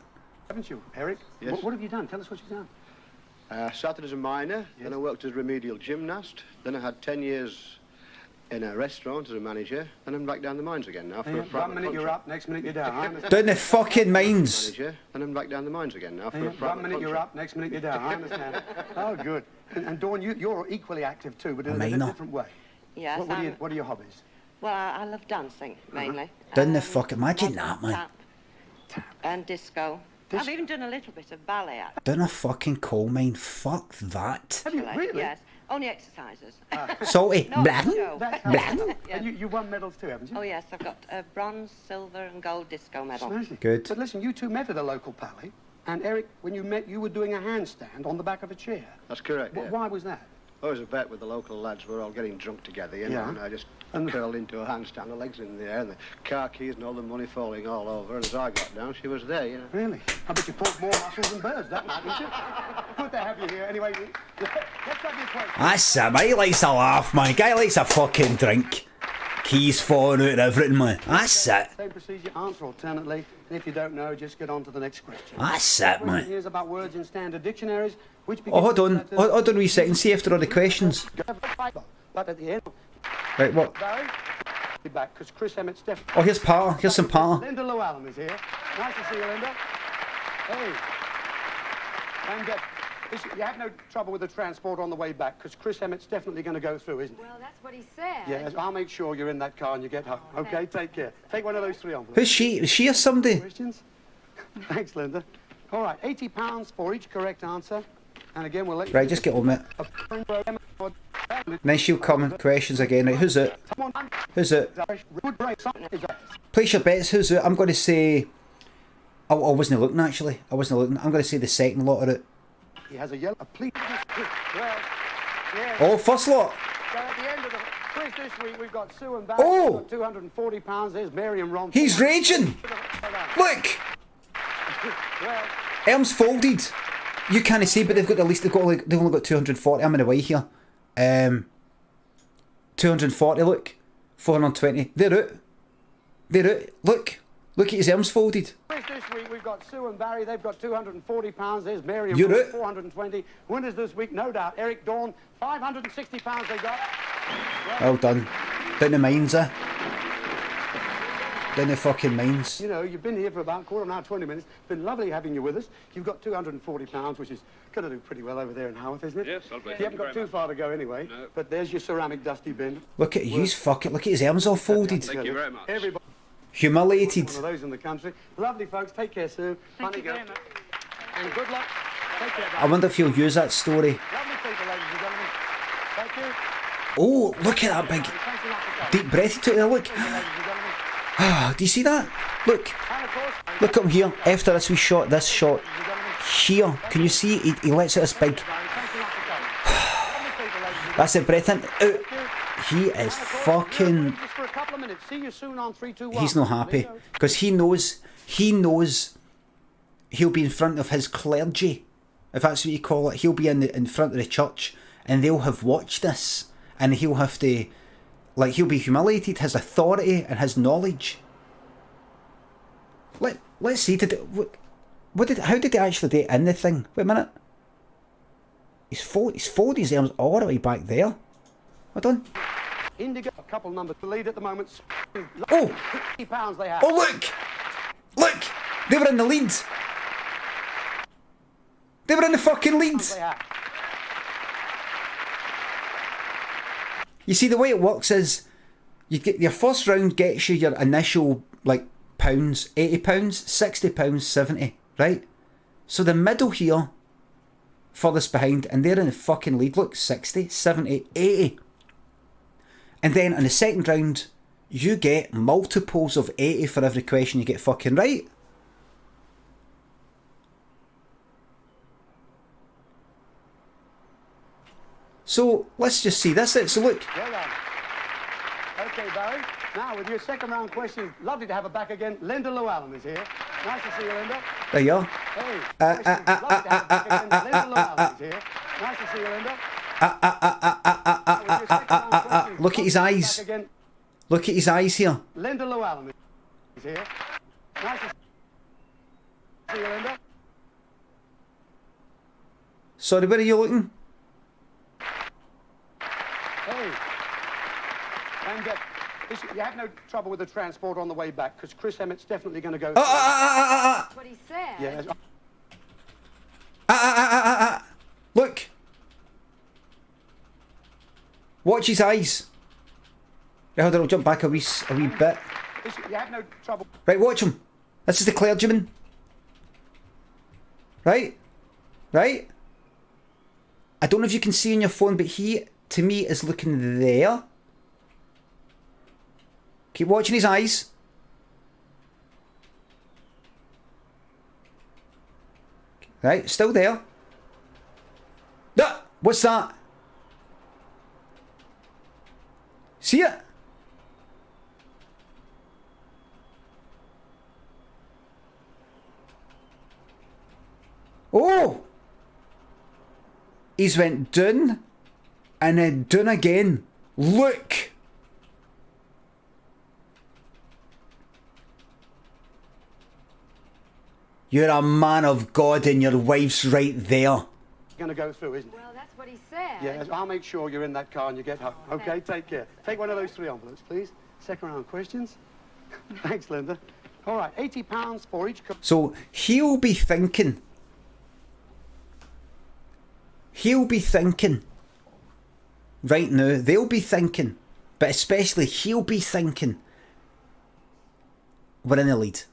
Haven't you, Eric? Yes. What have you done? Tell us what you've done. Started as a miner, then I worked as a remedial gymnast, then I had 10 years In a restaurant as a manager, and I'm back down the mines again now for a private 1 minute you're up, next minute you're down. I understand. Down the fucking mines. Manager, and I'm back down the mines again now for a private 1 minute you're up, next minute you're down. I understand. Oh, good. And Dawn, you're equally active too, but in a different way. Yes, What are your hobbies? well, I love dancing, mainly. Down the fuck. Imagine that, man. Tap and disco. I've even done a little bit of ballet, actually. Down a fucking coal mine. Fuck that. Have you really? Yes, only exercises. Salty. No, Blah. show. Blah. And you won medals too, haven't you? Oh, yes, I've got a bronze, silver and gold disco medal. Smashing. Good. But listen, you two met at a local pally, and Eric, when you met, you were doing a handstand on the back of a chair. That's correct, yeah. Why was that? I was a bet with the local lads. We're all getting drunk together, you know, Yeah. and I just curled into a handstand, the legs in the air, and the car keys and all the money falling all over. And as I got down, she was there, you know. Really? I bet you pulled more muscles than birds that night, didn't you? Good to have you here. Anyway, let's have your question. That's it, man. He likes a laugh, man. Guy likes a fucking drink. Keys falling out and everything, man. That's it. Same procedure, answer alternately, and if you don't know, just get on to the next question. That's it, man. Here's about words in standard dictionaries, which Oh, hold on. begin with Hold on a wee second. See after all the questions. But at the end, Right, what? Barry, be back, because Chris Emmett's definitely... Oh, here's Par. Here's some Par. Linda Llewellyn is here. Nice to see you, Linda. Hey. And you have no trouble with the transport on the way back, because Chris Emmett's definitely going to go through, isn't he? Well, that's what he said. Yes, I'll make sure you're in that car and you get home. Okay, take care. Take one of those three envelopes. Who's she? Is she or somebody? Questions? Thanks, Linda. All right, £80 for each correct answer. And again, we'll let you... Right, just get on with it. And then she'll come and questions again. Right, who's it? Who's it? Place your bets. Who's it? I'm going to say... I wasn't looking, actually. I wasn't looking. I'm going to say the second lot of it. He has a yellow... Well, yeah. Oh, first lot. So at the end of the quiz this week, we've got Sue and Barry. Oh! We've got £240. There's Mary and Ron. He's raging. Look. Well, Arms folded. You can't see, but they've only got 240. I'm in the way here. 240. Look, 420. They're out. They're out. Look at his arms folded. quiz this week, we've got Sue and Barry. They've got £240. There's Mary and You're Ron. it. 420. Winners this week, no doubt. Eric Dawn, £560 they got. Well done. Down the mines, eh? Down the fucking mines. You know, you've been here for about a quarter of an hour, 20 minutes. Been lovely having you with us. You've got £240, which is going to do pretty well over there in Haworth, isn't it? Yes, lovely. You haven't got too far to go anyway. No. But there's your ceramic dusty bin. Look at his fucking. Look at his arms all folded. Thank you very much. Everybody, Humiliated. one of those in the country. Lovely folks. Take care, Sue. Thank Funny you very girl. much. And good luck. Take care. I wonder if he'll use that story. Lovely people, ladies and gentlemen. Thank you. Oh, look at that big Thanks a lot for coming. deep breath he took there. Look. Ladies and gentlemen. Ah, do you see that? Look. And of course, Look up here. After this shot ladies and gentlemen. here. Can you see? He lets out this big. Thanks a lot for coming. Lovely people, ladies and That's the breath in. Out. gentlemen. He is fucking. Just for a couple of minutes. See you soon on 3, 2, 1. He's not happy because he knows he'll be in front of his clergy, if that's what you call it. He'll be in front of the church, and they'll have watched this, and he'll have to, like, he'll be humiliated. His authority and his knowledge. Let's see. How did he actually do it in the thing? Wait a minute. He's folded his arms all the way back there. Hold on. Indigo, a couple numbers to lead at the moment. Oh! £50 they have. Oh, look! Look! They were in the lead! They were in the fucking lead! They have. You see, the way it works is, you get your first round gets you your initial, like, pounds, £80, £60, 70, right? So the middle here, furthest behind, and they're in the fucking lead, look, 60, 70, 80. And then in the second round, you get multiples of 80 for every question you get fucking right. So let's just see this. So look. Well done. Okay, Barry. Now, with your second round question, lovely to have her back again. Linda Llewellyn is here. Nice to see you, Linda. There you are. Hey, lovely to have her back again. Linda Llewellyn is here. Nice to see you, Linda. Look at his eyes. Look at his eyes here. Linda Llewellyn is here. Nice to see you, Linda. Sorry, where are you looking? Hey, And you have no trouble with the transport on the way back, because Chris Emmett's definitely going to go... That's what he said. Yes. Look. Watch his eyes. Right, hold on, I'll jump back a wee bit. You have no trouble... Right, watch him. This is the clergyman. Right? Right? I don't know if you can see on your phone, but he, to me, is looking there. Keep watching his eyes. Right, still there. Ah, what's that? See it? Oh! He's went down and then down again. Look! You're a man of God and your wife's right there. Going to go through, isn't it? Well, that's what he said. Yes, I'll make sure you're in that car and you get home. Okay, take care. Take one of those 3 envelopes, please. Second round questions. Thanks, Linda. All right, £80 for each... So he'll be thinking... right now, they'll be thinking, but especially he'll be thinking, we're in the lead.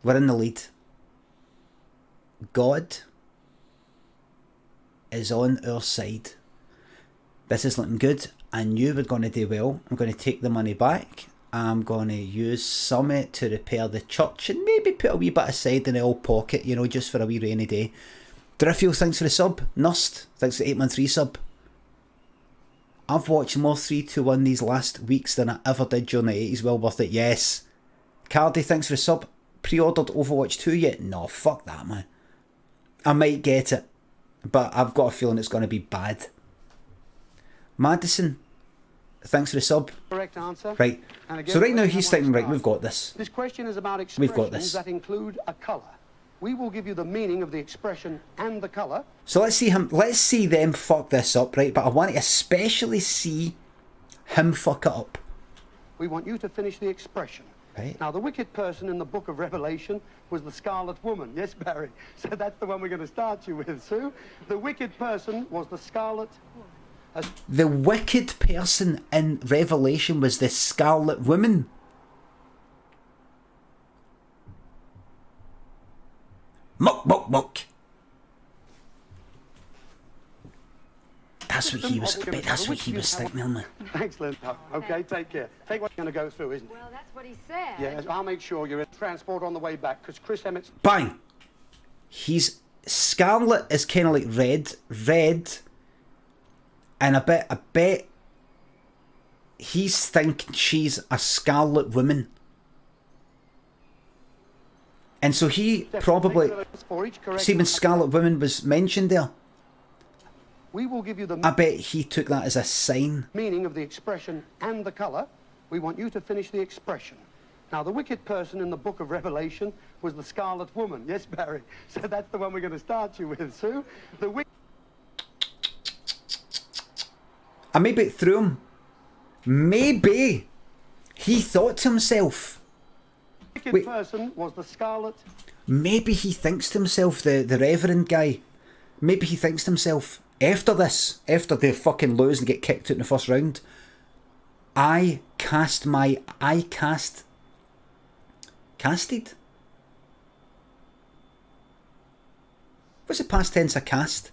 We're in the lead. God is on our side. This is looking good. I knew we're going to do well. I'm going to take the money back. I'm going to use some of it to repair the church and maybe put a wee bit aside in the old pocket, you know, just for a wee rainy day. Driffield, thanks for the sub. Nust, thanks for the 8-month resub. I've watched more 3-2-1 these last weeks than I ever did during the 80s. Well worth it, yes. Cardi, thanks for the sub. Pre-ordered Overwatch 2 yet? No, fuck that, man. I might get it, but I've got a feeling it's going to be bad. Madison, thanks for the sub. Correct answer. Right. Again, So right now he's thinking, right, we've got this. This question is about We've got expressions this. that include a colour. We will give you the meaning of the expression and the colour. So let's see them fuck this up, right? But I want to especially see him fuck it up. We want you to finish the expression. Right. Now, the wicked person in the book of Revelation was the Scarlet Woman. Yes, Barry? So that's the one we're going to start you with, Sue. The wicked person was the Scarlet... The wicked person in Revelation was the Scarlet Woman. Muck, muck, muck. That's what he was. I bet that's what he was thinking, isn't it? Thanks, Linda. Okay, take care. Take what's going to go through, isn't it? Well, that's what he said. Yes, I'll make sure you're in transport on the way back, because Chris Emmett's... Bang! He's... Scarlet is kind of like red. And I bet he's thinking she's a Scarlet Woman. And so he probably... See, when Scarlet Woman was mentioned there, we will give you the I bet he took that as a sign. meaning of the expression and the colour. We want you to finish the expression. Now, the wicked person in the book of Revelation was the Scarlet Woman. Yes, Barry? So that's the one we're going to start you with, Sue. The wicked... I maybe it threw him. Maybe he thought to himself... wicked person was the Scarlet... Maybe he thinks to himself, the reverend guy, maybe he thinks to himself, after this, after they fucking lose and get kicked out in the first round, casted? What's the past tense of cast?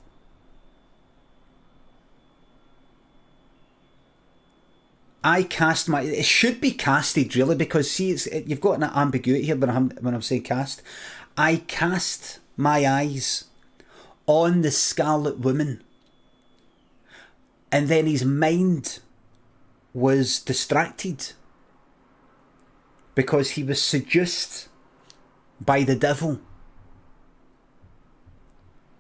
It should be casted really, because see, you've got an ambiguity here when I'm saying cast. I cast my eyes on the Scarlet Woman, and then his mind was distracted because he was seduced by the devil.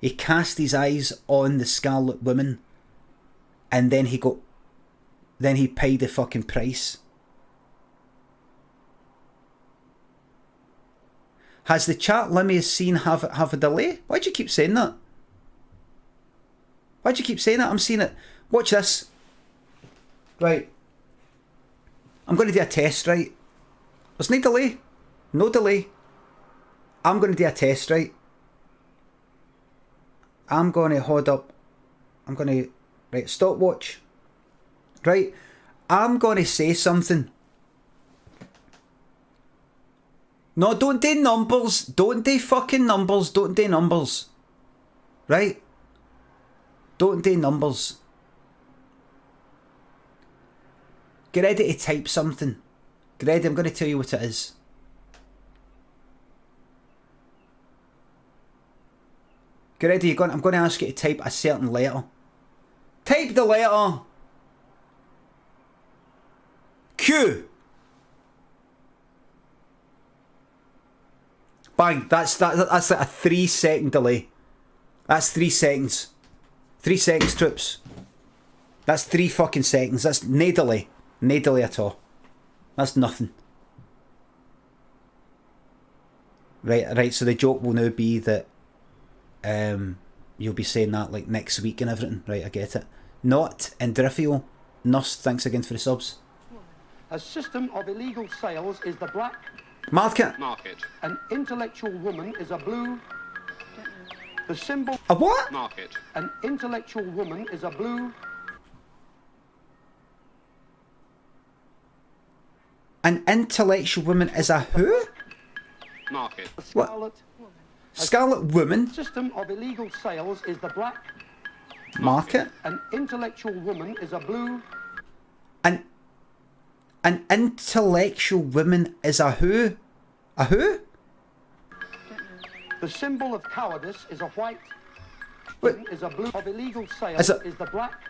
He cast his eyes on the Scarlet Woman, and then he paid the fucking price. Has the chat Limmy has seen have a delay? Why do you keep saying that? Why do you keep saying that? I'm seeing it. Watch this. Right. I'm going to do a test, right? There's no delay. No delay. I'm going to do a test, right? I'm going to hold up. I'm going to... Right, stopwatch. Right? I'm going to say something. No, don't do numbers. Don't do fucking numbers. Don't do numbers. Right? Don't do numbers. Get ready to type something. Get ready, I'm going to tell you what it is. Get ready, I'm going to ask you to type a certain letter. Type the letter Q. Bang, that's like a 3-second delay. That's 3 seconds. 3 seconds, troops. That's 3 fucking seconds. That's no delay. No delay at all. That's nothing. Right, so the joke will now be that you'll be saying that like next week and everything. Right, I get it. Not Indrifio. Nus, thanks again for the subs. A system of illegal sales is the black Market. Market. An intellectual woman is a blue. The symbol... A what? Market. An intellectual woman is a blue. An intellectual woman is a who? Market. A What? scarlet... Scarlet woman. System of illegal sales is the black. Market. An intellectual woman is a blue. An intellectual woman is a who? A who? The symbol of cowardice is a white. Wait. Is a blue. Of illegal sales Is it- is the black.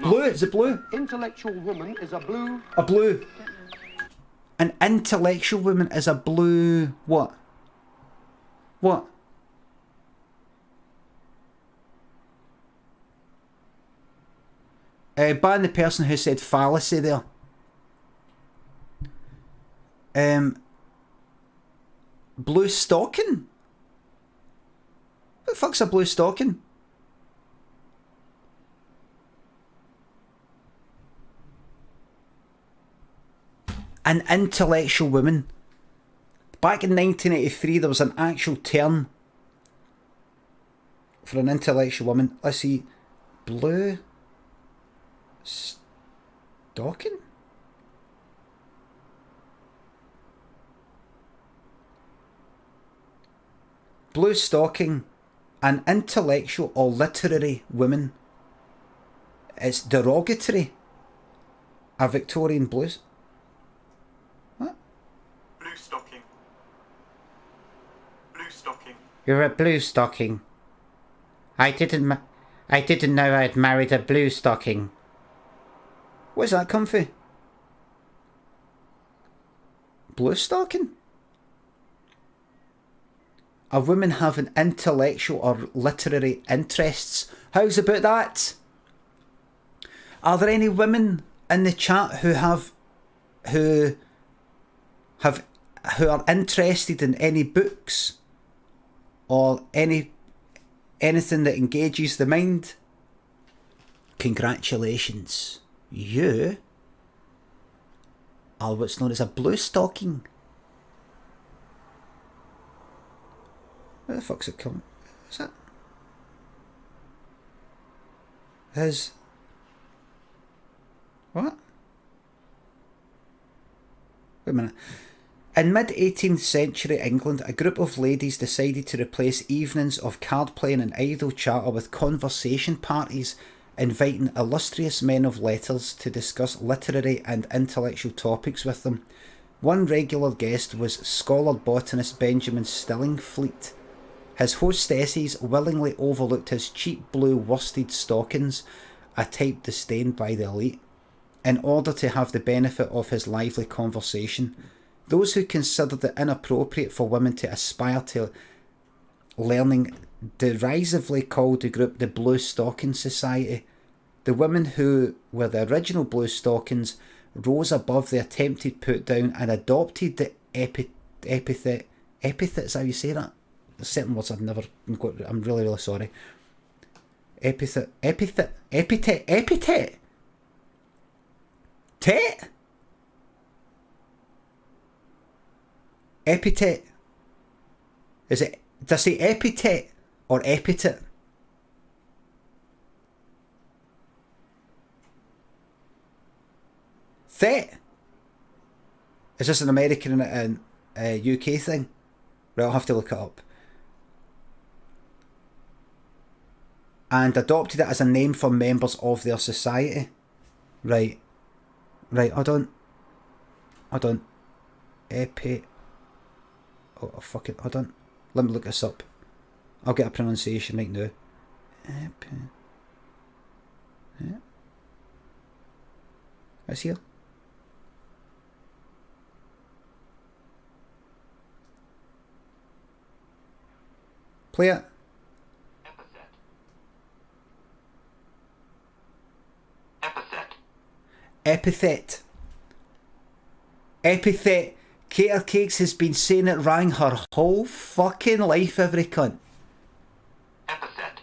Blue? Is it blue? Intellectual woman is a blue. A blue. An intellectual woman is a blue... What? What? Ban the person who said fallacy there. Blue stocking? What the fuck's a blue stocking? An intellectual woman. Back in 1983, there was an actual term for an intellectual woman. Let's see. Blue stocking? Blue stocking. An intellectual or literary woman. It's derogatory. A Victorian blues. What? Blue stocking. Blue stocking. You're a blue stocking. I didn't know I'd married a blue stocking. Where's that come from? Blue stocking? A woman having intellectual or literary interests. How's about that? Are there any women in the chat who are interested in any books or anything that engages the mind? Congratulations, you are what's known as a blue stocking. Where the fuck's it coming? Is that? What? Wait a minute. In mid-18th century England, a group of ladies decided to replace evenings of card playing and idle chatter with conversation parties, inviting illustrious men of letters to discuss literary and intellectual topics with them. One regular guest was scholar botanist Benjamin Stillingfleet. His hostesses willingly overlooked his cheap blue worsted stockings, a type disdained by the elite, in order to have the benefit of his lively conversation. Those who considered it inappropriate for women to aspire to learning derisively called the group the Blue Stocking Society. The women who were the original Blue Stockings rose above the attempted put down and adopted the epithet. Epithet, is how you say that? There's certain words I've never got. I'm really, really sorry. Epithet. Tet. Epithet. Is it, did I say epithet or epithet? Thet? Is this an American and UK thing? Right, I'll have to look it up. And adopted it as a name for members of their society. Right. Right, hold on. Hold on. Epi. Oh, fuck it, hold on. Let me look this up. I'll get a pronunciation right now. Epi. Yeah. It's here. Play it. Epithet. Epithet. Cater Cakes has been saying it wrong her whole fucking life, every cunt. Epithet.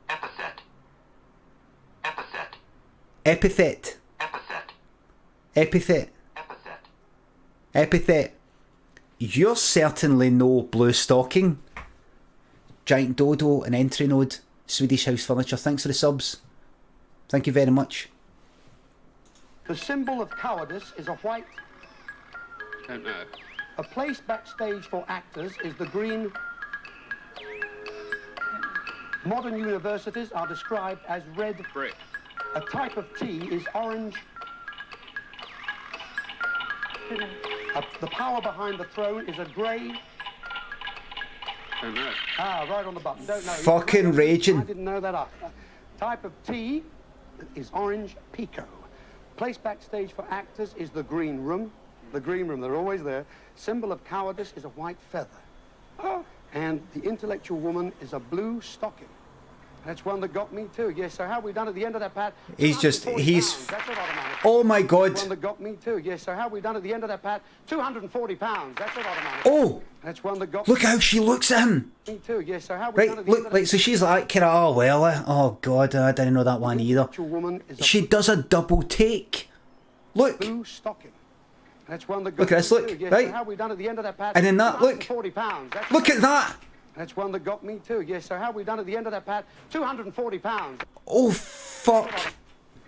Epithet. Epithet. Epithet. Epithet. Epithet. Epithet. Epithet. You're certainly no blue stocking. Giant Dodo and Entry Node. Swedish House Furniture. Thanks for the subs. Thank you very much. The symbol of cowardice is a white. Don't know. A place backstage for actors is the green. Modern universities are described as red. Brick. A type of tea is orange. Don't know. The power behind the throne is a grey. Don't know. Ah, right on the button. Don't know. Fucking raging. I didn't know that up. Type of tea is orange pico. Place backstage for actors is the green room. The green room, they're always there. Symbol of cowardice is a white feather. And the intellectual woman is a blue stocking. That's one that got me too. Yes, so how have we done at the end of that, Pat? He's just, 240 he's... pounds. That's what automatic. Oh my god. That's one that got me too. Yes, so how have we done at the end of that, Pat? 240 pounds. That's what automatic. Oh! That's one that got Look how she looks at him. me too. Yes, so how have we done Right, at the end look, of like, so she's like, oh well, oh god, I didn't know that one either. that woman is a She does a double take. Look. blue stocking. That's one that got Look at this, me look, too. Yes, right? so how have we done at the end of that, Pat? And then that, look. 240 pounds. That's Look at that. That's one that got me too. Yes, so how have we done at the end of that, Pat? 240 pounds. Oh fuck.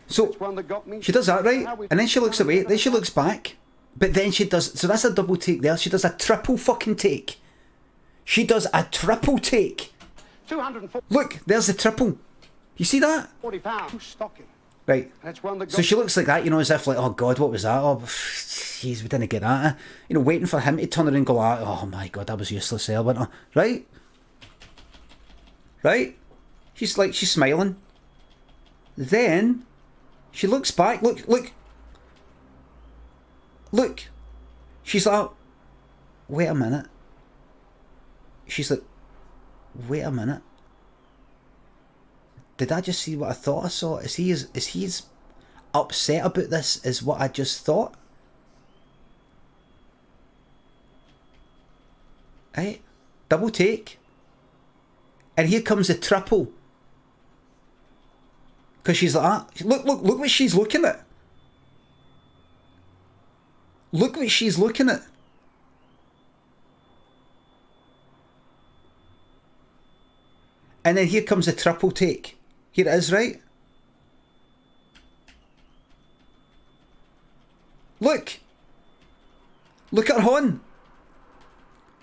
So That's one that got me. she does that, How right? we And then she done looks at the away, end of then that, she Pat? looks back. But then she does, so that's a double take there. She does a triple fucking take. She does a triple take. 240 Look, there's the triple. You see that? pounds. Stocking. Right. That's one that got So she looks like that, you know, as if like, oh god, what was that? Oh, jeez, we didn't get that. You know, waiting for him to turn around and go like, oh my god, that was useless there, wasn't it? Right? Right? She's like, she's smiling. Then, she looks back, look, look. Look. She's like, wait a minute. She's like, wait a minute. Did I just see what I thought I saw? Is he as upset about this as what I just thought? Right? Double take. And here comes the triple. Because she's like that. Look what she's looking at. Look what she's looking at. And then here comes the triple take. Here it is, right? Look! Look at her horn!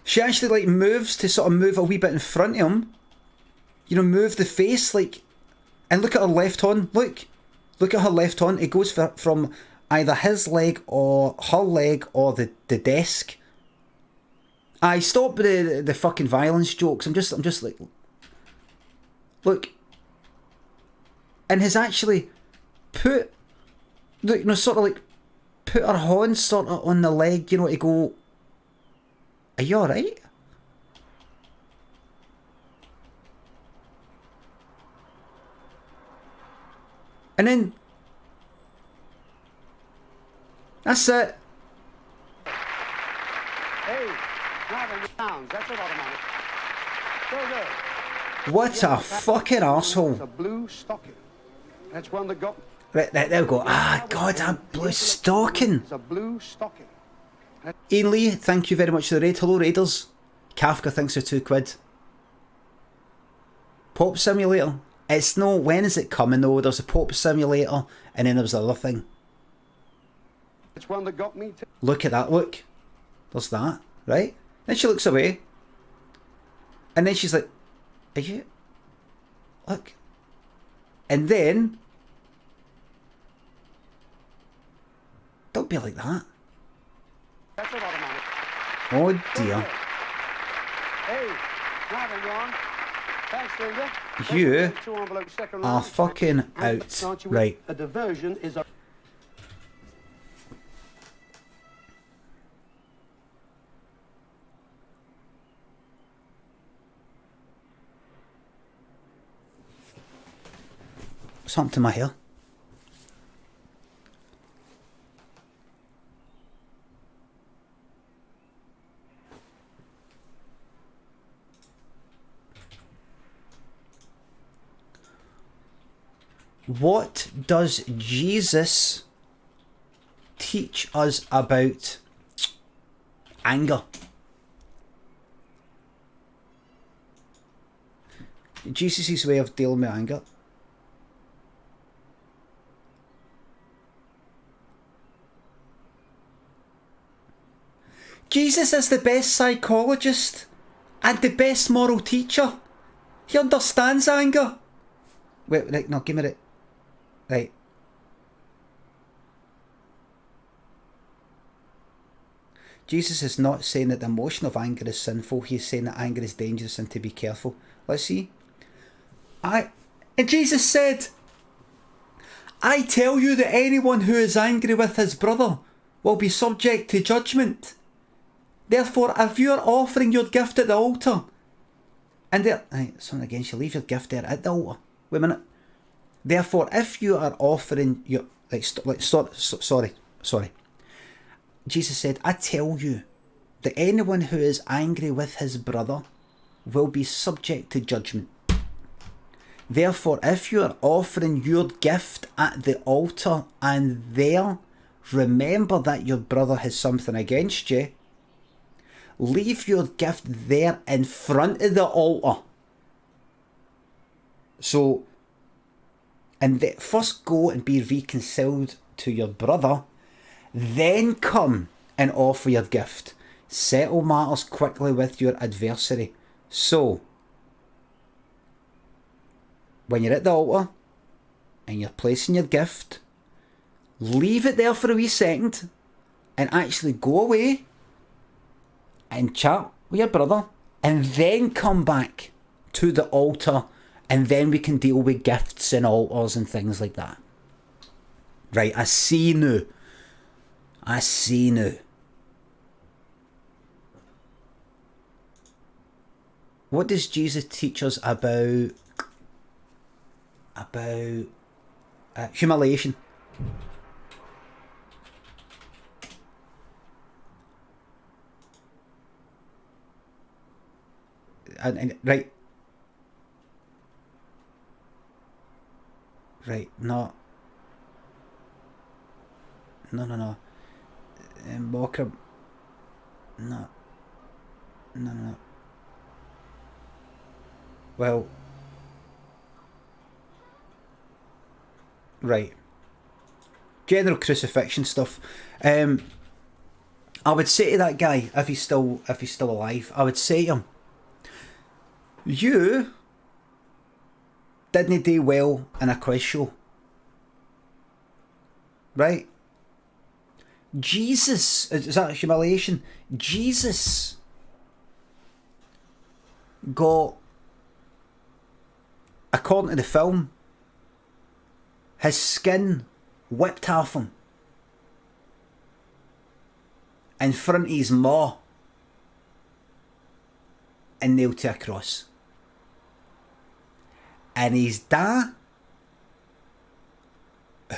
She actually like moves to sort of move a wee bit in front of him. You know, move the face like... And look at her left horn, look! Look at her left horn. It goes from either his leg or her leg or the desk. I stop with the fucking violence jokes. I'm just like... Look, and has actually put, look, you know, sort of like put her horn sort of on the leg, you know, to go, are you alright? And then, that's it. Hey, 900 pounds. That's what automatic. So good. What a fucking It's arsehole. a blue stocking. That's one that got... Right, there we go. Ah, God, a blue stocking. It's a blue stocking. Ian Lee, thank you very much for the raid. Hello Raiders. Kafka thinks they're £2. Pop Simulator. It's no, when is it coming though? There's a Pop Simulator and then there's the other thing. It's one that got me to... Look at that, look. There's that, right? Then she looks away. And then she's like, are you... Look. And then... Don't be like that. That's a lot of money. Oh dear. Hey, now then, Ron. Thanks, Linda. You Two envelopes, second are round. fucking And out. start you with Right. A diversion is a... What's happened to my hair? What does Jesus teach us about anger? Jesus' way of dealing with anger. Jesus is the best psychologist and the best moral teacher. He understands anger. Wait, right, no, give me it. Right. Jesus is not saying that the emotion of anger is sinful. He's saying that anger is dangerous and to be careful. Let's see. And Jesus said, I tell you that anyone who is angry with his brother will be subject to judgment. Therefore, if you are offering your gift at the altar, and there, right, something again, you leave your gift there at the altar. Wait a minute. Therefore, if you are offering your, sorry. Jesus said, I tell you that anyone who is angry with his brother will be subject to judgment. Therefore, if you are offering your gift at the altar and there remember that your brother has something against you, leave your gift there in front of the altar. So, and first go and be reconciled to your brother, then come and offer your gift. Settle matters quickly with your adversary. So, when you're at the altar and you're placing your gift, leave it there for a wee second and actually go away and chat with your brother and then come back to the altar and then we can deal with gifts and altars and things like that. Right, I see now. What does Jesus teach us about humiliation? And right, no. Walker, no. Well, right. General crucifixion stuff. I would say to that guy, if he's still alive, I would say to him, you didn't do well in a quiz show. Right? Jesus, is that humiliation? Jesus got, according to the film, his skin whipped off him in front of his maw and nailed to a cross. And his dad,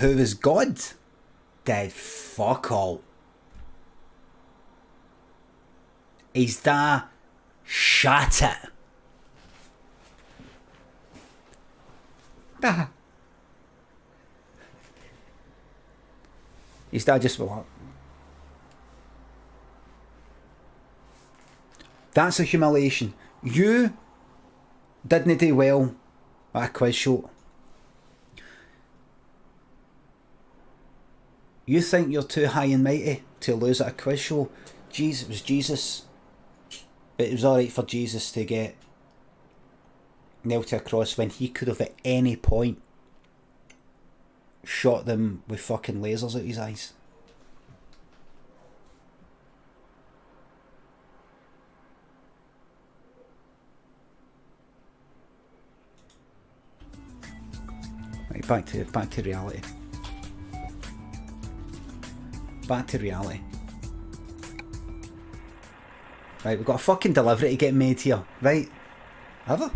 who is God, did fuck all. His dad shot it. His dad just went like, That's a humiliation. You didn't do well at a quiz show. You think you're too high and mighty to lose at a quiz show? Jeez, it was Jesus. But it was alright for Jesus to get nailed to a cross when he could have at any point shot them with fucking lasers out his eyes. Right, back to reality. Back to reality. Right, we've got a fucking delivery to get made here, right? Have I?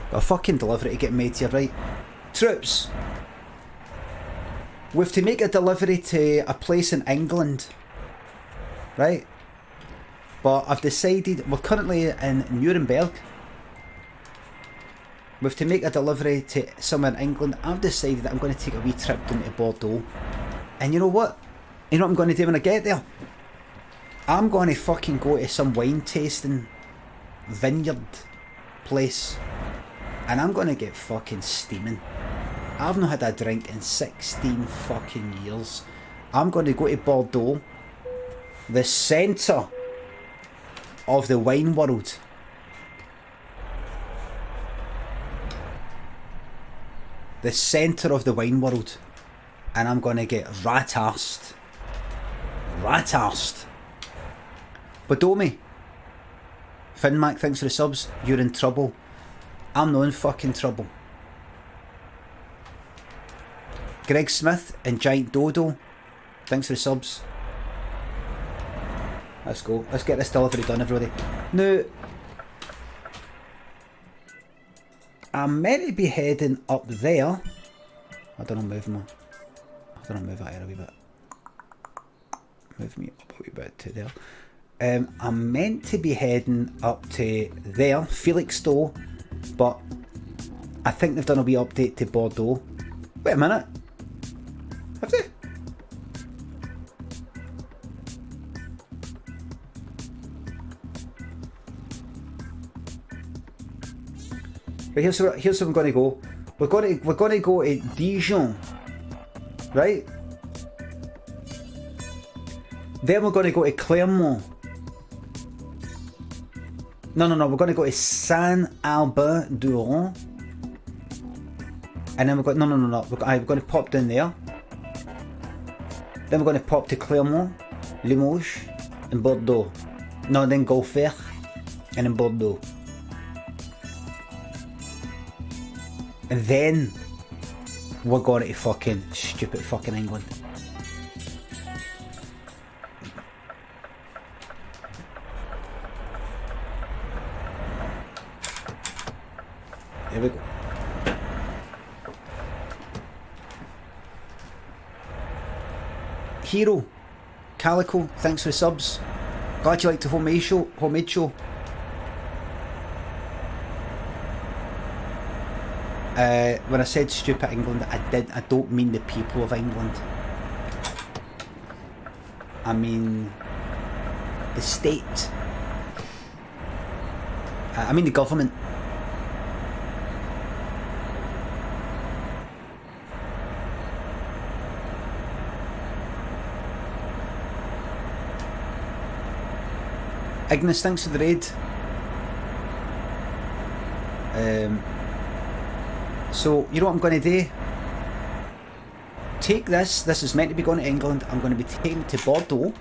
Got a fucking delivery to get made here, right? Troops, we have to make a delivery to a place in England, right? But I've decided, we're currently in Nuremberg. We have to make a delivery to somewhere in England. I've decided that I'm going to take a wee trip down to Bordeaux. And you know what? You know what I'm going to do when I get there? I'm going to fucking go to some wine tasting vineyard place. And I'm going to get fucking steaming. I've not had a drink in 16 fucking years. I'm going to go to Bordeaux, the centre of the wine world. The centre of the wine world. And I'm going to get rat-arsed. Rat-arsed. But don't me. Finmac, thanks for the subs. You're in trouble. I'm not in fucking trouble. Greg Smith and Giant Dodo, thanks for the subs. Let's go. Let's get this delivery done, everybody. Now, I'm meant to be heading up there. I don't know, move that here a wee bit. Move me up a wee bit to there. I'm meant to be heading up to there, Felixstowe, but I think they've done a wee update to Bordeaux. Wait a minute. Have they? Right, here's where I'm going to go. We're going to go to Dijon, right? Then we're going to go to Clermont. No, we're going to go to Saint-Albert-du-Rhône. And then we're going, no. We're going to pop down there. Then we're going to pop to Clermont, Limoges, and Bordeaux. No, then Golfer, and then Bordeaux. And then we're going to fucking stupid fucking England. Here we go. Hero, Calico, thanks for the subs. Glad you liked the homemade show. When I said stupid England, I don't mean the people of England. I mean the state. I mean the government. Ignis, thanks for the raid. So, you know what I'm going to do? Take this. This is meant to be going to England. I'm going to be taking it to Bordeaux.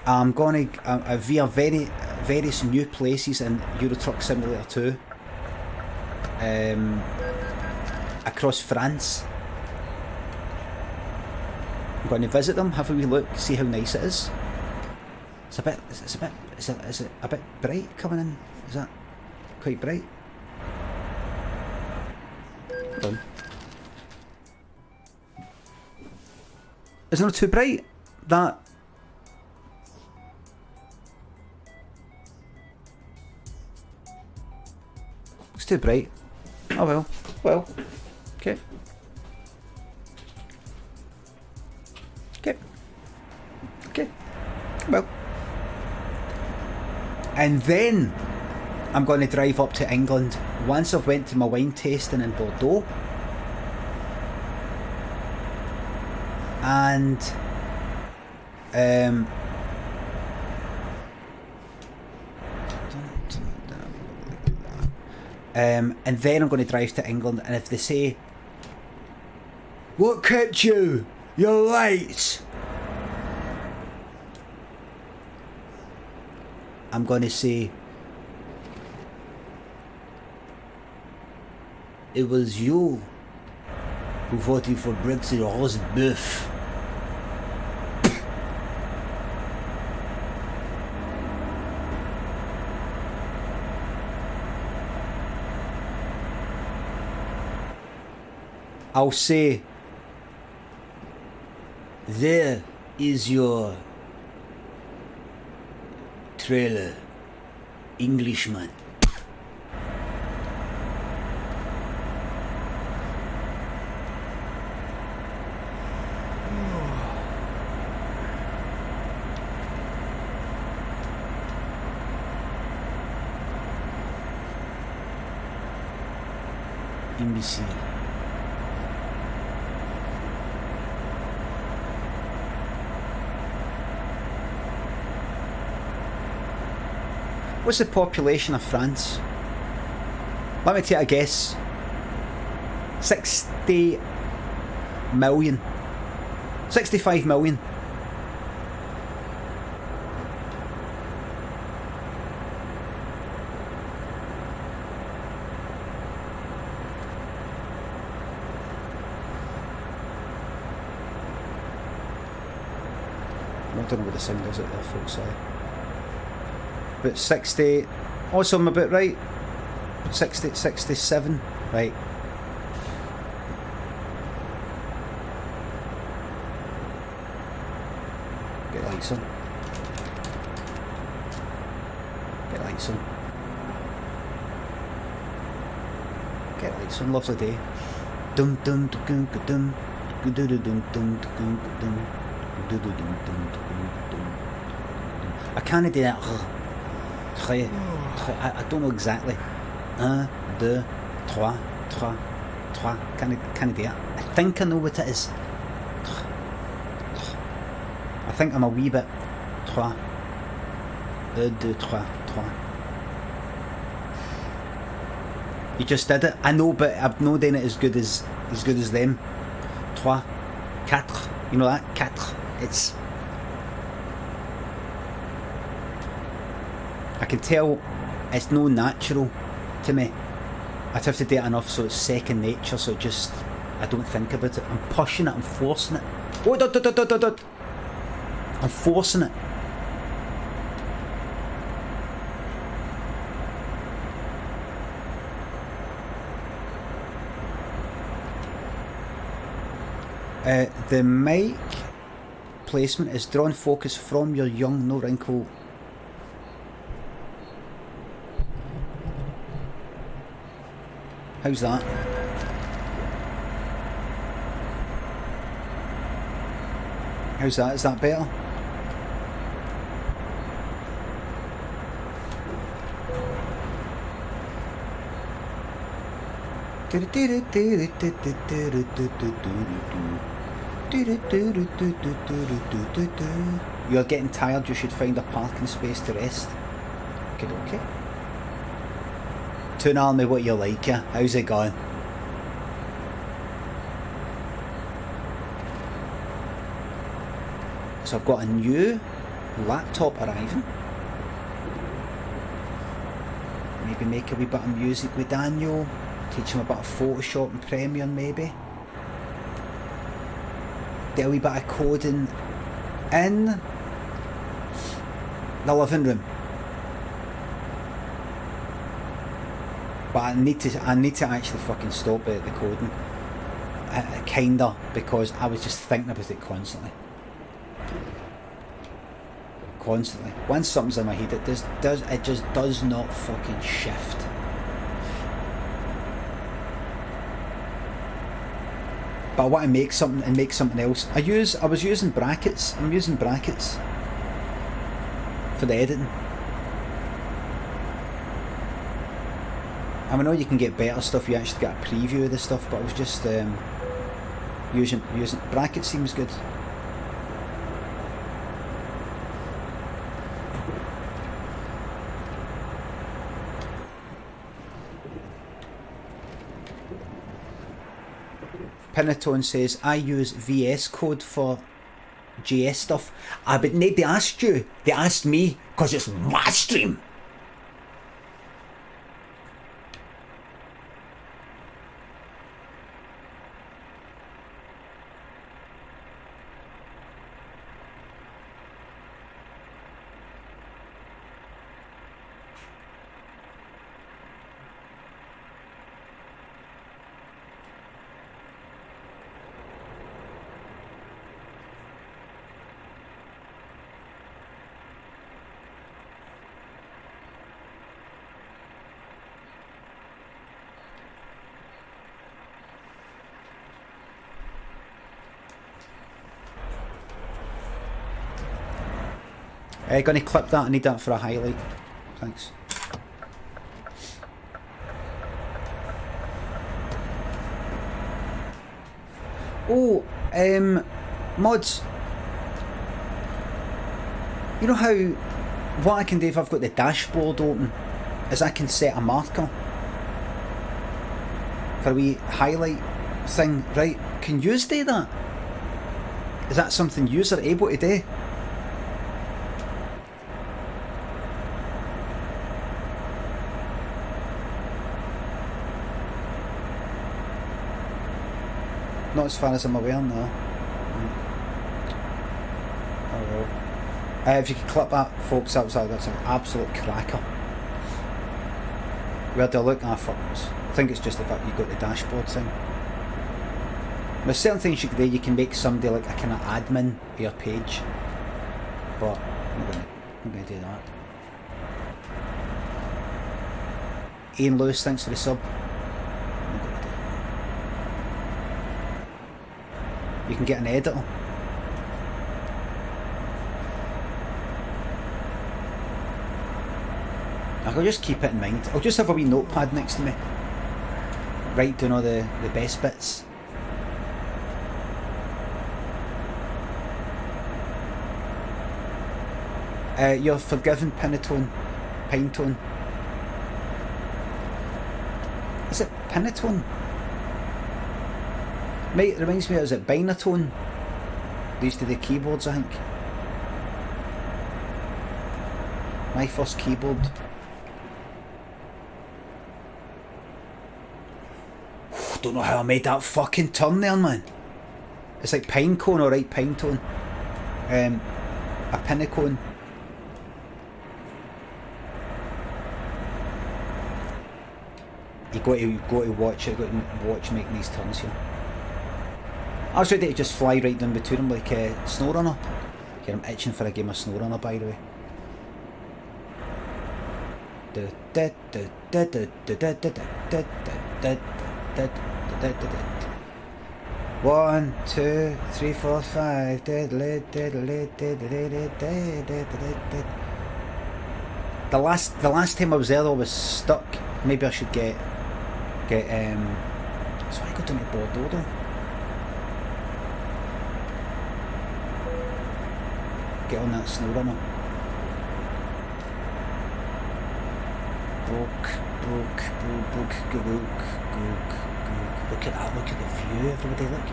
I'm going to, via various new places in Euro Truck Simulator 2. Across France. I'm going to visit them, have a wee look, see how nice it is. Is it a bit bright coming in? Is that quite bright? Hold on. Isn't it too bright? That. It's too bright. Oh well. Well. Okay. Okay. Okay. Well. And then I'm going to drive up to England once I've went to my wine tasting in Bordeaux. And and then I'm going to drive to England, and if they say, "What kept you? You're late," I'm going to say, "It was you who voted for Brexit Rose Boeuf." I'll say, "There is your trailer, Englishman." Imbecile. What's the population of France? Let me take a guess. 60 million. 65 million. I don't know what the sound is out there, folks, sorry. But 60, also I'm about right. 60, 67, right. Get lights on. Get lights on. Get lights on, lovely day. Dum dum dum dum dum dum dum dum dum dum. I can't do that. I don't know exactly. 1, 2, 3, 3, 3. Can't do it. I think I know what it is. I think I'm a wee bit. 3, 1, 2, 3, 3. You just did it. I know, but I've not done it as good as them. 3, 4. You know that? 4. It's. I can tell it's no natural to me. I'd have to do it enough so it's second nature, so just I don't think about it. I'm pushing it, I'm forcing it. Oh, I'm forcing it. The mic placement is drawn focus from your young, no wrinkle. How's that? How's that? Is that better? You're getting tired, you should find a parking space to rest. Okay. Tune me what you like, yeah? How's it going? So I've got a new laptop arriving. Maybe make a wee bit of music with Daniel. Teach him a bit of Photoshop and Premiere maybe. Do a wee bit of coding in the living room. But I need to actually fucking stop the coding. Kinda, because I was just thinking about it constantly. Once something's in my head, it just does not fucking shift. But I want to make something and make something else. I was using brackets. I'm using brackets for the editing. I know you can get better stuff, you actually get a preview of the stuff, but I was just using bracket seems good. Pinatone says, I use VS Code for JS stuff. Ah, but they asked you. They asked me, because it's my stream. Gonna clip that, I need that for a highlight. Thanks. Oh, mods. You know how, what I can do if I've got the dashboard open, is I can set a marker for a wee highlight thing, right? Can yous do that? Is that something yous are able to do? Not as far as I'm aware, no. Oh well. If you could clip that, folks, that's an absolute cracker. Where do I look? I think it's just the fact you've got the dashboard thing. There's certain things you can do. You can make somebody like a kind of admin of your page, but I'm not going to do that. Ian Lewis, thanks for the sub. You can get an editor. I'll just keep it in mind. I'll just have a wee notepad next to me. Write down all the best bits. You're forgiven, Pinatone. Pinetone. Is it Pinatone? Mate, it reminds me, is it Binatone? These to the keyboards, I think. My first keyboard. Don't know how I made that fucking turn there, man. It's like Pinecone, alright, Pinetone. A Pinacone. You got to watch it, got to watch making these turns here. I was ready to just fly right down between them like SnowRunner. Here, I'm itching for a game of SnowRunner, by the way. 1, 2, 3, 4, 5. The last time I was there, though, I was stuck. Maybe I should get so I got down to Bordeaux though. Get on that SnowRunner. Broke. Look at that, look at the view, everybody, look.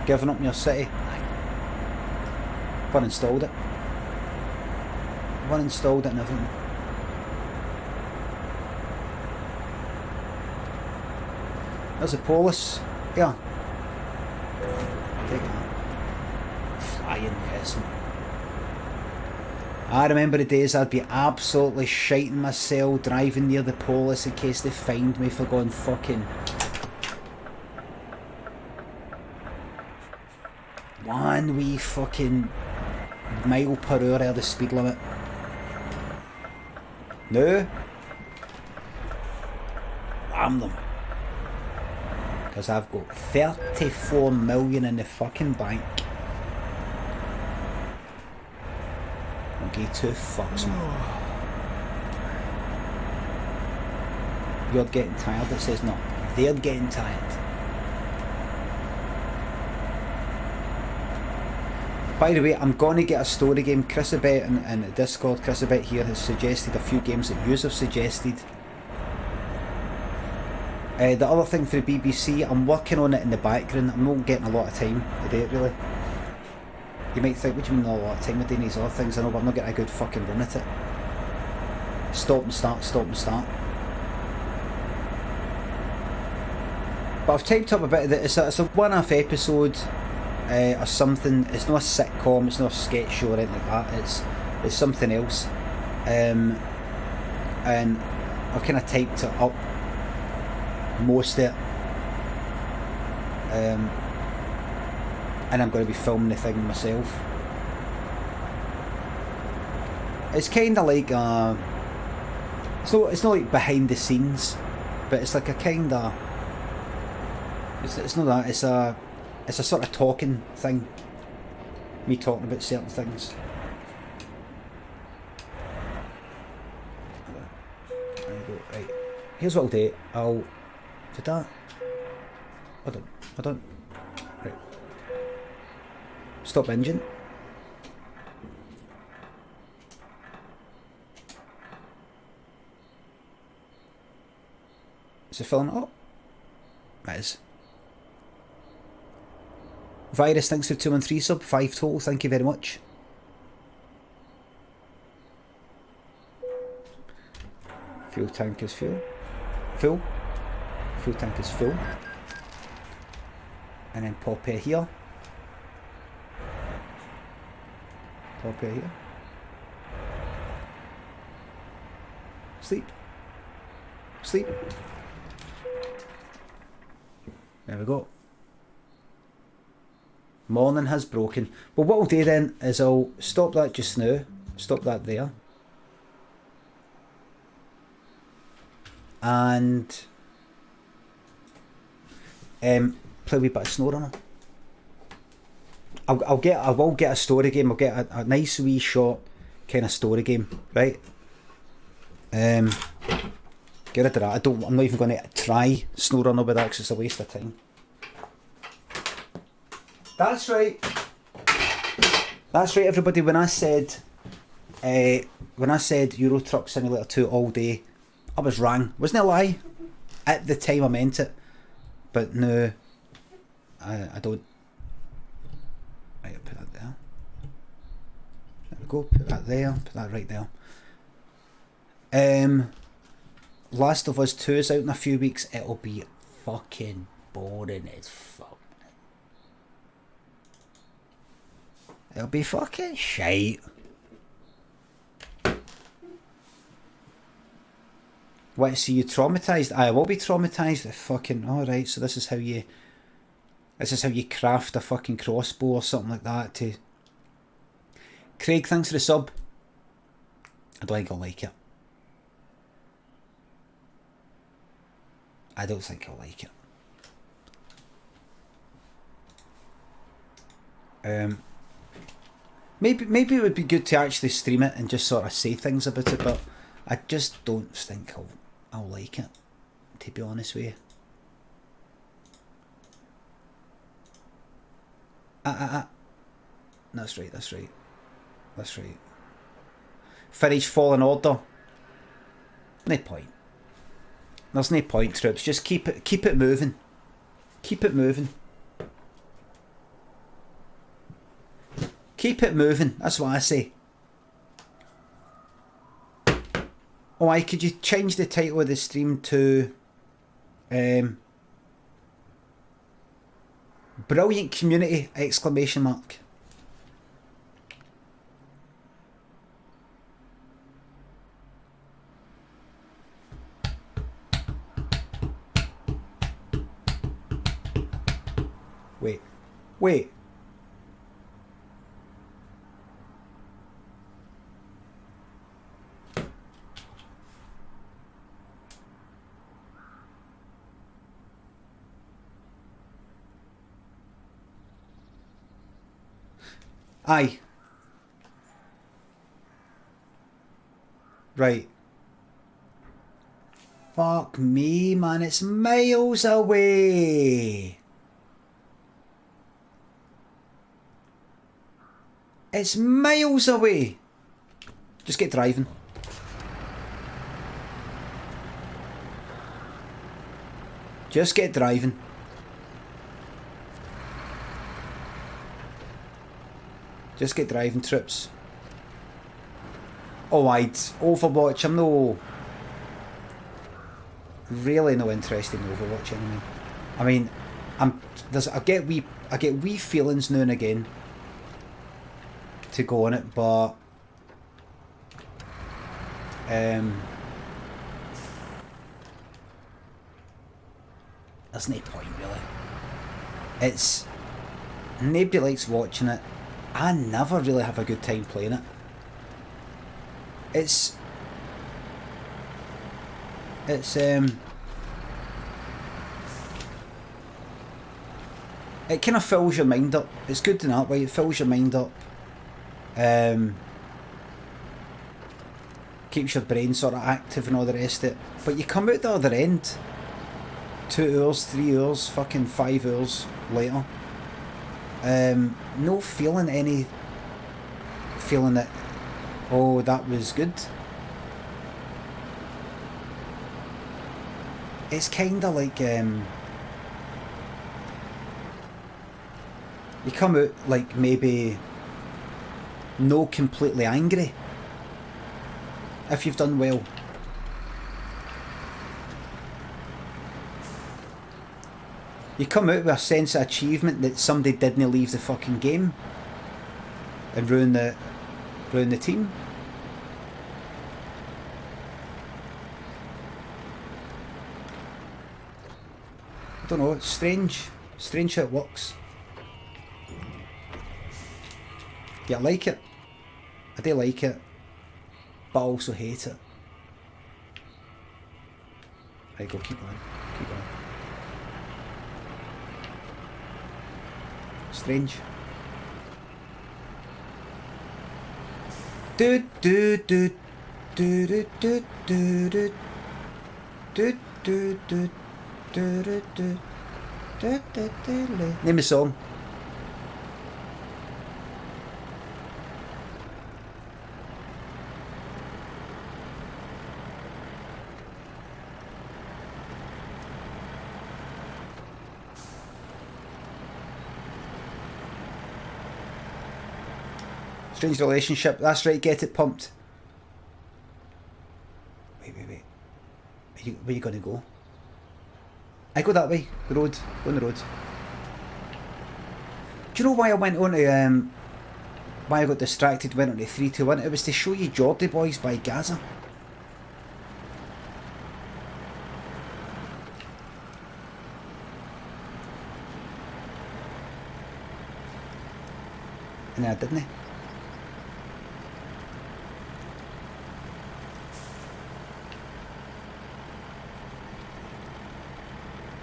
Giving up your city? I've uninstalled it. I've uninstalled it and everything. There's a Polis. Yeah. Take that. Flying, yes. I remember the days I'd be absolutely shiting myself driving near the Polis in case they find me for going fucking 1 wee fucking mile per hour out of the speed limit. No. Ram them. Because I've got 34 million in the fucking bank. doggy tooth fucks me. You're getting tired, it says no. They're getting tired. By the way, I'm gonna get a story game. Chrisabet in the Discord, Chrisabet here has suggested a few games that yous have suggested. The other thing for the BBC, I'm working on it in the background. I'm not getting a lot of time to do it really. You might think, what do you mean not a lot of time with doing these other things? I know, but I'm not getting a good fucking run at it. Stop and start, stop and start. But I've typed up a bit of it. It's a one-off episode or something. It's not a sitcom, it's not a sketch show or anything like that. It's something else. And I've kind of typed it up. Most of it. And I'm going to be filming the thing myself. It's kind of like it's not like behind the scenes, but it's like a kind of it's not that, it's a sort of talking thing, me talking about certain things. There you go. Right, here's what I'll do. Did that? I don't. Right. Stop engine. Is it filling it up? It is. Virus, thanks for 213 sub, 5 total, thank you very much. Fuel tank is full. Full. Fuel tank is full. And then pop air here. Pop air here. Sleep. Sleep. There we go. Morning has broken. But what I'll do then is I'll stop that just now. Stop that there. And play a wee bit of SnowRunner. I will get a story game. I'll get a nice wee short kind of story game, right? Get rid of that. I'm not even going to try SnowRunner with that because it's a waste of time. That's right. That's right, everybody. When I said Euro Truck Simulator 2 all day, I was wrong. Wasn't it a lie? At the time I meant it. But no, I don't. Right, I'll put that there. There we go, put that there, put that right there. Last of Us 2 is out in a few weeks. It'll be fucking boring as fuck. It'll be fucking shite. What, see you traumatised? I will be traumatised. Fucking alright, so this is how you craft a fucking crossbow or something like that to Craig, thanks for the sub. I don't think I'll like it. I don't think I'll like it. Maybe it would be good to actually stream it and just sort of say things about it, but I just don't think I'll like it, to be honest with you. That's right, that's right. That's right. Finish Fallen Order. No point. There's no point, troops. Just keep it moving. Keep it moving. Keep it moving. That's what I say. Oh, why could you change the title of the stream to Brilliant Community! Exclamation mark. Wait. Aye. Right. Fuck me, man. It's miles away. It's miles away. Just get driving. Just get driving. Just get driving, trips. Oh, I'd Overwatch. I'm no... really no interest in Overwatch anymore. I mean, I get wee feelings now and again to go on it, but there's no point really. It's nobody likes watching it. I never really have a good time playing it. It's it kind of fills your mind up. It's good in that way. It fills your mind up. Keeps your brain sort of active and all the rest of it. But you come out the other end 2 hours, 3 hours, fucking 5 hours later. No feeling any feeling that, oh, that was good. It's kind of like you come out like maybe no completely angry if you've done well. You come out with a sense of achievement that somebody didn't leave the fucking game and ruin the team. I don't know, it's strange how it works. Yeah, I like it. I do like it, but I also hate it. Right, go, keep going. Strange. Do do do do do do do do do do do do do. Name a song. Strange relationship. That's right, get it pumped. Wait. Where you gonna go? I go that way. The road. Go on the road. Do you know why I went on to why I got distracted, went on to 3, 2, 1? It was to show you Geordie Boys by Gaza. And I didn't.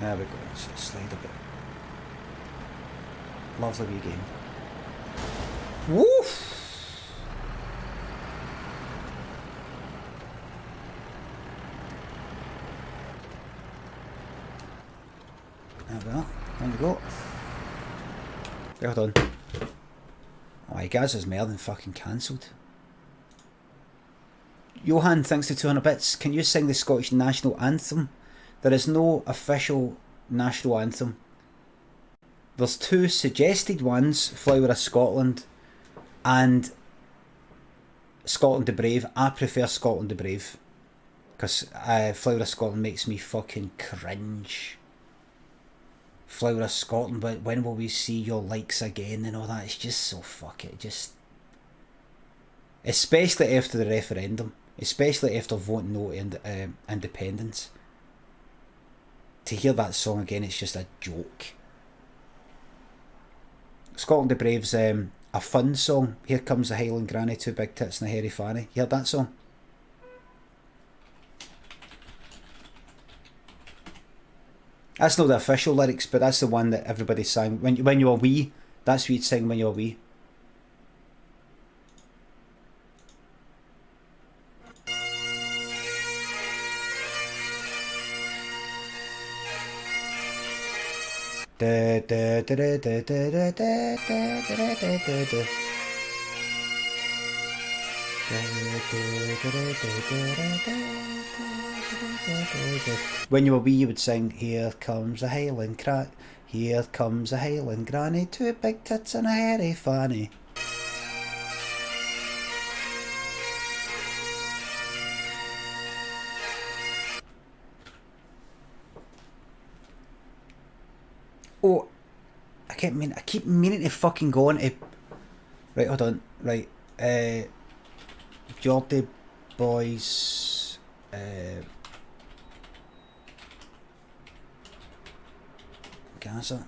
There we go, let's slide a bit. Lovely wee game. Woof! There we are, on we go. Well done. Oh, I guess it's more than fucking cancelled. Johan, thanks to 200 bits. Can you sing the Scottish national anthem? There is no official national anthem. There's 2 suggested ones, Flower of Scotland and Scotland the Brave. I prefer Scotland the Brave because Flower of Scotland makes me fucking cringe. Flower of Scotland, but when will we see your likes again and all that? It's just so fuck it. Just, especially after the referendum, especially after voting no to independence. To hear that song again, it's just a joke. Scotland the Brave's a fun song. Here Comes the Highland Granny, 2 big tits and a hairy fanny. You heard that song? That's not the official lyrics, but that's the one that everybody sang when you were wee. That's what you'd sing when you were wee. Da, da, da, da, da, da, da, da, da, da, da, da. When you were wee, you would sing, "Here comes a Highland crack, here comes a Highland granny, two big tits and a hairy fanny." Oh, I keep meaning to fucking go on to. Right, hold on. Right, Geordie Boys. Gaza.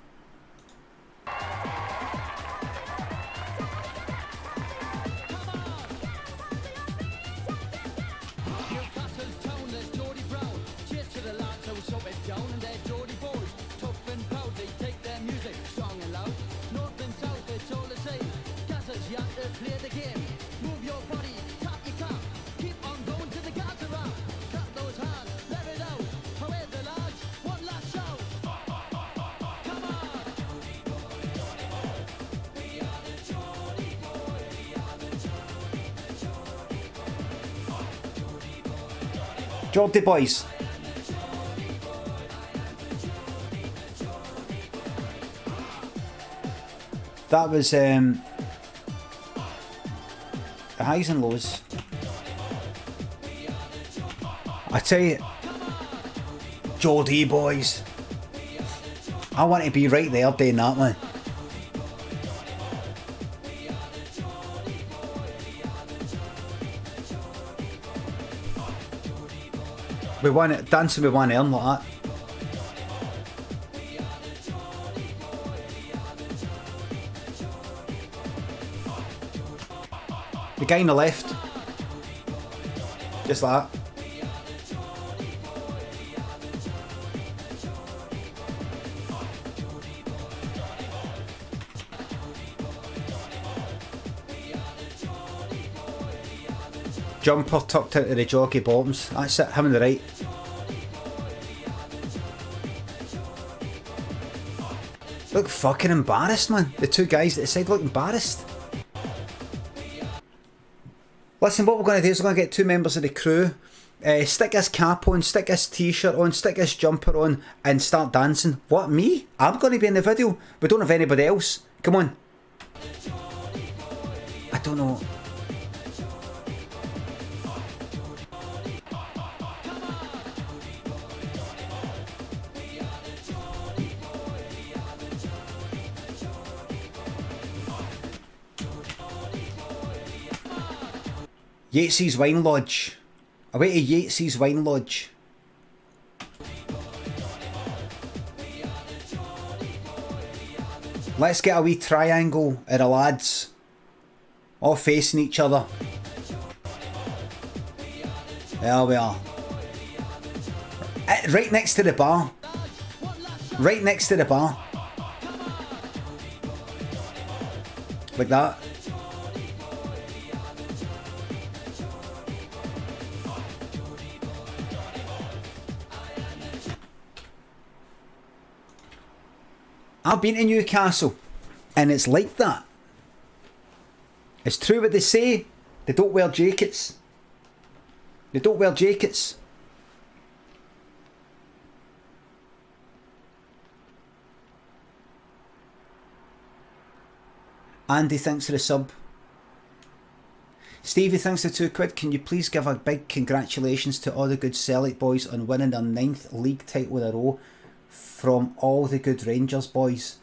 Geordie Boys. That was the highs and lows. I tell you, Geordie Boys. I want to be right there doing that, man. We want it dancing with one arm like that. The guy on the left, just like that. Jumper tucked into the jockey bottoms. That's it, him on the right. Look fucking embarrassed, man. The two guys at the side look embarrassed. Listen, what we're going to do is we're going to get two members of the crew, stick his cap on, stick his t-shirt on, stick his jumper on and start dancing. What, me? I'm going to be in the video. We don't have anybody else. Come on. I don't know. Yates's Wine Lodge. Away to Yates's Wine Lodge. Let's get a wee triangle of the lads. All facing each other. There we are. Right next to the bar. Right next to the bar. Like that. I've been to Newcastle and it's like that. It's true what they say. They don't wear jackets. They don't wear jackets. Andy, thanks for the sub. Stevie, thanks for £2. Can you please give a big congratulations to all the good Celtic boys on winning their 9th league title in a row? From all the good Rangers boys.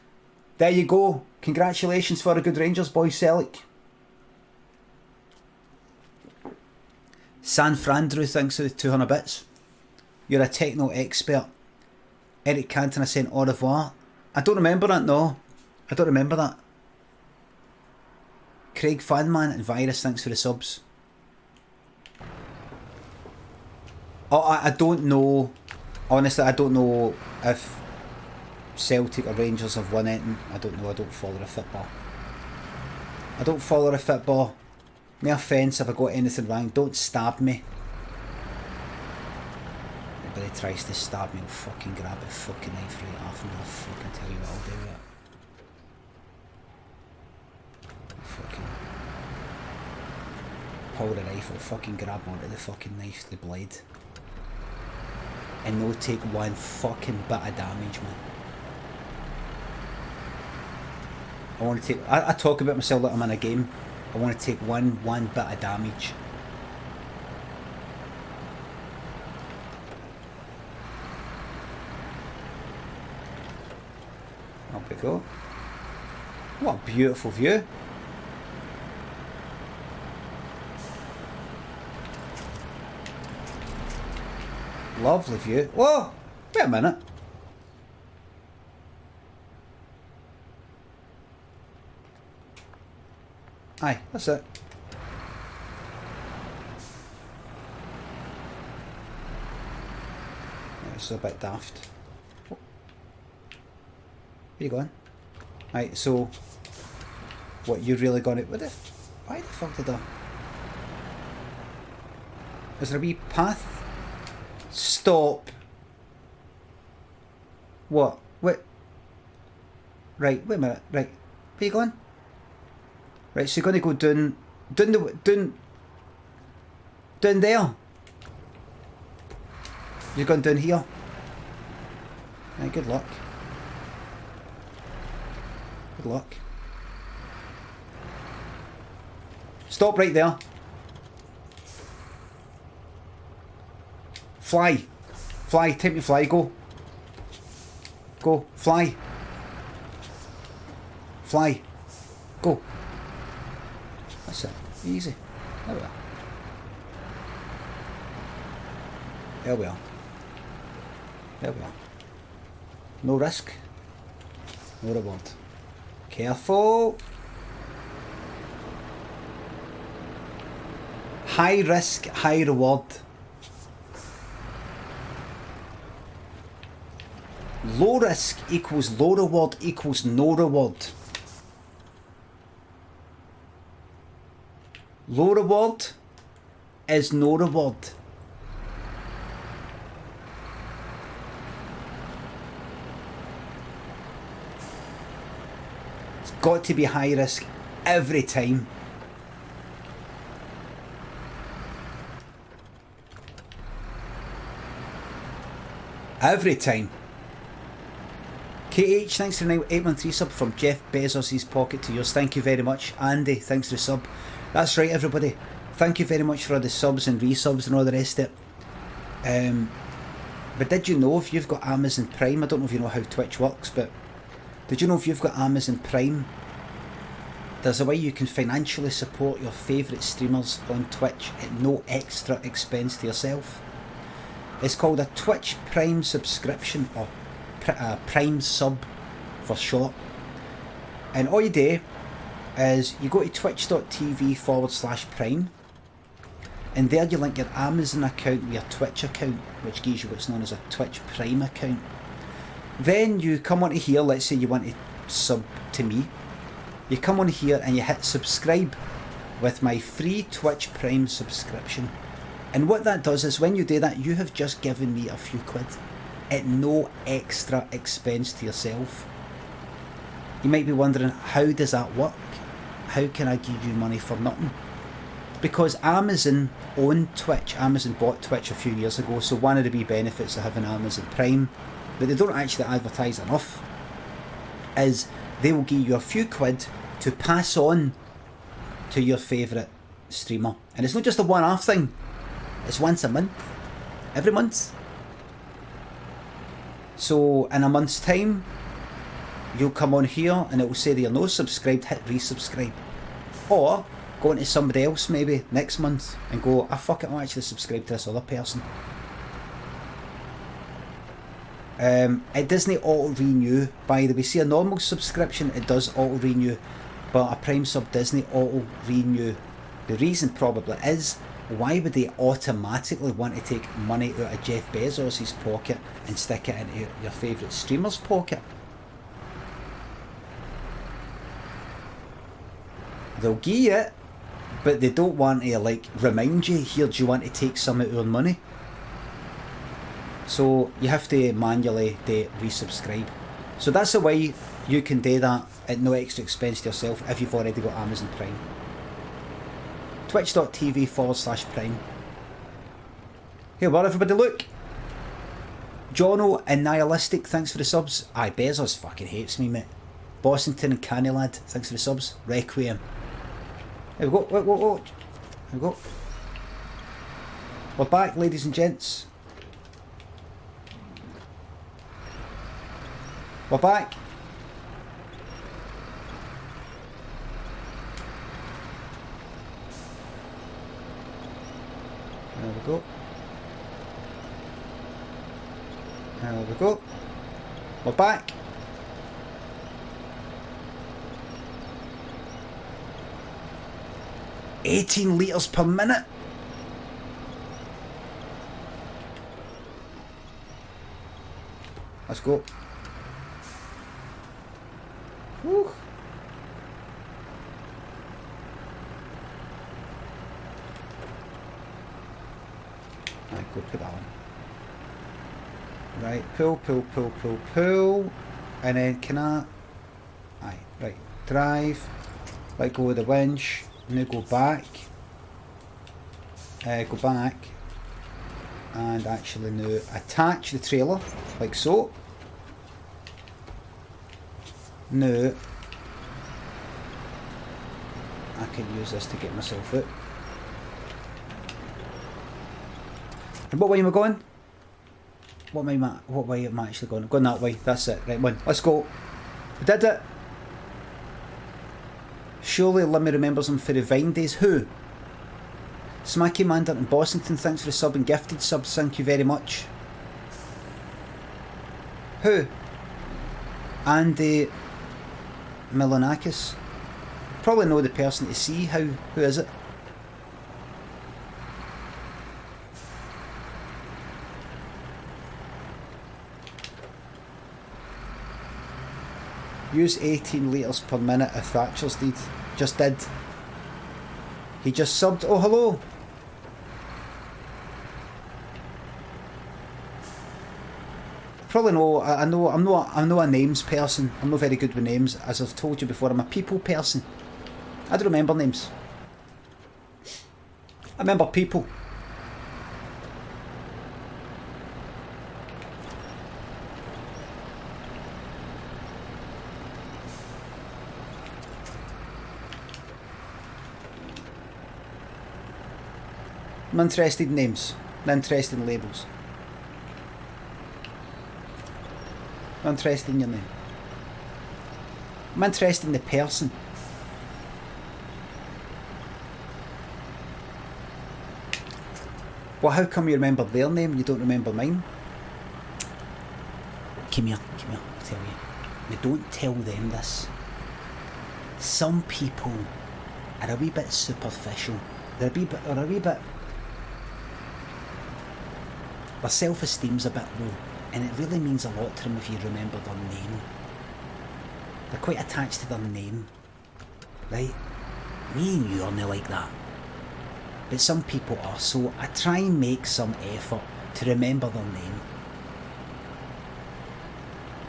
There you go. Congratulations for the good Rangers boys, Celtic. San Frandrew, thanks for the 200 bits. You're a techno expert. Eric Cantona saying au revoir. I don't remember that, no. I don't remember that. Craig Fanman and Virus, thanks for the subs. Oh, I don't know. Honestly, I don't know if Celtic or Rangers have won anything. I don't know. I don't follow the football. I don't follow the football. No offence if I got anything wrong. Don't stab me. anybody tries to stab me, I'll fucking grab a fucking knife right off and I'll fucking tell you what I'll do with it. I'll fucking pull the knife, I'll fucking grab onto the fucking knife, the blade. And no take one fucking bit of damage, man. I want to take, I talk about myself like I'm in a game. I want to take one bit of damage. Up we go. What a beautiful view. Lovely view. Whoa! Wait a minute. Aye, that's it. It's a bit daft. Where you going? Right, so what you really gonna? What the? Why the fuck did I? Is there a wee path? Stop. What? Wait. Right. Wait a minute. Right. Where you going? Right. So you're gonna go down there. You're going down here. Right. Good luck. Good luck. Stop right there. Fly. Fly. Time to fly. Go. Go. Fly. Fly. Go. That's it. Easy. There we are. There we are. There we are. No risk. No reward. Careful. High risk, high reward. Low risk equals low reward equals no reward. Low reward is no reward. It's got to be high risk every time. Every time. KH, thanks for the 813 sub from Jeff Bezos' pocket to yours. Thank you very much. Andy, thanks for the sub. That's right, everybody. Thank you very much for all the subs and resubs and all the rest of it. But did you know if you've got Amazon Prime, I don't know if you know how Twitch works, but did you know if you've got Amazon Prime, there's a way you can financially support your favourite streamers on Twitch at no extra expense to yourself. It's called a Twitch Prime subscription, or Prime sub for short. And all you do is you go to twitch.tv/prime, and there you link your Amazon account with your Twitch account, which gives you what's known as a Twitch Prime account. Then you come onto here, let's say you want to sub to me, you come on here and you hit subscribe with my free Twitch Prime subscription. And what that does is when you do that, you have just given me a few quid at no extra expense to yourself. You might be wondering, how does that work? How can I give you money for nothing? Because Amazon owned Twitch. Amazon bought Twitch a few years ago, so one of the wee benefits of having Amazon Prime, that they don't actually advertise enough, is they will give you a few quid to pass on to your favourite streamer. And it's not just a one-off thing, it's once a month, every month. So in a month's time, you'll come on here and it will say that you're not subscribed, hit resubscribe. Or go into somebody else maybe next month and go, ah fuck it, I'll actually subscribe to this other person. It doesn't auto-renew, by the way. See, a normal subscription, it does auto-renew, but a Prime sub doesn't auto-renew. The reason probably is, why would they automatically want to take money out of Jeff Bezos' pocket and stick it into your favourite streamer's pocket? They'll give you it, but they don't want to like remind you, here, do you want to take some of our money? So you have to manually resubscribe. So that's a way you can do that at no extra expense to yourself if you've already got Amazon Prime. Twitch.tv/Prime. Here, where everybody look. Jono and Nihilistic, thanks for the subs. Aye, Bezos fucking hates me, mate. Bossington and Cannylad, thanks for the subs. Requiem. Here we go, whoa. Here we go. We're back, ladies and gents. We're back. There we go. There we go. We're back. $18 litres per minute. Let's go. Whew. Right, go put that on. Right, pull. And then can I... Aye, right, drive. Let go of the winch. Now go back. Go back. And actually now attach the trailer, like so. Now, I can use this to get myself out. And what way am I going? What way am I actually going? I'm going that way, that's it. Right, one, let's go. We did it. Surely Limmy remembers him for the Vine days. Who? Smacky Mandant and Bossington, thanks for the sub and gifted subs, thank you very much. Who? Andy Milonakis. Probably know the person to see. Who is it? Use 18 litres per minute if Thatcher's did. Just did. He just subbed. Oh, hello. Probably know. I know. I'm not a names person. I'm not very good with names. As I've told you before, I'm a people person. I don't remember names. I remember people. I'm interested in names, not interested in labels. I'm interested in your name. I'm interested in the person. Well, how come you remember their name and you don't remember mine? Come here, I'll tell you. Now don't tell them this. Some people are a wee bit superficial. They're a wee bit... Their self-esteem's a bit low, and it really means a lot to them if you remember their name. They're quite attached to their name, right? Me and you are not like that. But some people are, so I try and make some effort to remember their name.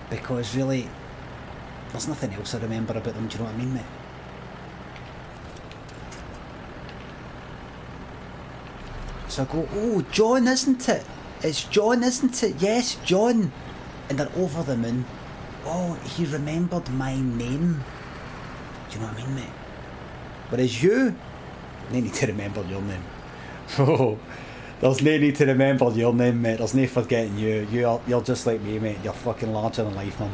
Because really, there's nothing else I remember about them, do you know what I mean, mate? So I go, oh, John, isn't it? It's John, isn't it? Yes, John. And they're over the moon. Oh, he remembered my name. Do you know what I mean, mate? Whereas you, they need to remember your name. Oh, there's no need to remember your name, mate. There's no forgetting you. You're just like me, mate. You're fucking larger than life, man.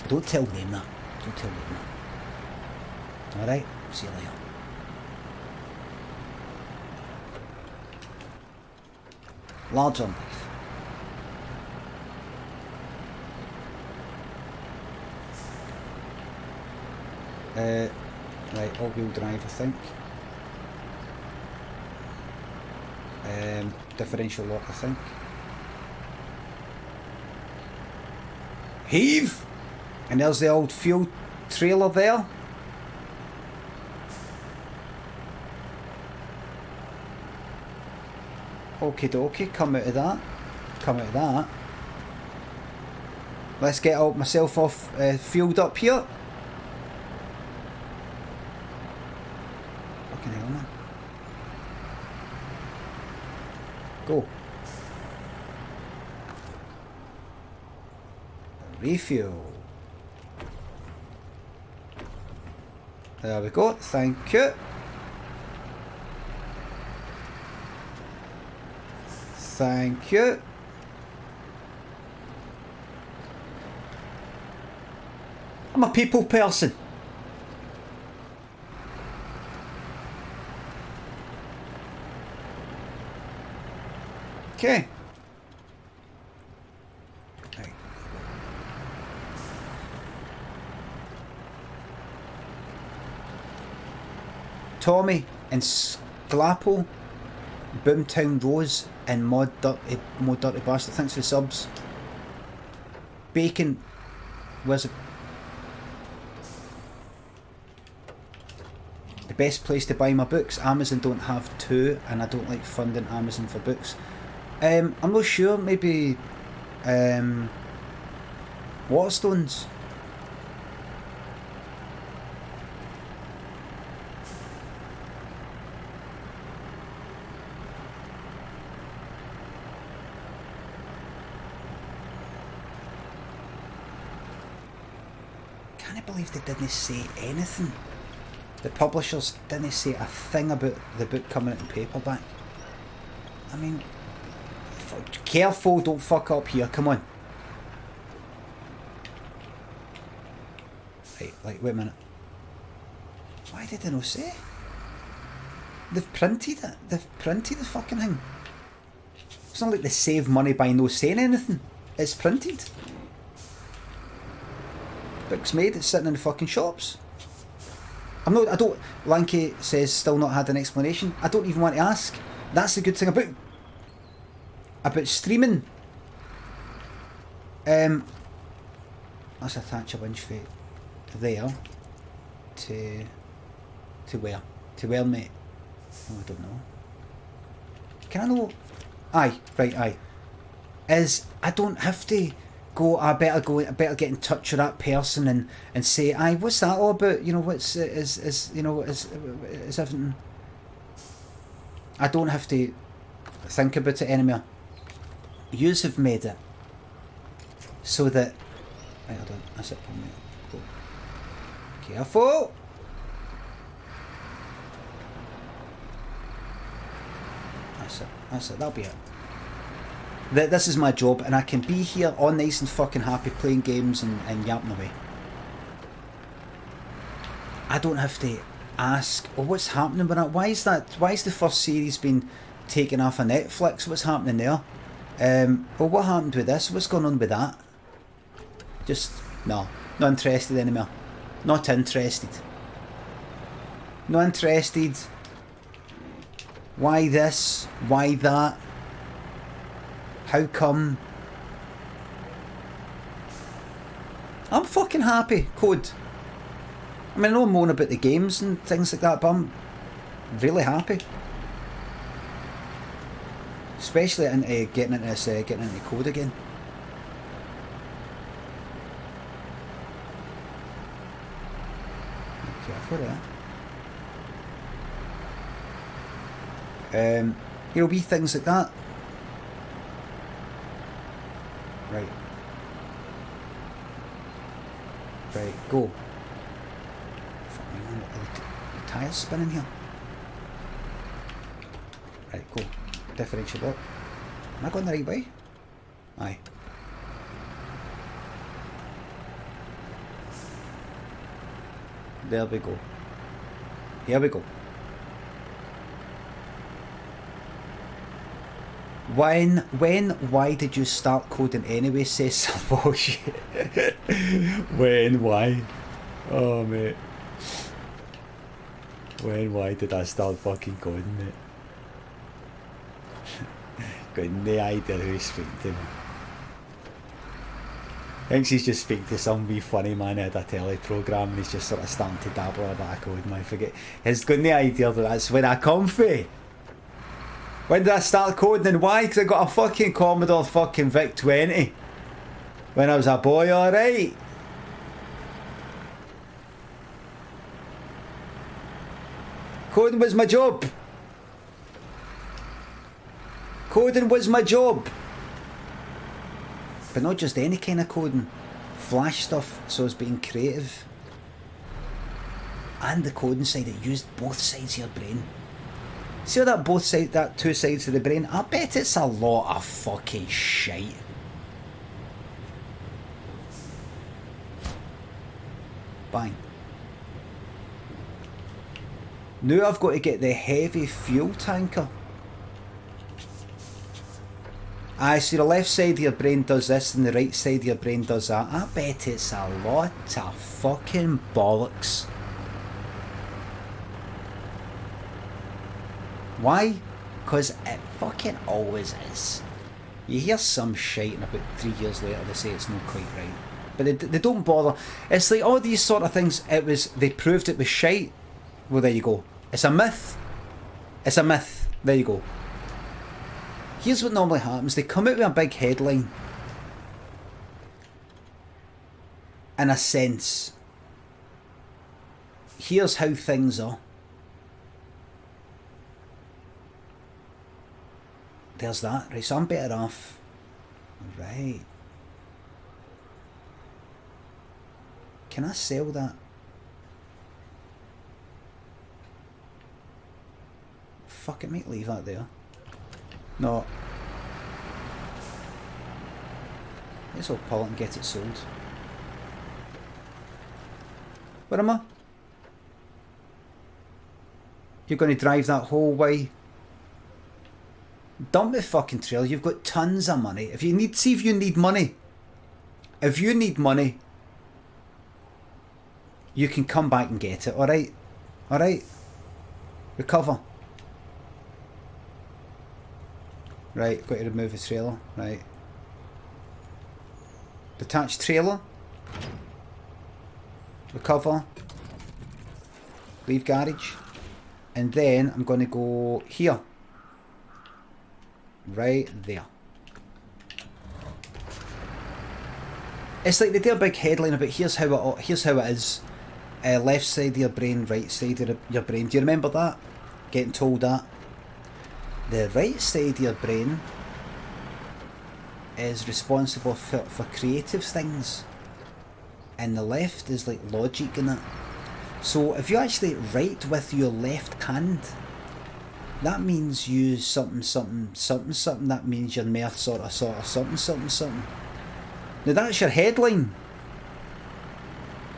Don't tell them that. Don't tell them that. Alright? See you later. Larger than life. Right, all-wheel drive, I think. Differential lock, I think. Heave! And there's the old fuel trailer there. Okie dokie, come out of that. Come out of that. Let's get myself off fueled up here. Fucking hell, man. Go. Refuel. There we go, thank you. Thank you. I'm a people person. Okay. Right. Tommy and Sclapple, Boomtown Rose and Mod Dirty Bastard. Thanks for the subs. Bacon. Where's it? The best place to buy my books. Amazon don't have two, and I don't like funding Amazon for books. I'm not sure. Maybe Waterstones. Can't believe they didn't say anything. The publishers didn't say a thing about the book coming out in paperback. I mean, careful, don't fuck up here, come on. Right, like, wait a minute. Why did they not say? They've printed it. They've printed the fucking thing. It's not like they save money by no saying anything. It's printed. Book's made, it's sitting in the fucking shops. I don't, Lanky says still not had an explanation. I don't even want to ask. That's the good thing about streaming. Let's attach a winch for there. To where? To where, mate? Oh, I don't know. Can I know? Aye, right, aye. I don't have to go, I better get in touch with that person and say, aye, what's that all about? You know, what's is everything? I don't have to think about it anymore. Yous have made it so that right, hold on, that's it. Go. Careful. That's it, that'll be it. This is my job, and I can be here all nice and fucking happy playing games and yapping away. I don't have to ask, oh, what's happening with that? Why is the first series been taken off of Netflix? What's happening there? Well, what happened with this? What's going on with that? Just, no, not interested anymore. Not interested. Not interested. Why this? Why that? How come? I'm fucking happy, Code. I mean, I know I'm moaning about the games and things like that, but I'm really happy. Especially into getting into Code again. Be careful there. You know, wee things like that. Right. Right, go. Fuck me, man, are the tyres spinning here? Right, go. Differential lock. Am I going the right way? Aye. There we go. Here we go. Why did you start coding anyway, says Salvoshi? Why? Oh, mate. Why did I start fucking coding, mate? Got no idea who he's speaking to. I think he's just speaking to some wee funny man at a telly programme and he's just sort of starting to dabble a bit of code, man. He's got no idea that that's where I come from. When did I start coding and why? Because I got a fucking Commodore fucking VIC 20 when I was a boy, alright? Coding was my job. Coding was my job. But not just any kind of coding. Flash stuff, so it's being creative. And the coding side, it used both sides of your brain. See all that both sides, that two sides of the brain? I bet it's a lot of fucking shite. Bang. Now I've got to get the heavy fuel tanker. Aye, so the left side of your brain does this and the right side of your brain does that. I bet it's a lot of fucking bollocks. Why? Because it fucking always is. You hear some shite and about 3 years later they say it's not quite right. But they don't bother. It's like all these sort of things, they proved it was shite. Well, there you go. It's a myth. It's a myth. There you go. Here's what normally happens. They come out with a big headline. In a sense. Here's how things are. There's that. Right, so I'm better off. Right. Can I sell that? Fuck it, mate. Leave that there. No. Let's all pull it and get it sold. Where am I? You're going to drive that whole way? Dump the fucking trailer. You've got tons of money. If you need, see if you need money. If you need money, you can come back and get it. All right, all right. Recover. Right, got to remove the trailer. Right. Detach trailer. Recover. Leave garage. And then I'm going to go here. Right there. It's like they do a big headline about here's how it is. Left side of your brain, right side of your brain. Do you remember that? Getting told that. The right side of your brain is responsible for creative things. And the left is like logic in it. So if you actually write with your left hand, that means you something. That means you're more sort of something. Now that's your headline.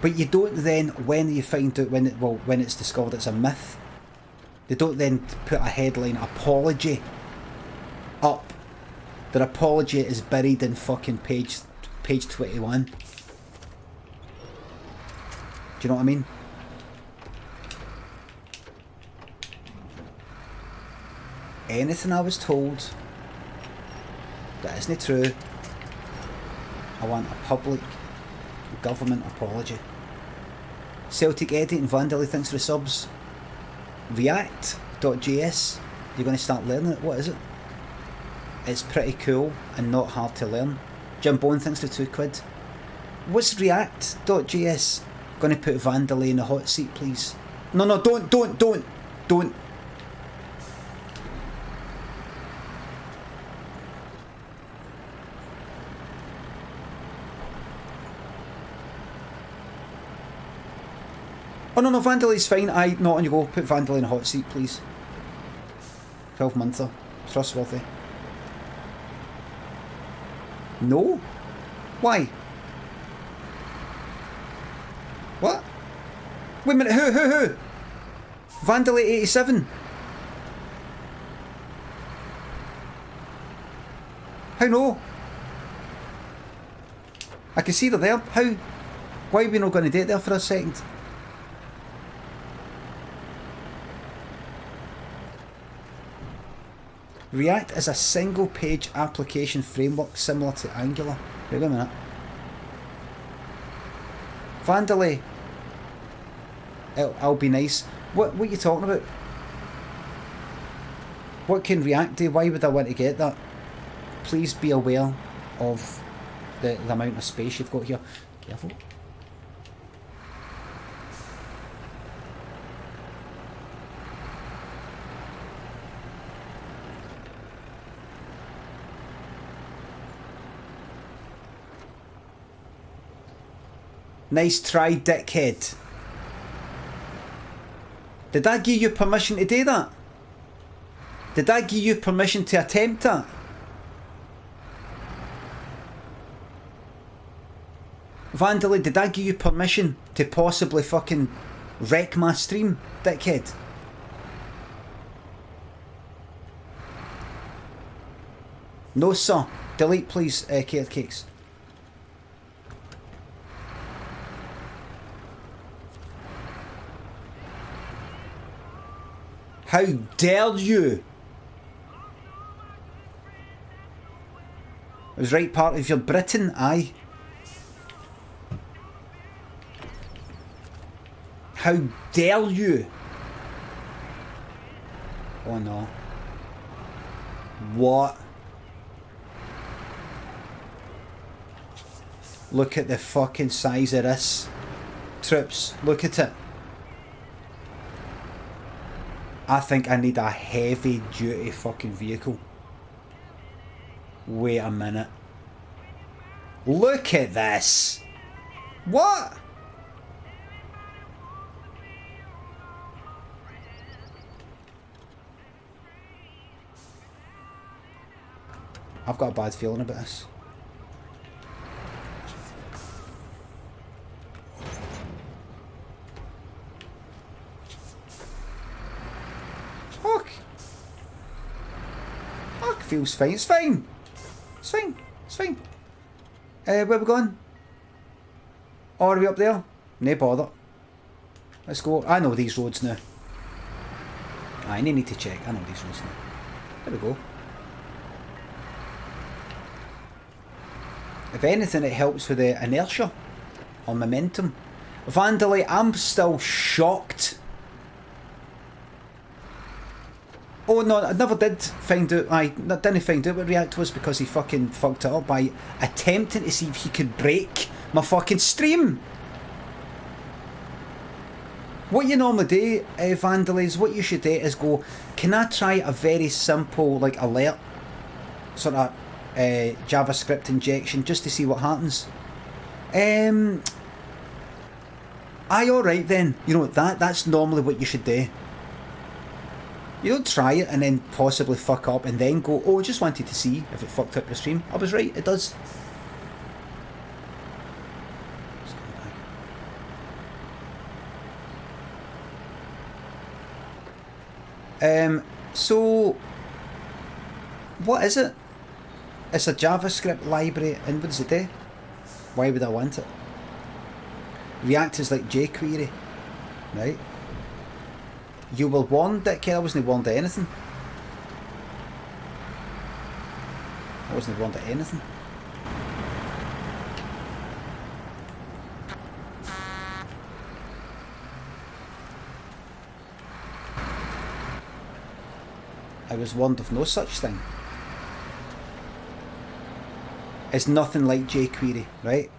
But you don't then, when you find out, when it's discovered it's a myth, they don't then put a headline apology up. Their apology is buried in fucking page 21. Do you know what I mean? Anything I was told that isn't true, I want a public government apology. Celtic Eddie and Vandally, thanks for the subs. React.js, you're going to start learning it. What is it? It's pretty cool and not hard to learn. Jim Bone, thanks for £2. What's React.js? Going to put Vandally in the hot seat, please. No, don't. Oh no, Vandaly's fine. Not on you go. Put Vandaly in a hot seat, please. 12-monther. Trustworthy. No? Why? What? Wait a minute, who? Vandaly 87. How no? I can see they're there. How? Why are we not going to date there for a second? React is a single-page application framework similar to Angular. Wait a minute. Vandaly. I'll be nice. What are you talking about? What can react to? Why would I want to get that? Please be aware of the amount of space you've got here. Careful. Nice try, dickhead. Did I give you permission to do that? Did I give you permission to attempt that? Vandally, did I give you permission to possibly fucking wreck my stream, dickhead? No, sir. Delete, please, Kate Cakes. How dare you? It was right part of your Britain, aye. How dare you? Oh no. What? Look at the fucking size of this. Troops, look at it. I think I need a heavy duty fucking vehicle. Wait a minute. Look at this. What? I've got a bad feeling about this. Feels fine. It's fine. It's fine. It's fine. Where are we going? Oh, are we up there? No bother. Let's go. I know these roads now. I need to check. I know these roads now. There we go. If anything, it helps with the inertia or momentum. Vandally, I'm still shocked. Oh no, I never did find out. I didn't find out what React was because he fucking fucked it up by attempting to see if he could break my fucking stream. What you normally do, Vandalies, what you should do is go, can I try a very simple, like, alert, sort of JavaScript injection just to see what happens? Aye, alright then. You know, that's normally what you should do. You don't try it and then possibly fuck up and then go, oh, I just wanted to see if it fucked up your stream. I was right, it does. So, what is it? It's a JavaScript library, and what does it do? Why would I want it? React is like jQuery, right? You were warned, dickhead. I wasn't warned of anything. I wasn't warned of anything. I was warned of no such thing. It's nothing like jQuery, right?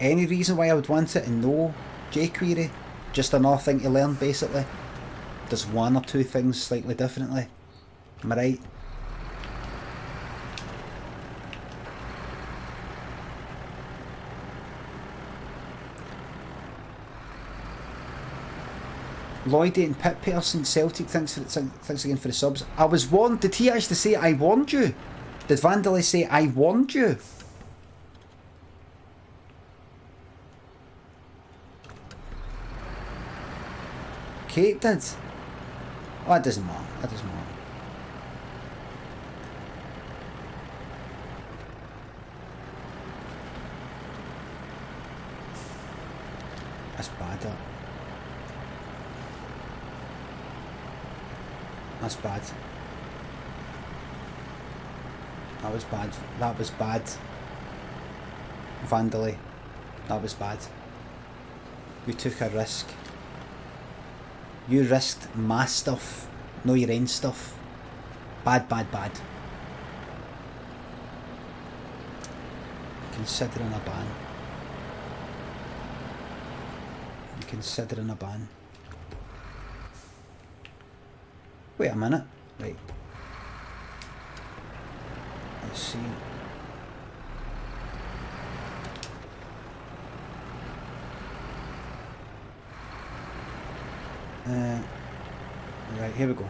Any reason why I would want it and no jQuery? Just another thing to learn, basically. There's one or two things slightly differently. Am I right? Lloydie and Pit Person, Celtic, thanks again for the subs. I was warned. Did he actually say I warned you? Did Vandally say I warned you? Kate did. Oh, it doesn't matter. It doesn't matter. That's bad, that. That's bad. That was bad. That was bad. Vandally. That was bad. We took a risk. You risked my stuff, not your own stuff. Bad, bad, bad. Considering a ban. Considering a ban. Wait a minute. Right. Let's see. Right, here we go.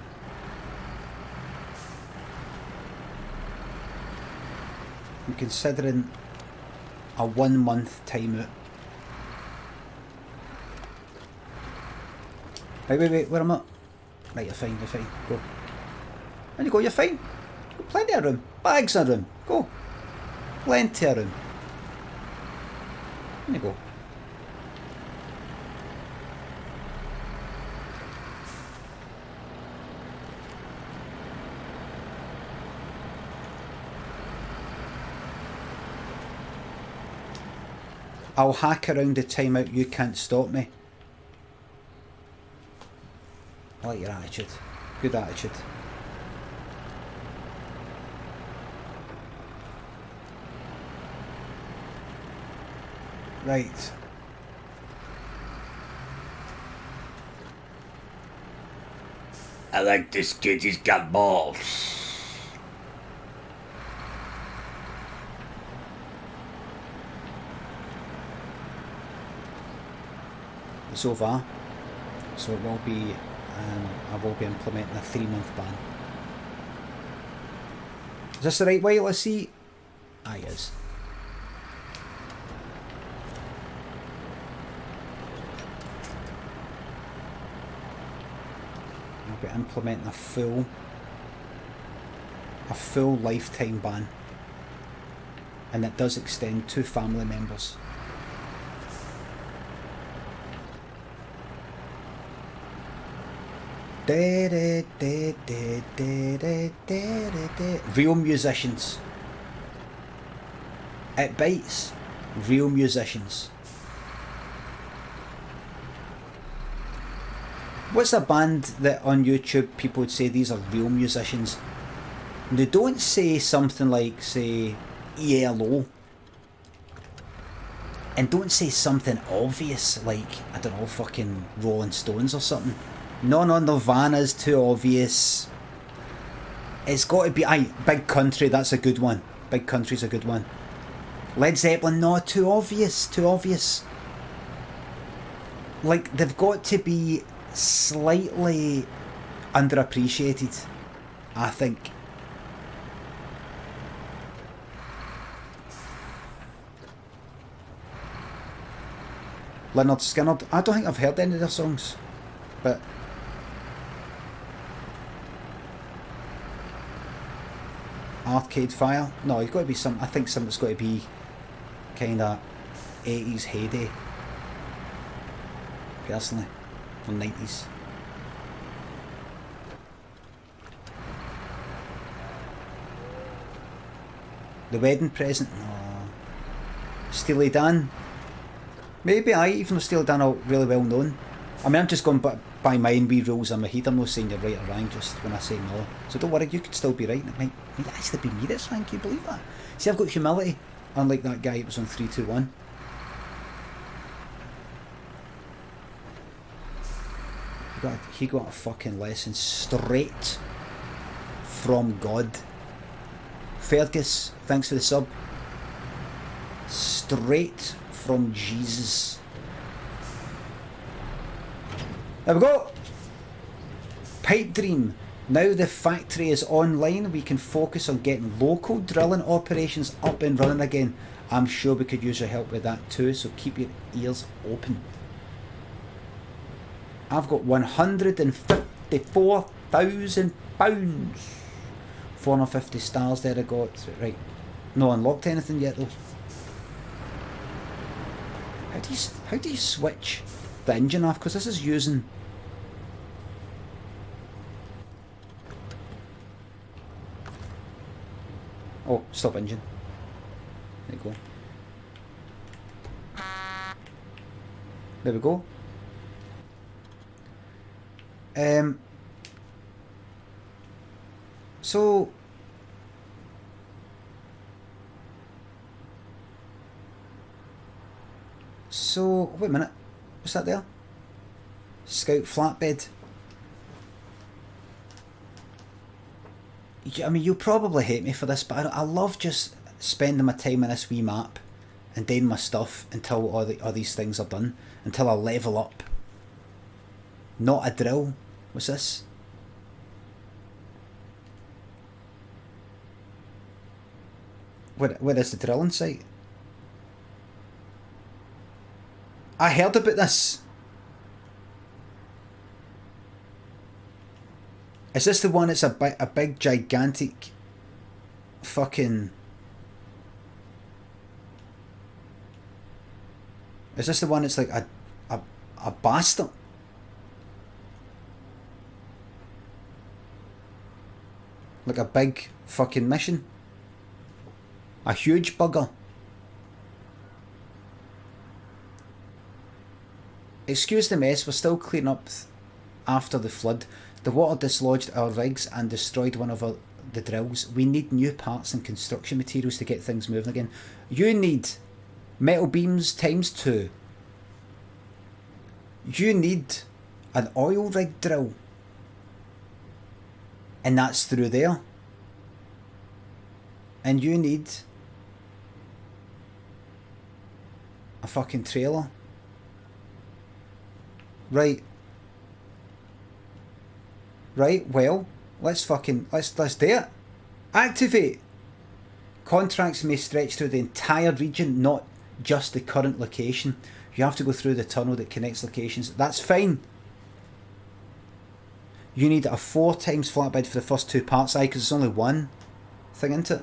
I'm considering a 1 month timeout. Wait, where am I? Right, you're fine, go. And you go, you're fine. Got plenty of room. Bags of room. Go. Plenty of room. And you go. I'll hack around the timeout, you can't stop me. I like your attitude. Good attitude. Right. I like this kid, he's got balls. So far, so it will be, I will be implementing a 3-month ban. Is this the right way? Let's see. Ah, yes. I'll be implementing a full lifetime ban, and it does extend to family members. Real musicians. It bites. Real musicians. What's a band that on YouTube people would say these are real musicians? They don't say something like, say, ELO. And don't say something obvious like, I don't know, fucking Rolling Stones or something. No, Nirvana's too obvious. It's got to be... Aye, Big Country, that's a good one. Big Country's a good one. Led Zeppelin, no, too obvious, too obvious. Like, they've got to be slightly underappreciated, I think. Leonard Skinner, I don't think I've heard any of their songs, but... Arcade Fire? No, it's got to be some... I think something's got to be kind of 80s heyday. Personally. Or 90s. The Wedding Present? No. Steely Dan? Maybe, even though Steely Dan are really well known. I mean, I'm just going by my own wee rules in my head. I'm not saying you're right or wrong just when I say no. So don't worry, you could still be right. It might actually be me that's wrong. Can you believe that? See, I've got humility. Unlike that guy who was on 3, 2, 1. He got a fucking lesson straight from God. Fergus, thanks for the sub. Straight from Jesus. There we go. Pipe dream. Now the factory is online, we can focus on getting local drilling operations up and running again. I'm sure we could use your help with that too, so keep your ears open. I've got £154,000. 450 stars there I got. Right. No unlocked anything yet though. How do you switch the engine off? Because this is using... Oh, stop engine. There you go. There we go. So wait a minute. What's that there? Scout flatbed. I mean, you'll probably hate me for this, but I love just spending my time in this wee map and doing my stuff until all these things are done, until I level up. Not a drill. What's this? Where is the drilling site? I heard about this. Is this the one that's a big gigantic fucking... Is this the one that's like a bastard? Like a big fucking mission? A huge bugger? Excuse the mess, we're still cleaning up after the flood. The water dislodged our rigs and destroyed one of the drills. We need new parts and construction materials to get things moving again. You need metal beams ×2. You need an oil rig drill. And that's through there. And you need a fucking trailer. Right. Right, well, let's do it. Activate. Contracts may stretch through the entire region, not just the current location. You have to go through the tunnel that connects locations. That's fine. You need a 4 times flatbed for the first 2 parts, because it's only one thing, isn't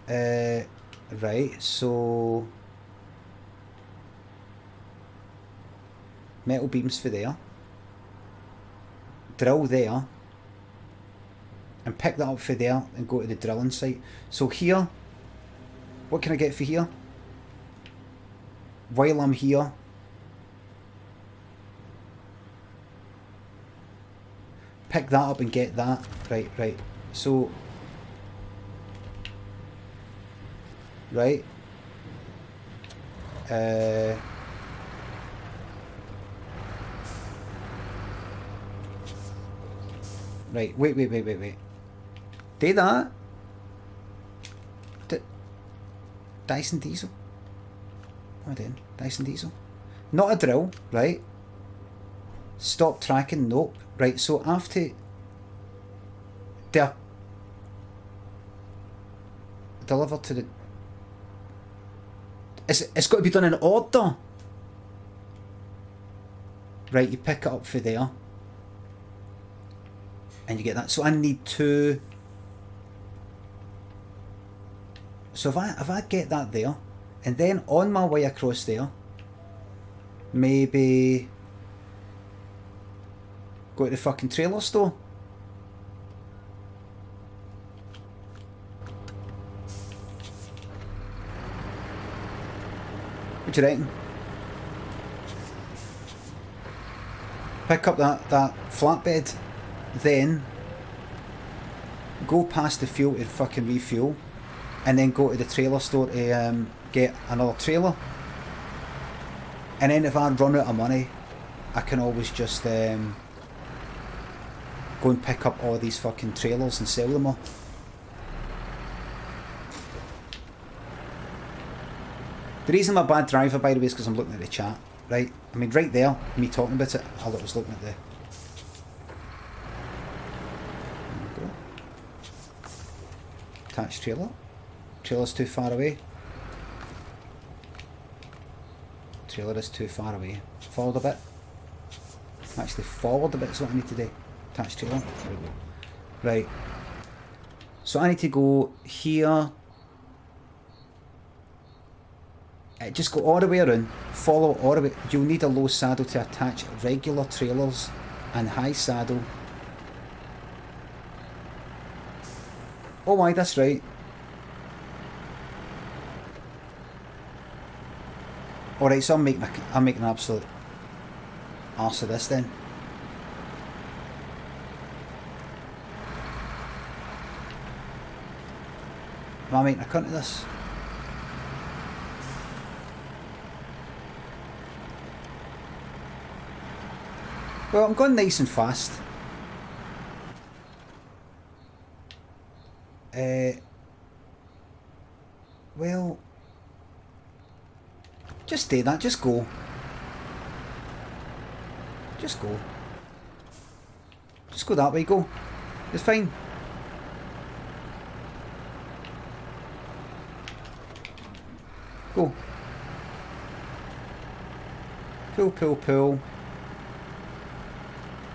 it? Right, so... metal beams for there. Drill there. And pick that up for there and go to the drilling site. So here, what can I get for here? While I'm here, pick that up and get that. Right. So, right. Right, wait. Do that. Dyson diesel. What am I doing? Dyson diesel. Not a drill, right? Stop tracking, nope. Right, so I have to... deliver to the... It's got to be done in order. Right, you pick it up for there. And you get that. So I need 2. So if I get that there, and then on my way across there, maybe go to the fucking trailer store. What do you reckon? Pick up that flatbed, then go past the fuel to fucking refuel, and then go to the trailer store to get another trailer. And then if I run out of money, I can always just go and pick up all these fucking trailers and sell them all. The reason I'm a bad driver, by the way, is because I'm looking at the chat, right? I mean, right there, me talking about it, I was looking at the... Attached trailer. Trailer's too far away. Trailer is too far away. Forward a bit. Actually, forward a bit is what I need to do. Attached trailer. There we go. Right. So I need to go here. Just go all the way around. Follow all the way. You'll need a low saddle to attach regular trailers and high saddle. Oh my, that's right. Alright, so I'm making an absolute arse of this then. Am I making a cunt of this? Well, I'm going nice and fast. Well, just do that, just go. Just go. Just go that way, go. It's fine. Go. Pull, pull, pull.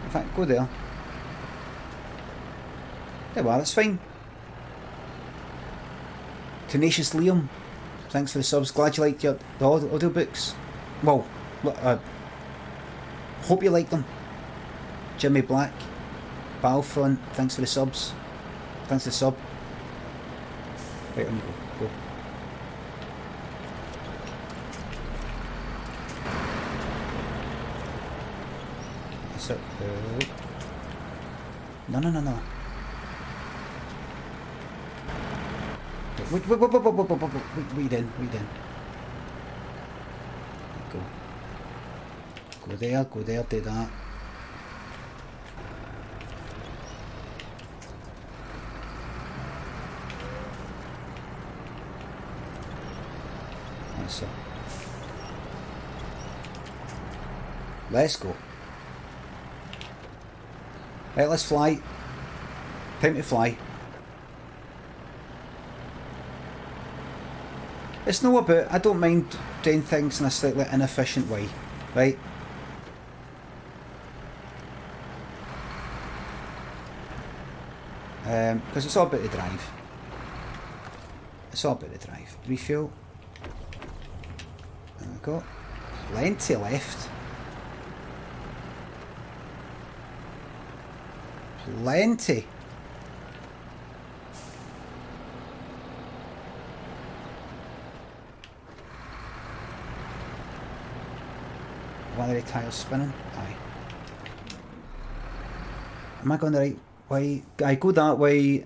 In fact, go there. There we are, that's fine. Tenacious Liam, thanks for the subs. Glad you liked the audiobooks. Well, hope you liked them. Jimmy Black, Battlefront, thanks for the subs. Thanks for the sub. Right, on you go. Go. That's it. No. Wait, we in. Go. Go there, do that. That's it. Let's go. Right, let's fly. Time to fly. It's not about, I don't mind doing things in a slightly inefficient way, right? Because it's all about the drive. It's all about the drive. Refuel. There we go. Plenty left. Plenty. One of the tyres spinning? Aye. Am I going the right way? I go that way.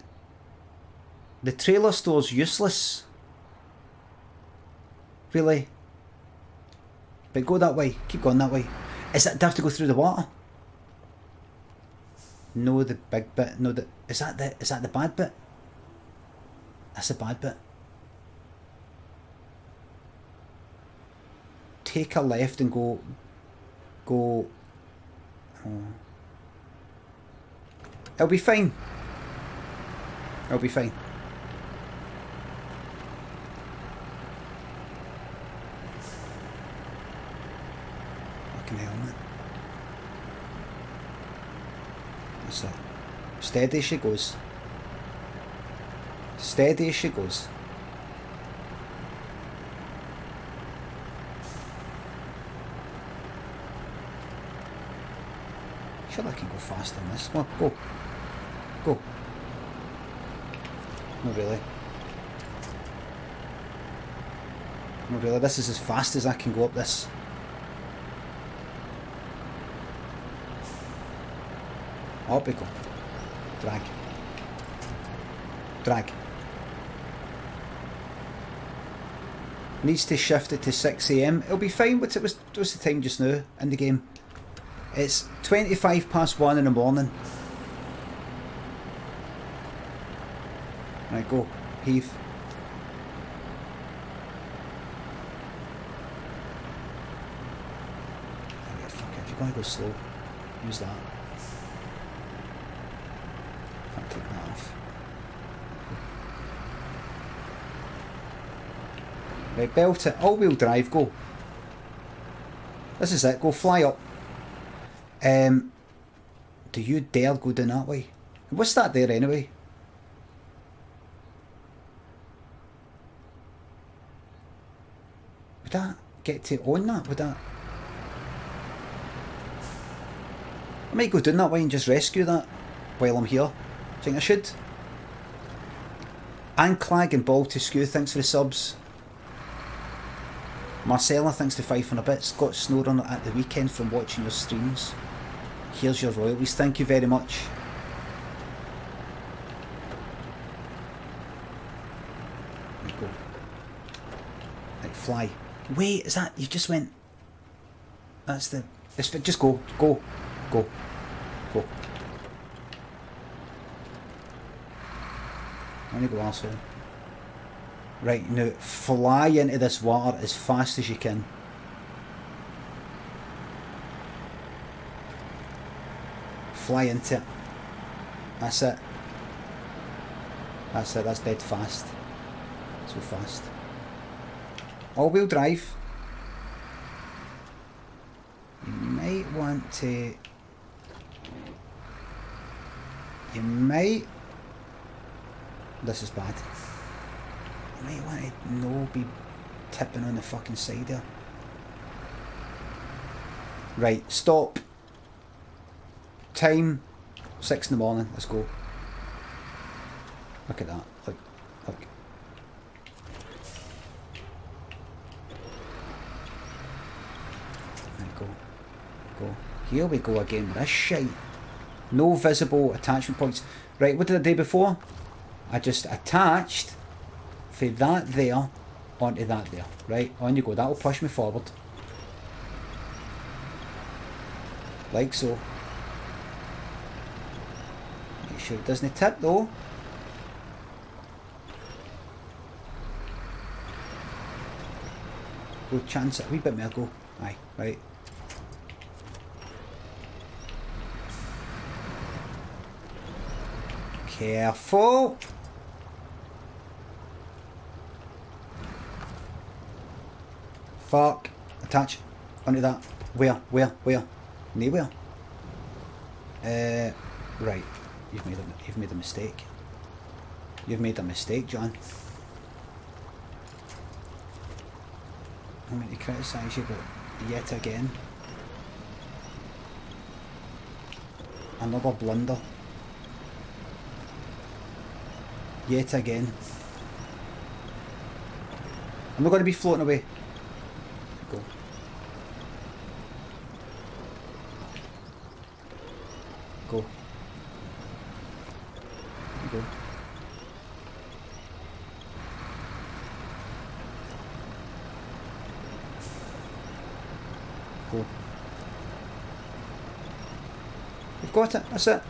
The trailer store's useless. Really? But go that way. Keep going that way. Is that, do I have to go through the water? No, the big bit. No, is that the bad bit? That's the bad bit. Take a left and go. It'll be fine. It'll be fine. Fucking helmet. That's it. Steady as she goes. Steady as she goes. Sure I can go fast on this. Come on, go. Go. Not really. Not really. This is as fast as I can go up this. Up we go. Drag. Drag. Needs to shift it to 6 AM. It'll be fine. What's the time just now in the game? It's 1:25 in the morning. Right, go. Heave. Alright, fuck it. If you're going to go slow, use that. Can't take that off. Right, belt it. All-wheel drive, go. This is it. Go fly up. Do you dare go down that way? What's that there anyway? Would that get to own that? Would that? I might go down that way and just rescue that while I'm here. Do you think I should? And Clag and Ball to Skew, thanks for the subs. Marcella, thanks to 500 bits. Got SnowRunner at the weekend from watching your streams. Here's your royalties. Thank you very much. Fly. Wait, is that... You just went... That's the... Just go. Go. Go. Go. On you go, arsehole. Right, now fly into this water as fast as you can. Fly into it. That's it. That's it, that's dead fast. So fast. All-wheel drive. You might want to... You might... This is bad. You might want to no be tipping on the fucking side there. Right, stop. Time 6 in the morning. Let's go. Look at that. Look. Look. Right, go. Go. Here we go again with this shite. No visible attachment points. Right, what did I do before? I just attached for that there onto that there. Right, on you go. That'll push me forward. Like so. Make sure it doesn't tip though. We'll chance it a wee bit more. Go. Aye, right. Careful. Fuck. Attach onto that. Where? Nowhere. Right. You've made a mistake. You've made a mistake, John. I mean to criticise you, but yet again. Another blunder. Yet again. I'm not going to be floating away. Go. Go. Go. Go. You've got it. That's it.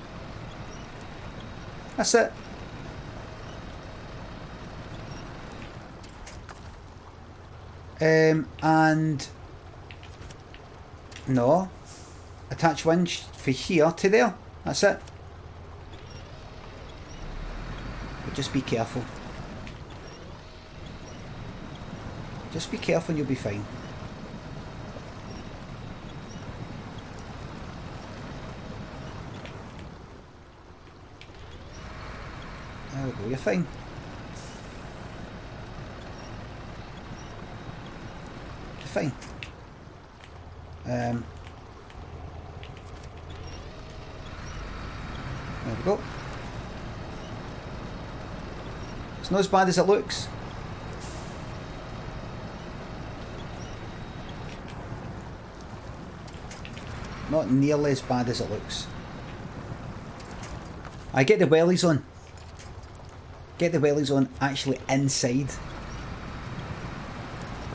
That's it. And no, attach winch for here to there. That's it. But just be careful. Just be careful and you'll be fine. There we go, you're fine. Fine. There we go. It's not as bad as it looks. Not nearly as bad as it looks. I get the wellies on. Get the wellies on actually inside.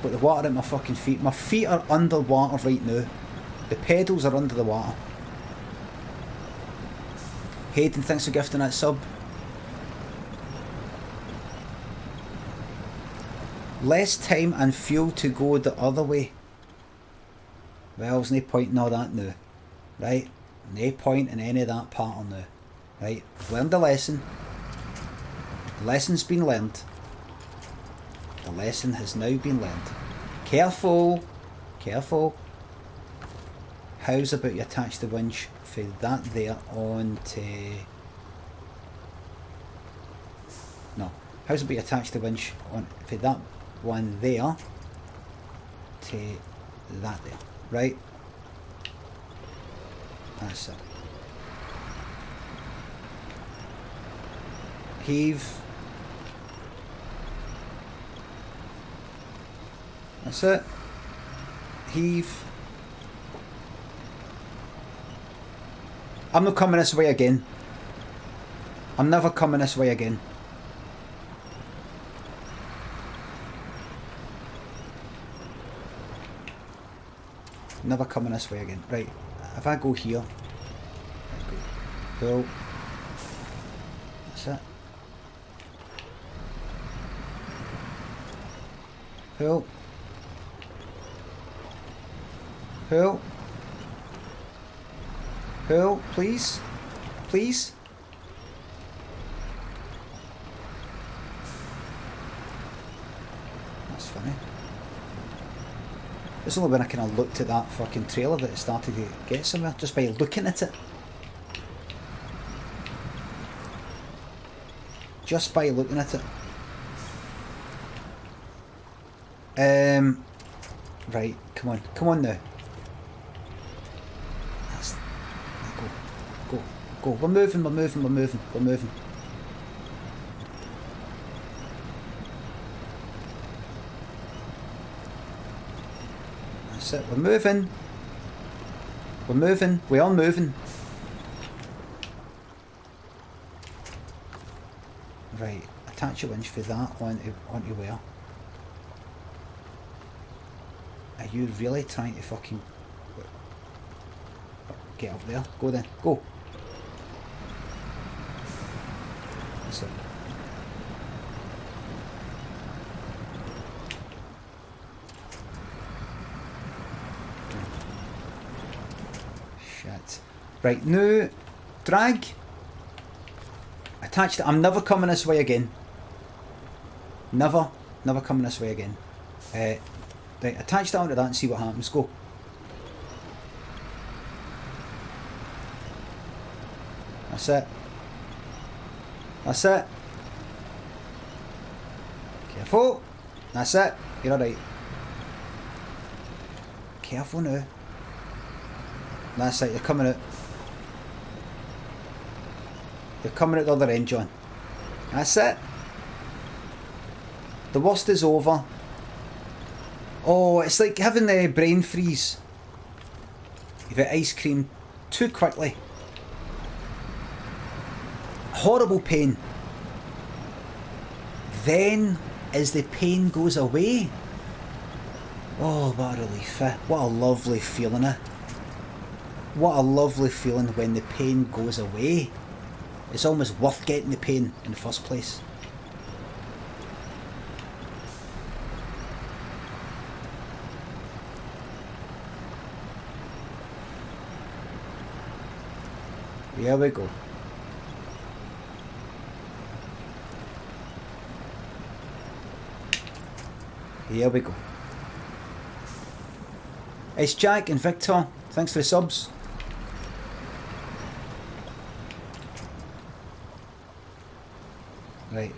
Got the water at my fucking feet. My feet are under water right now. The pedals are under the water. Hayden, thanks for gifting that sub. Less time and fuel to go the other way. Well, there's no point in all that now. Right? No point in any of that pattern now. Right? I've learned the lesson. The lesson's been learned. The lesson has now been learned. Careful. Careful. How's about you attach the winch for that there onto... No. How's about you attach the winch on for that one there to that there. Right? That's it. Heave. That's it. Heave. I'm not coming this way again. I'm never coming this way again. Never coming this way again. Right, if I go here, pull. That's it. Pull. Pull. Pull, please. Please. That's funny. It's only when I kind of looked at that fucking trailer that it started to get somewhere, just by looking at it. Just by looking at it. Right, come on now. That's, go. We're moving. That's it, we're moving. We are moving. Right, attach a winch for that onto where? Are you really trying to fucking get up there? Go then, go. That's it. Shit. Right, now drag. Attach it. I'm never coming this way again. Never coming this way again. Right, attach that onto that and see what happens. Go. That's it. That's it. Careful. That's it. You're alright. Careful now. That's it, you're coming out. You're coming out the other end, John. That's it. The worst is over. Oh, it's like having the brain freeze. You've ate ice cream too quickly. Horrible pain. Then, as the pain goes away, oh, what a relief, eh? What a lovely feeling, eh? What a lovely feeling when the pain goes away. It's almost worth getting the pain in the first place. Here we go. Here we go. It's Jack and Victor. Thanks for the subs. Right,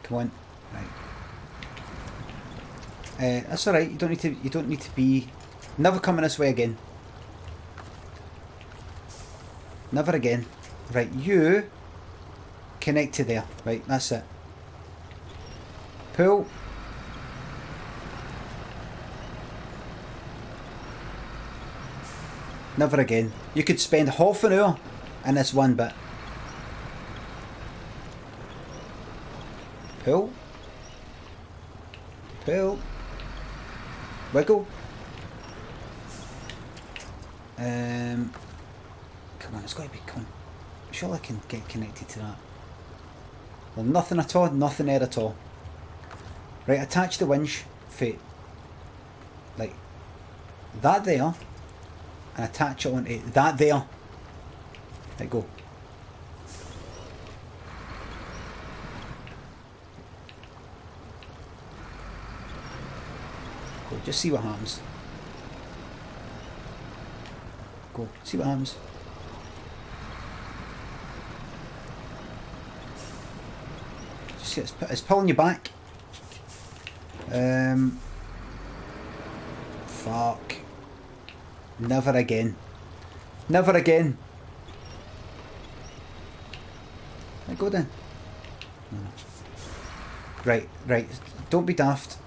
come on, right. That's all right. You don't need to be. Never coming this way again. Never again. Right, you connect to there. Right, that's it. Pull. Never again. You could spend half an hour in this one bit. Pull. Pull. Wiggle. Come on, it's got to be, come on. I'm sure I can get connected to that. Well, nothing at all, nothing there at all. Right, attach the winch for, like, that there, and attach it onto that there. There you go. Go, just see what happens. Go, see what happens. Just see, it's pulling you back. Fuck. Never again. Never again. Right, go then. Right. Don't be daft.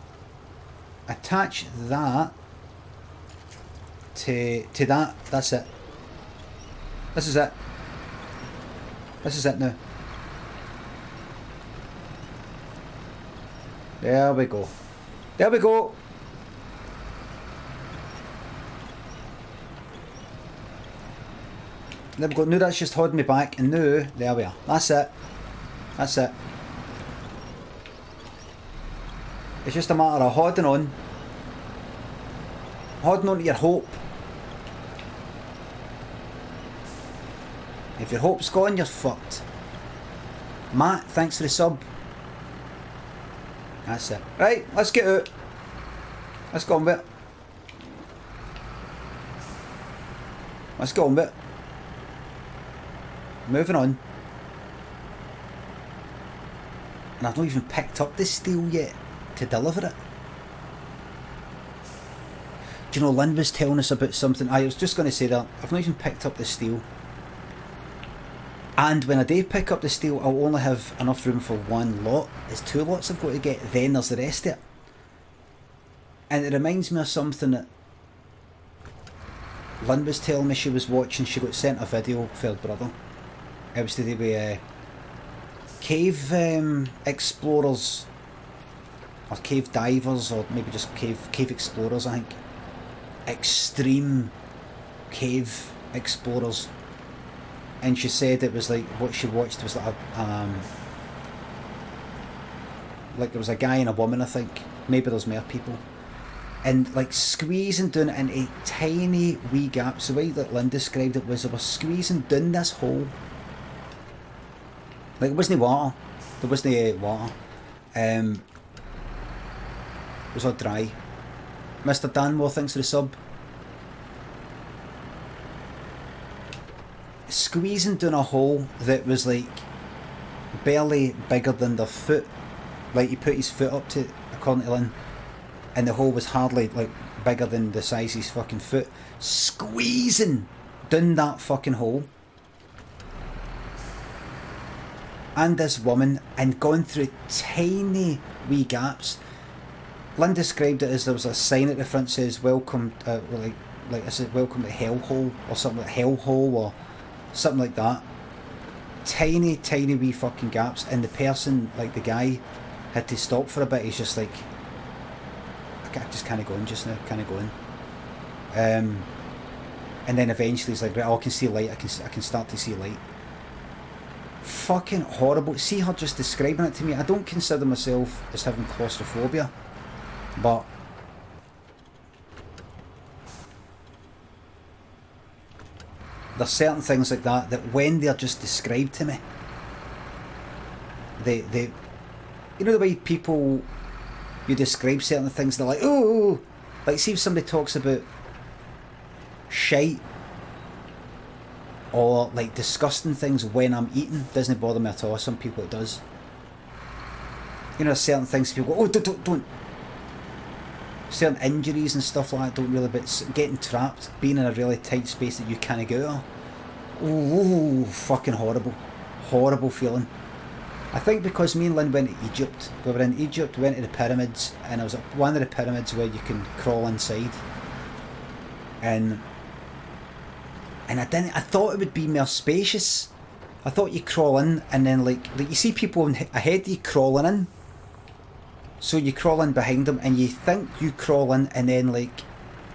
Attach that to that. That's it. This is it. This is it now. There we go. There we go. There we go. Now that's just holding me back, and now, there we are. That's it. That's it. It's just a matter of holding on. Holding on to your hope. If your hope's gone, you're fucked. Matt, thanks for the sub. That's it. Right, let's get out. Let's go on with it. Let's go on with it. Moving on. And I've not even picked up this steel yet to deliver it. Do you know, Lynn was telling us about something. I was just going to say that. I've not even picked up the steel. And when I do pick up the steel, I'll only have enough room for one lot. There's 2 lots I've got to get, then there's the rest of it. And it reminds me of something that Lynn was telling me she was watching. She got sent a video for her brother. It was to do with cave explorers, or cave divers, or maybe just cave explorers, I think. Extreme cave explorers. And she said it was like, what she watched was like there was a guy and a woman, I think. Maybe there's more people. And like squeezing down into tiny wee gaps. The way that Lynn described it was they were squeezing down this hole. Like it wasn't water. There wasn't water. It was all dry. Mr. Danmore, thanks for the sub. Squeezing down a hole that was like barely bigger than their foot. Like he put his foot up to, according to Lynn, and the hole was hardly like bigger than the size of his fucking foot. Squeezing down that fucking hole. And this woman, and going through tiny wee gaps. Lynn described it as there was a sign at the front that says welcome, like I said, welcome to hellhole, or something like hellhole, or something like that. Tiny wee fucking gaps, and the person, like the guy, had to stop for a bit. He's just like, I just can't go in just now, can't go in. And then eventually he's like, right, oh, I can see light, I can start to see light. Fucking horrible. See her just describing it to me. I don't consider myself as having claustrophobia, but there's certain things like that when they're just described to me, they you know the way people, you describe certain things, they're like, oh, like see if somebody talks about shite or like disgusting things when I'm eating, doesn't bother me at all. Some people it does. You know, certain things people go, oh, don't. Certain injuries and stuff like that don't really, but getting trapped, being in a really tight space that you can't get out of. Oh, fucking horrible feeling. I think because me and Lynn went to Egypt, we were in Egypt, we went to the pyramids, and I was at one of the pyramids where you can crawl inside. And I thought it would be more spacious. I thought you crawl in and then like you see people ahead of you crawling in. So you crawl in behind them and you think you crawl in, and then like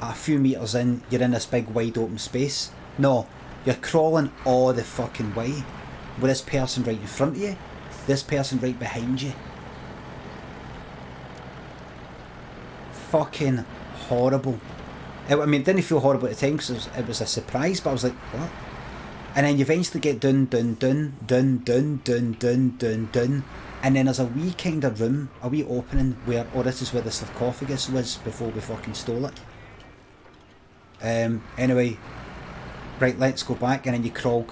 a few meters in, you're in this big wide open space. No, you're crawling all the fucking way. With this person right in front of you, this person right behind you. Fucking horrible. I mean, it didn't feel horrible at the time because it was a surprise, but I was like, what? And then you eventually get done, and then there's a wee kind of room, a wee opening where, oh, this is where the sarcophagus was before we fucking stole it. Anyway, right, let's go back, and then you crawl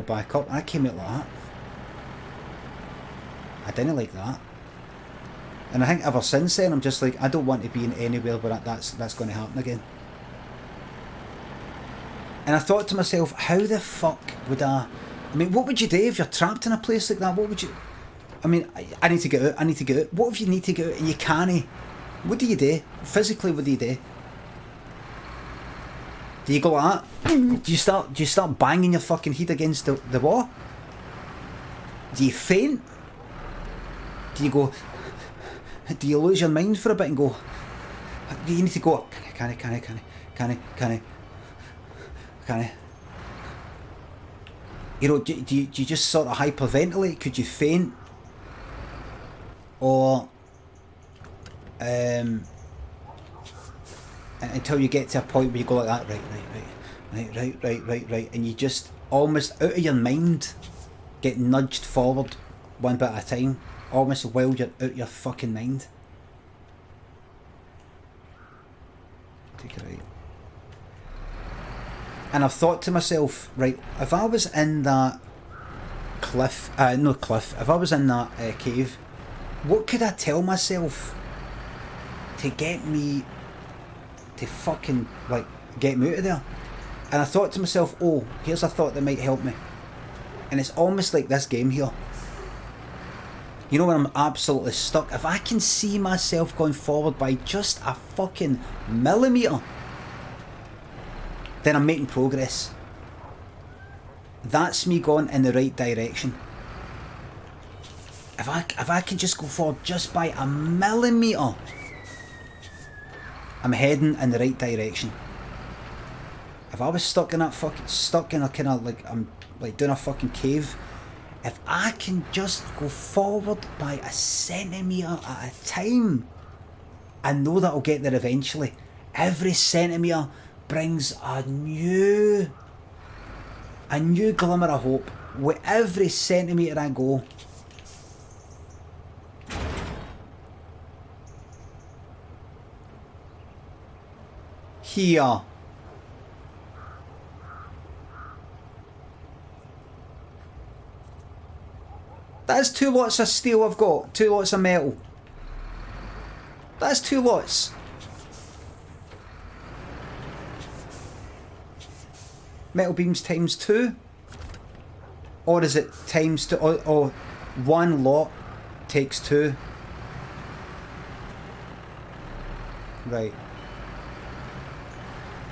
back up, and I came out like that. I didn't like that. And I think ever since then, I'm just like, I don't want to be in anywhere where that's going to happen again. And I thought to myself, how the fuck would I mean, what would you do if you're trapped in a place like that? What would you... I mean, I need to get out, What if you need to get out and you can't? What do you do? Physically, what do you do? Do you go like that? Do you start banging your fucking head against the wall? Do you faint? Do you go... Do you lose your mind for a bit and go... Do you need to go... Can I? You know, do you just sort of hyperventilate? Could you faint? Or until you get to a point where you go like that, right, and you just almost out of your mind get nudged forward one bit at a time, almost while you're out your fucking mind. Take it right. And I've thought to myself, right, if I was in that if I was in that cave, what could I tell myself to get me to fucking, like, get me out of there? And I thought to myself, oh, here's a thought that might help me. And it's almost like this game here. You know, when I'm absolutely stuck, if I can see myself going forward by just a fucking millimetre, then I'm making progress. That's me going in the right direction. If I can just go forward just by a millimetre, I'm heading in the right direction. If I was stuck in a kind of like, I'm like doing a fucking cave, if I can just go forward by a centimetre at a time, I know that I'll get there eventually. Every centimetre brings a new glimmer of hope. With every centimetre I go, here. That's 2 lots of steel I've got. 2 lots of metal. That's 2 lots. Metal beams times 2? Or is it times 2? Or 1 lot takes 2? Right.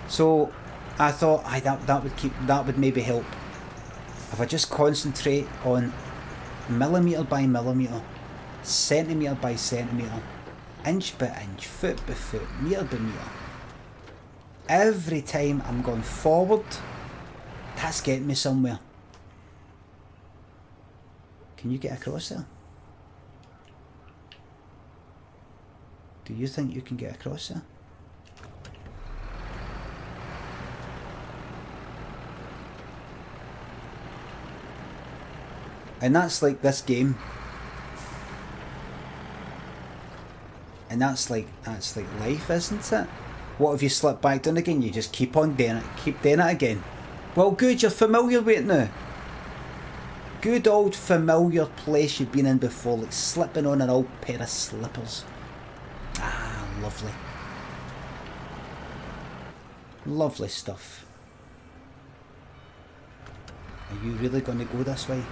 So I thought that would maybe help. If I just concentrate on millimetre by millimetre, centimetre by centimetre, inch by inch, foot by foot, metre by metre. Every time I'm going forward, that's getting me somewhere. Can you get across there? Do you think you can get across there? And that's like this game. And that's like life, isn't it? What if you slip back down again? You just keep on doing it, keep doing it again. Well, good, you're familiar with it now. Good old familiar place you've been in before, like slipping on an old pair of slippers. Ah, lovely. Lovely stuff. Are you really going to go this way?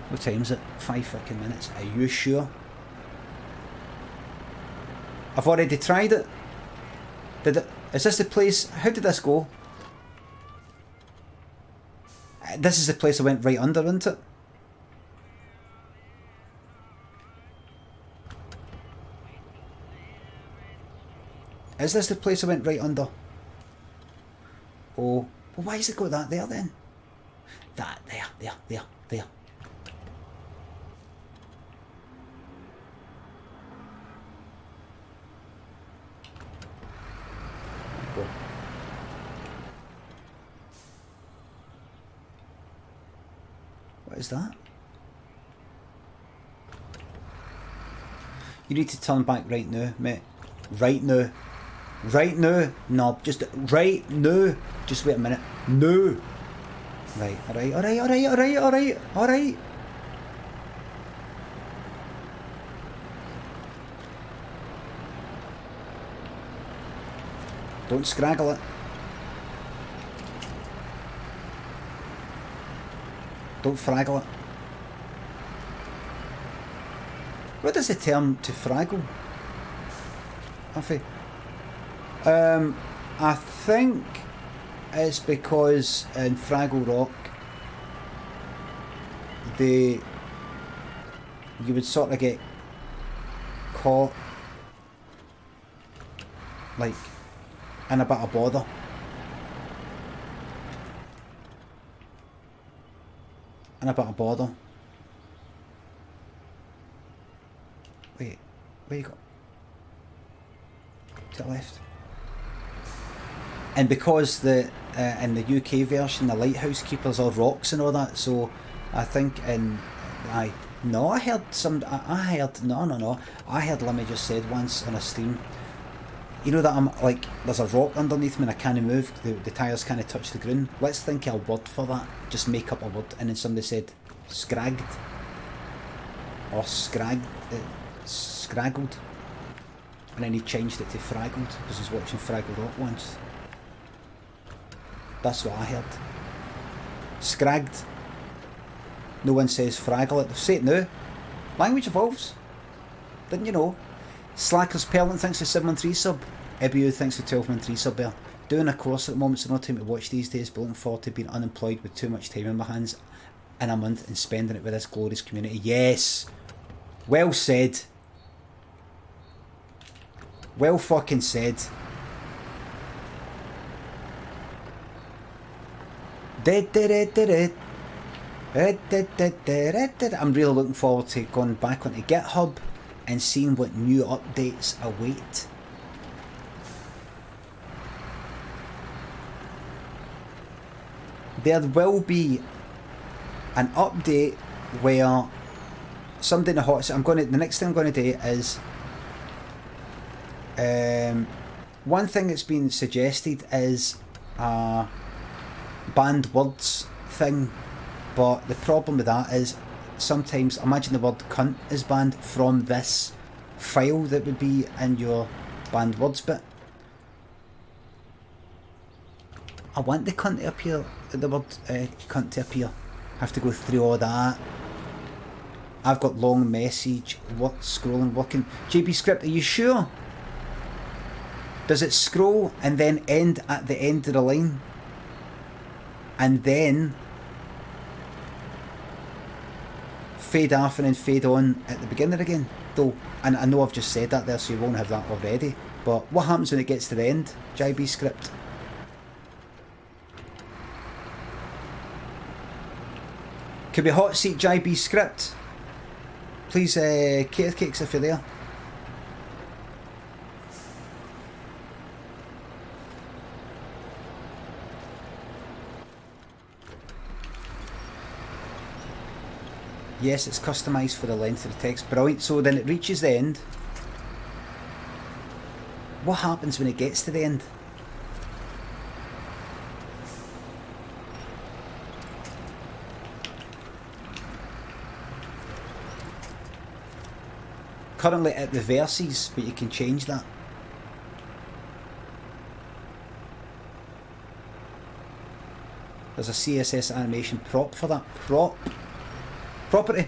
What time is it? 5 fucking minutes. Are you sure? I've already tried it. Is this the place? How did this go? This is the place I went right under, isn't it? Is this the place I went right under? Oh, well, why has it got that there then? That, there. Go. What is that? You need to turn back right now, mate. Right now. Right now. No, just right now. Just wait a minute. No. Right, alright. Don't scraggle it. Don't fraggle it. What is the term to fraggle? I think it's because in Fraggle Rock you would sort of get caught like in a bit of bother. and a bit of border. Wait, where you go? To the left. And because the in the UK version the lighthouse keepers are rocks and all that, so I think in I heard Limmy just said once on a stream, you know that I'm like there's a rock underneath me and I can't move, the tyres can't touch the ground. Let's think of a word for that. Just make up a word. And then somebody said scragged or scraggled, and then he changed it to fraggled because he was watching Fraggle Rock once. That's what I heard. Scragged. No one says fraggle it. Say it now. Language evolves. Didn't you know? Slackers Perlin thinks the 713 sub. Ebu thinks the 1213 sub there. Doing a course at the moment, so no time to watch these days, but looking forward to being unemployed with too much time in my hands in a month and spending it with this glorious community. Yes! Well said. Well fucking said. I'm really looking forward to going back onto GitHub and seeing what new updates await. There will be an update where somebody in the hot seat, the next thing I'm going to do is one thing that's been suggested is banned words thing, but the problem with that is sometimes imagine the word cunt is banned from this file that would be in your banned words bit. I want the cunt to appear, the word cunt to appear. I have to go through all that. I've got long message, scrolling, working. JB script, are you sure? Does it scroll and then end at the end of the line? And then fade off and then fade on at the beginning again? Though, and I know I've just said that there, so you won't have that already. But what happens when it gets to the end? JB script. Could be hot seat JB script. Please, Cater Cakes, if you're there. Yes, it's customised for the length of the text. Brilliant. So then it reaches the end. What happens when it gets to the end? Currently it reverses, but you can change that. There's a CSS animation prop for that. Property.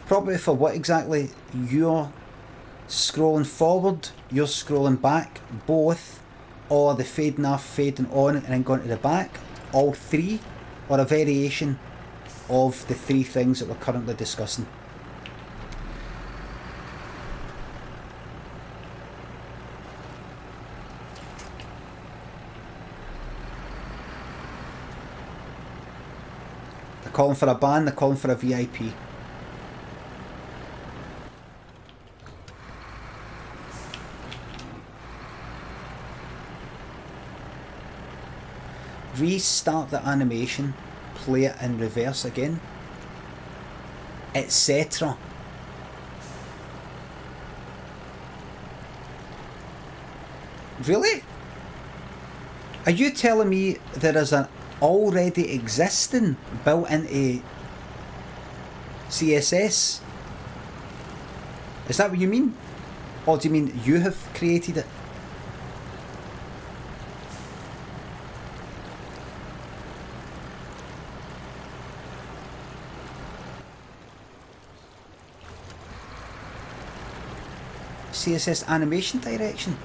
Property for what exactly? You're scrolling forward, you're scrolling back, both, or the fading off, fading on, and then going to the back, all three, or a variation of the three things that we're currently discussing. They're calling for a ban, they're calling for a VIP. Restart the animation, play it in reverse again, etc. Really? Are you telling me there is an already existing built into CSS? Is that what you mean? Or do you mean you have created it? CSS animation direction.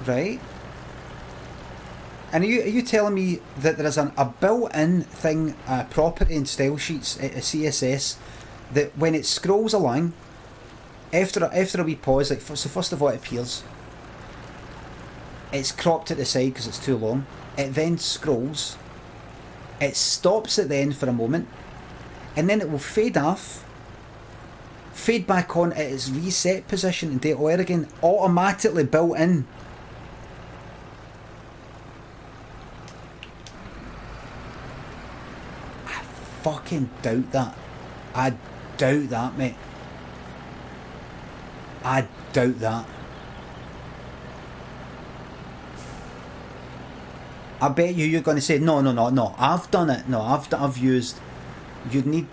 Right. And are you telling me that there is a built-in thing, property in style sheets, a CSS, that when it scrolls along, after a wee pause, like so first of all it appears, It's cropped at the side because it's too long. It then scrolls. It stops at the end for a moment. And then it will fade off. Fade back on at its reset position and do it all again. Automatically built in. I fucking doubt that. I doubt that, mate. I doubt that. I bet you're going to say no. I've done it. No, I've used. You'd need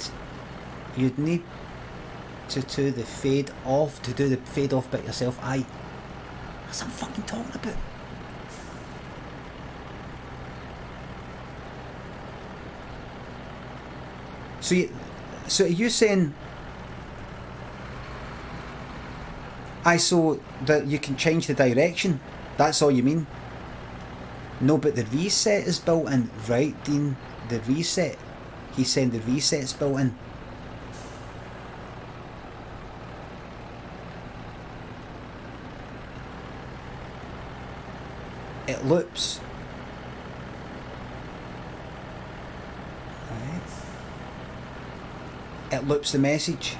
to do the fade off bit yourself. Aye, that's what I'm fucking talking about. So are you saying? So that you can change the direction. That's all you mean? No, but the reset is built in, right, Dean? The reset. He's saying the reset's built in. It loops. Right. It loops the message.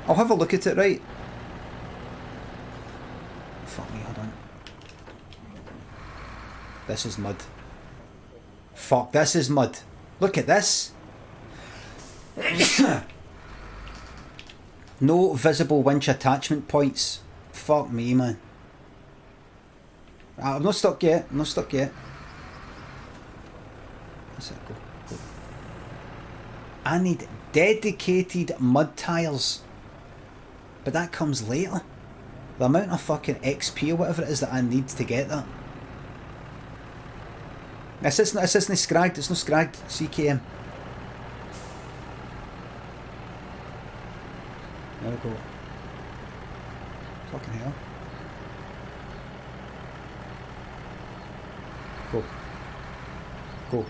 I'll have a look at it, right? Fuck me, hold on. This is mud. Fuck, this is mud. Look at this. No visible winch attachment points. Fuck me, man. I'm not stuck yet. I'm not stuck yet. That's it, go. I need dedicated mud tires. But that comes later. The amount of fucking XP or whatever it is that I need to get that. This isn't scragged, it's not scragged. CKM. There we go. Fucking hell. Go. Go.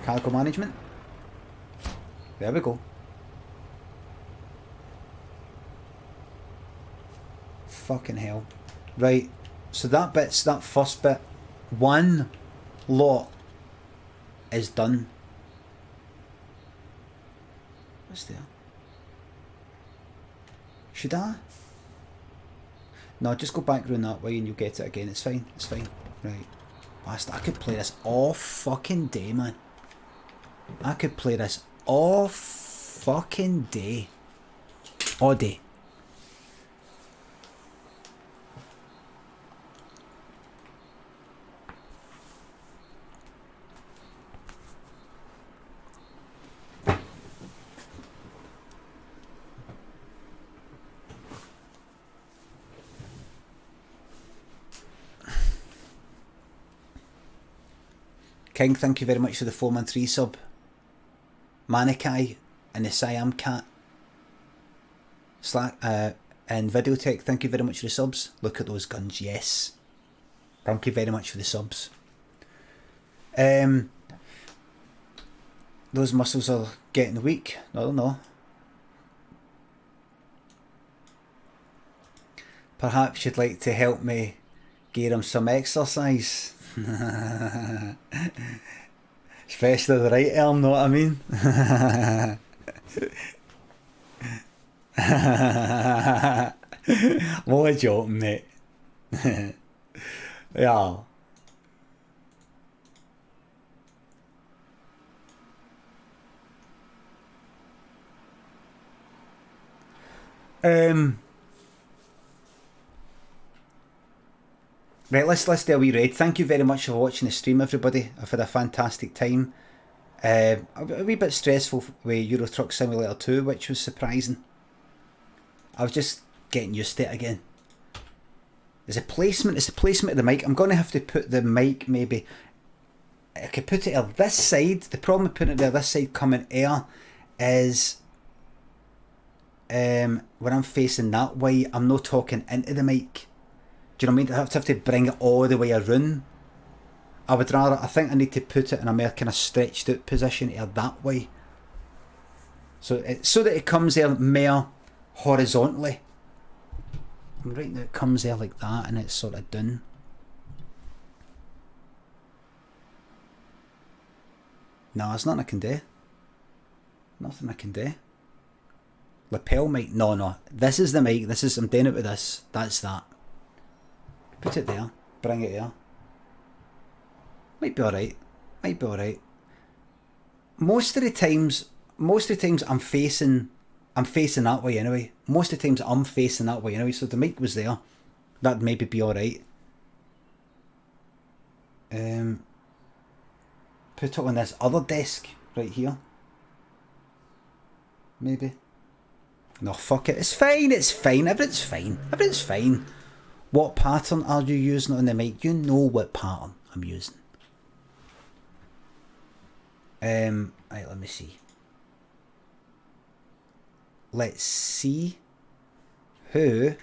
Cargo management. There we go. Fucking hell. Right. So that first bit, one lot is done. What's there? Should I? No, just go back round that way and you'll get it again. It's fine. It's fine. Right. Bastard, I could play this all fucking day, man. I could play this all fucking day. All day. King, thank you very much for the 4-month resub. Manikai and the Siam Cat. Slack and Videotech, thank you very much for the subs. Look at those guns, yes. Thank you very much for the subs. Those muscles are getting weak. No. Perhaps you'd like to help me give him some exercise. Especially the right arm, know what I mean? I'm only joking, mate. Yeah. Right, let's do a wee raid. Thank you very much for watching the stream, everybody. I've had a fantastic time. A wee bit stressful with Euro Truck Simulator 2, which was surprising. I was just getting used to it again. There's a placement. It's the placement of the mic. I'm going to have to put the mic maybe. I could put it on this side. The problem with putting it on this side coming air is when I'm facing that way, I'm not talking into the mic. Do you know what I mean? I have to bring it all the way around. I think I need to put it in a more kind of stretched out position here that way. So that it comes there more horizontally. Right now it comes there like that and it's sort of done. No, there's nothing I can do. Nothing I can do. Lapel mic, no. This is the mic, I'm doing it with this. That's that. Put it there, bring it here. Might be alright. Might be alright. Most of the times I'm facing that way anyway. Most of the times I'm facing that way anyway, so if the mic was there, that'd maybe be alright. Put it on this other desk right here. Maybe. No, fuck it. It's fine. Everything's fine. What pattern are you using on the mic? You know what pattern I'm using. Right, let me see. Let's see who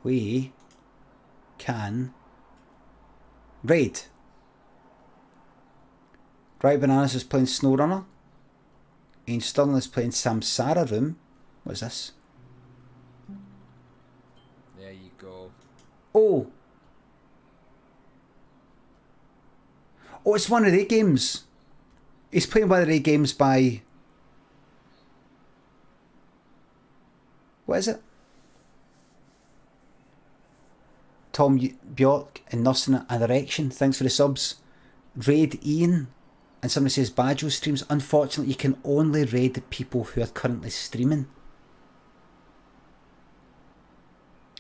we can raid. Right Bananas is playing SnowRunner. Ian Sterling is playing Samsara Room. What is this? There you go. Oh, it's one of the games. He's playing one of the games by... What is it? Tom Bjork and Nursing an Erection. Thanks for the subs. Raid Ian. And somebody says Bajo streams. Unfortunately, you can only raid the people who are currently streaming.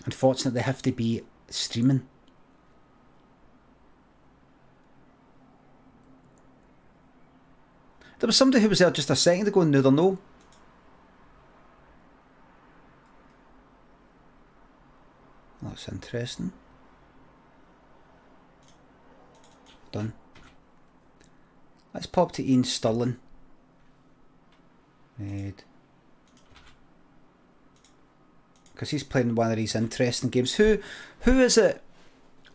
Unfortunately, they have to be streaming. There was somebody who was there just a second ago and now they're no. That's interesting. Done. Let's pop to Ian Sterling. Because he's playing one of these interesting games. Who is it?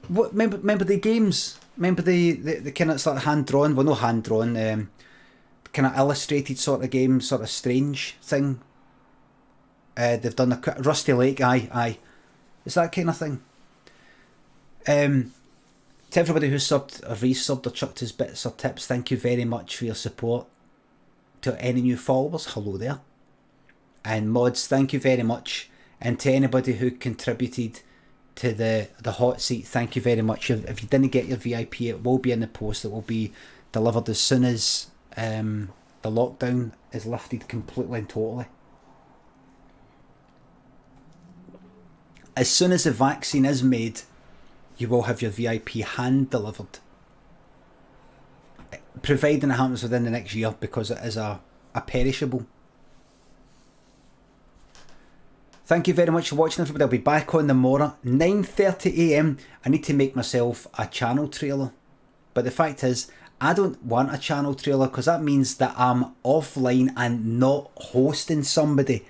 What? Remember the games? Remember the kind of sort of hand drawn? Well, no hand drawn. Kind of illustrated sort of game, sort of strange thing. They've done a Rusty Lake. Aye. It's that kind of thing. To everybody who subbed or resubbed or chucked his bits or tips, thank you very much for your support. To any new followers, hello there. And mods, thank you very much. And to anybody who contributed to the hot seat, thank you very much. If you didn't get your VIP, it will be in the post. It will be delivered as soon as the lockdown is lifted completely and totally. As soon as the vaccine is made, you will have your VIP hand delivered. Providing it happens within the next year, because it is a perishable. Thank you very much for watching, everybody. I'll be back on tomorrow, 9:30 AM. I need to make myself a channel trailer. But the fact is, I don't want a channel trailer because that means that I'm offline and not hosting somebody.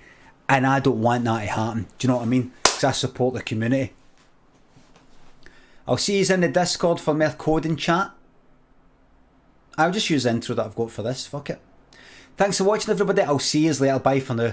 And I don't want that to happen. Do you know what I mean? Because I support the community. I'll see you in the Discord for more coding chat. I'll just use the intro that I've got for this. Fuck it. Thanks for watching, everybody. I'll see you later. Bye for now.